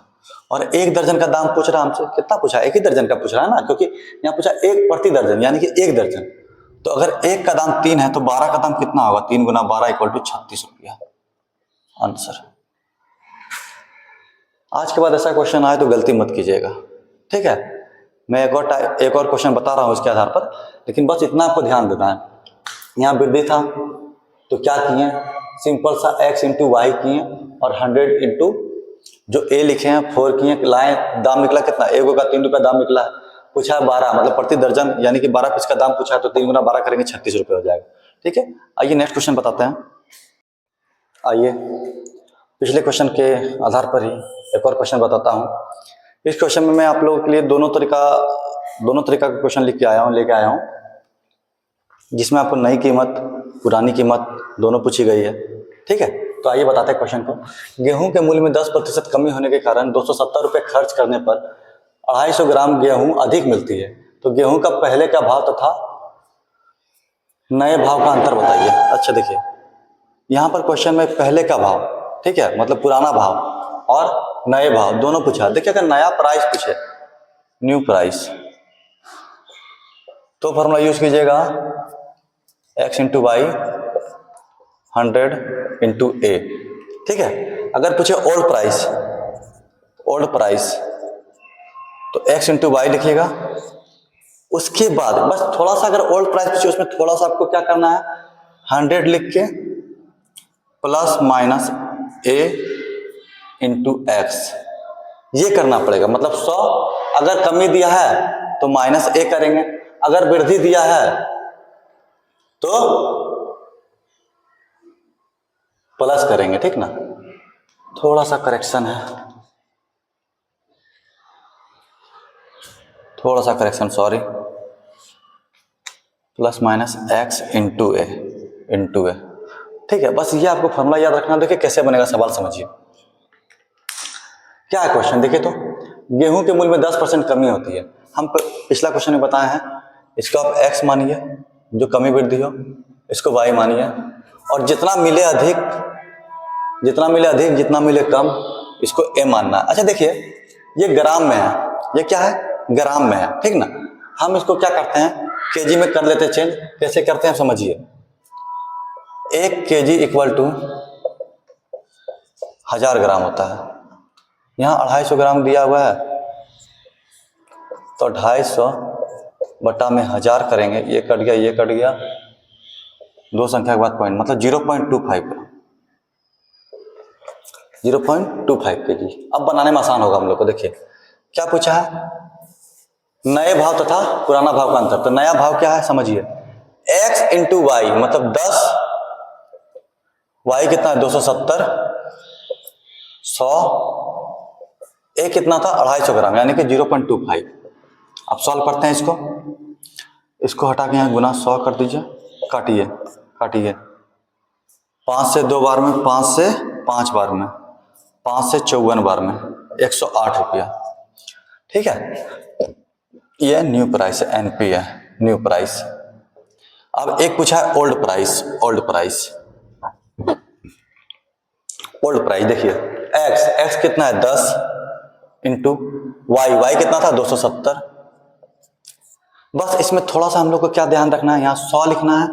और एक दर्जन का दाम पूछ रहा है हमसे, कितना पूछा, एक ही दर्जन का पूछ रहा है ना, क्योंकि यहाँ पूछा एक प्रति दर्जन यानी कि एक दर्जन। तो अगर एक का दाम 3 है तो 12 का दाम कितना होगा, 3 गुना 12 इक्वल टू 36 रुपया, आंसर। आज के बाद ऐसा क्वेश्चन आए तो गलती मत कीजिएगा, ठीक है। मैं एक और क्वेश्चन बता रहा हूं उसके आधार पर, लेकिन बस इतना आपको ध्यान देना है। यहाँ वृद्धि था तो क्या किए, सिंपल सा x इंटू वाई किए और 100 इंटू जो a लिखे हैं 4 किए, लाए, दाम निकला कितना, एगो का 3 रुपया दाम निकला है। पूछा है 12, मतलब प्रति दर्जन यानी कि 12 पीस का दाम पूछा है, तो 3 गुना 12 करेंगे 36 रुपये हो जाएगा, ठीक है। आइए नेक्स्ट क्वेश्चन बताते हैं। आइए पिछले क्वेश्चन के आधार पर ही एक और क्वेश्चन बताता हूँ। इस क्वेश्चन में मैं आप लोगों के लिए दोनों तरीका का क्वेश्चन लेके आया हूँ, जिसमें आपको नई कीमत पुरानी कीमत दोनों पूछी गई है, ठीक है। तो आइए बताते हैं क्वेश्चन को। गेहूं के मूल्य में 10% कमी होने के कारण 270 रुपये खर्च करने पर 250 ग्राम गेहूं अधिक मिलती है, तो गेहूं का पहले का भाव तथा नए भाव का अंतर बताइए। अच्छा देखिए, यहाँ पर क्वेश्चन में पहले का भाव, ठीक है, मतलब पुराना भाव और नए भाव दोनों पूछा। देखिए अगर नया प्राइस पूछे, न्यू प्राइस, तो फॉर्मूला यूज कीजिएगा x into Y 100 into a, ठीक है। अगर पूछे ओल्ड प्राइस तो x इंटू वाई लिखिएगा। उसके बाद बस थोड़ा सा, अगर ओल्ड प्राइस पूछे उसमें थोड़ा सा आपको क्या करना है, 100 लिख के plus minus a into x, ये करना पड़ेगा। मतलब 100 अगर कमी दिया है तो माइनस a करेंगे, अगर वृद्धि दिया है तो प्लस करेंगे, ठीक ना। थोड़ा सा करेक्शन है, sorry, plus minus x into a, ठीक है। बस ये आपको फॉर्मूला याद रखना। देखिए कैसे बनेगा, सवाल समझिए। क्या है क्वेश्चन, देखिए तो गेहूं के मूल्य में 10% कमी होती है। हम पिछला क्वेश्चन में बताए हैं, इसको आप x मानिए जो कमी वृद्धि हो, इसको y मानिए, और जितना मिले अधिक जितना मिले कम, इसको a मानना है। अच्छा देखिए, ये ग्राम में है, ये क्या है, ग्राम में है, ठीक ना। हम इसको क्या करते हैं, केजी में कर लेते हैं चेंज। कैसे करते हैं समझिए, 1 kg इक्वल टू 1000 ग्राम होता है। यहाँ 250 ग्राम दिया हुआ है, तो 250 बटा में 1000 करेंगे, ये कट गया, दो संख्या के बाद पॉइंट, मतलब 0.25 kg। अब बनाने में आसान होगा हम लोग को। देखिए क्या पूछा है, नए भाव तथा पुराना भाव का अंतर। तो नया भाव क्या है समझिए, x इंटू वाई, मतलब 10, y कितना है 270, 100, a कितना था 250 ग्राम यानी कि 0.25। अब सॉल्व करते हैं इसको हटा के यहाँ गुना 100 कर दीजिए, काटिए 5 से 2 बार में, 5 से 5 बार में, 5 से 54 बार में, 108 रुपया, ठीक है। ये न्यू प्राइस है, NP है, न्यू प्राइस। अब एक पूछा है ओल्ड प्राइस। देखिए x कितना है 10 इंटू y कितना था 270। बस इसमें थोड़ा सा हम लोग को क्या ध्यान रखना है, यहाँ 100 लिखना है,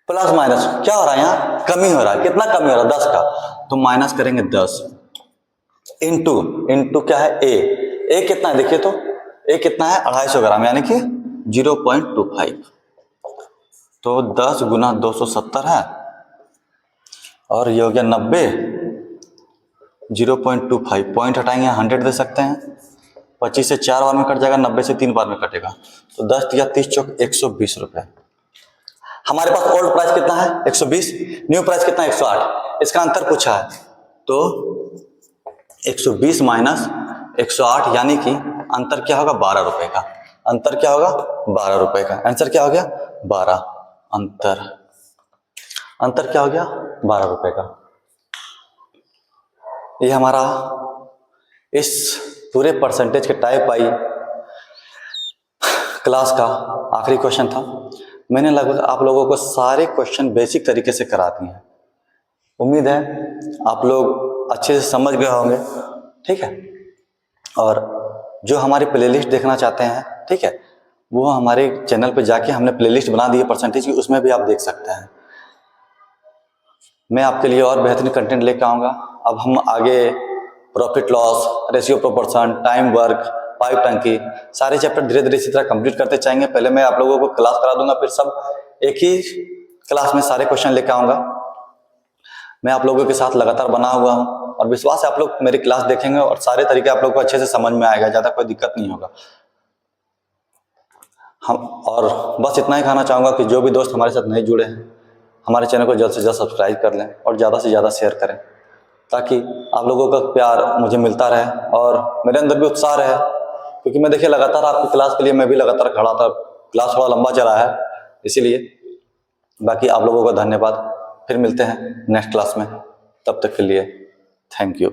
प्लस माइनस क्या हो रहा है, यहाँ कमी हो रहा है। कितना कमी हो रहा है, 10 का, तो माइनस करेंगे 10, इंटू क्या है ए कितना है देखिए, तो ए कितना है 250 ग्राम यानी कि 0.25। तो 10 गुना 270 है और ये हो गया 90, 0.25 पॉइंट हटाएंगे 100 दे सकते हैं। 25 से 4 बार में कट जाएगा, 90 से 3 बार में कटेगा, तो 10 या 30 चौक 120 रुपए। हमारे पास ओल्ड प्राइस कितना है 120, न्यू प्राइस कितना है 108। इसका अंतर पूछा है तो 120 माइनस 108 यानी कि अंतर क्या होगा 12 रुपए का। अंतर क्या होगा 12 रुपए का। आंसर क्या हो गया 12। अंतर क्या हो गया 12 रुपए का। ये हमारा इस पूरे परसेंटेज के टाइप आई क्लास का आखिरी क्वेश्चन था। मैंने लगभग आप लोगों को सारे क्वेश्चन बेसिक तरीके से करा दिए हैं। उम्मीद है आप लोग अच्छे से समझ गए होंगे, ठीक है। और जो हमारी प्लेलिस्ट देखना चाहते हैं, ठीक है, वो हमारे चैनल पे जाके हमने प्लेलिस्ट बना दी है परसेंटेज की, उसमें भी आप देख सकते हैं। मैं आपके लिए और बेहतरीन कंटेंट लेकर आऊँगा। अब हम आगे profit loss, ratio proportion, time work, pipe टंकी, सारे चैप्टर धीरे धीरे इसी तरह कंप्लीट करते जाएंगे। पहले मैं आप लोगों को क्लास करा दूंगा, फिर सब एक ही क्लास में सारे क्वेश्चन लेकर आऊँगा। मैं आप लोगों के साथ लगातार बना हुआ हूँ और विश्वास है आप लोग मेरी क्लास देखेंगे और सारे तरीके आप लोग को अच्छे से समझ में आएगा, ज़्यादा कोई दिक्कत नहीं होगा। हम और बस इतना ही कहना चाहूँगा कि जो भी दोस्त हमारे साथ नहीं जुड़े हैं, हमारे चैनल को जल्द से जल्द सब्सक्राइब कर लें और ज़्यादा से ज़्यादा शेयर करें, ताकि आप लोगों का प्यार मुझे मिलता रहे और मेरे अंदर भी उत्साह रहे। क्योंकि मैं देखिए लगातार आपकी क्लास के लिए मैं भी लगातार खड़ा था, क्लास थोड़ा लंबा चला है इसीलिए। बाकी आप लोगों का धन्यवाद। फिर मिलते हैं नेक्स्ट क्लास में, तब तक के लिए थैंक यू।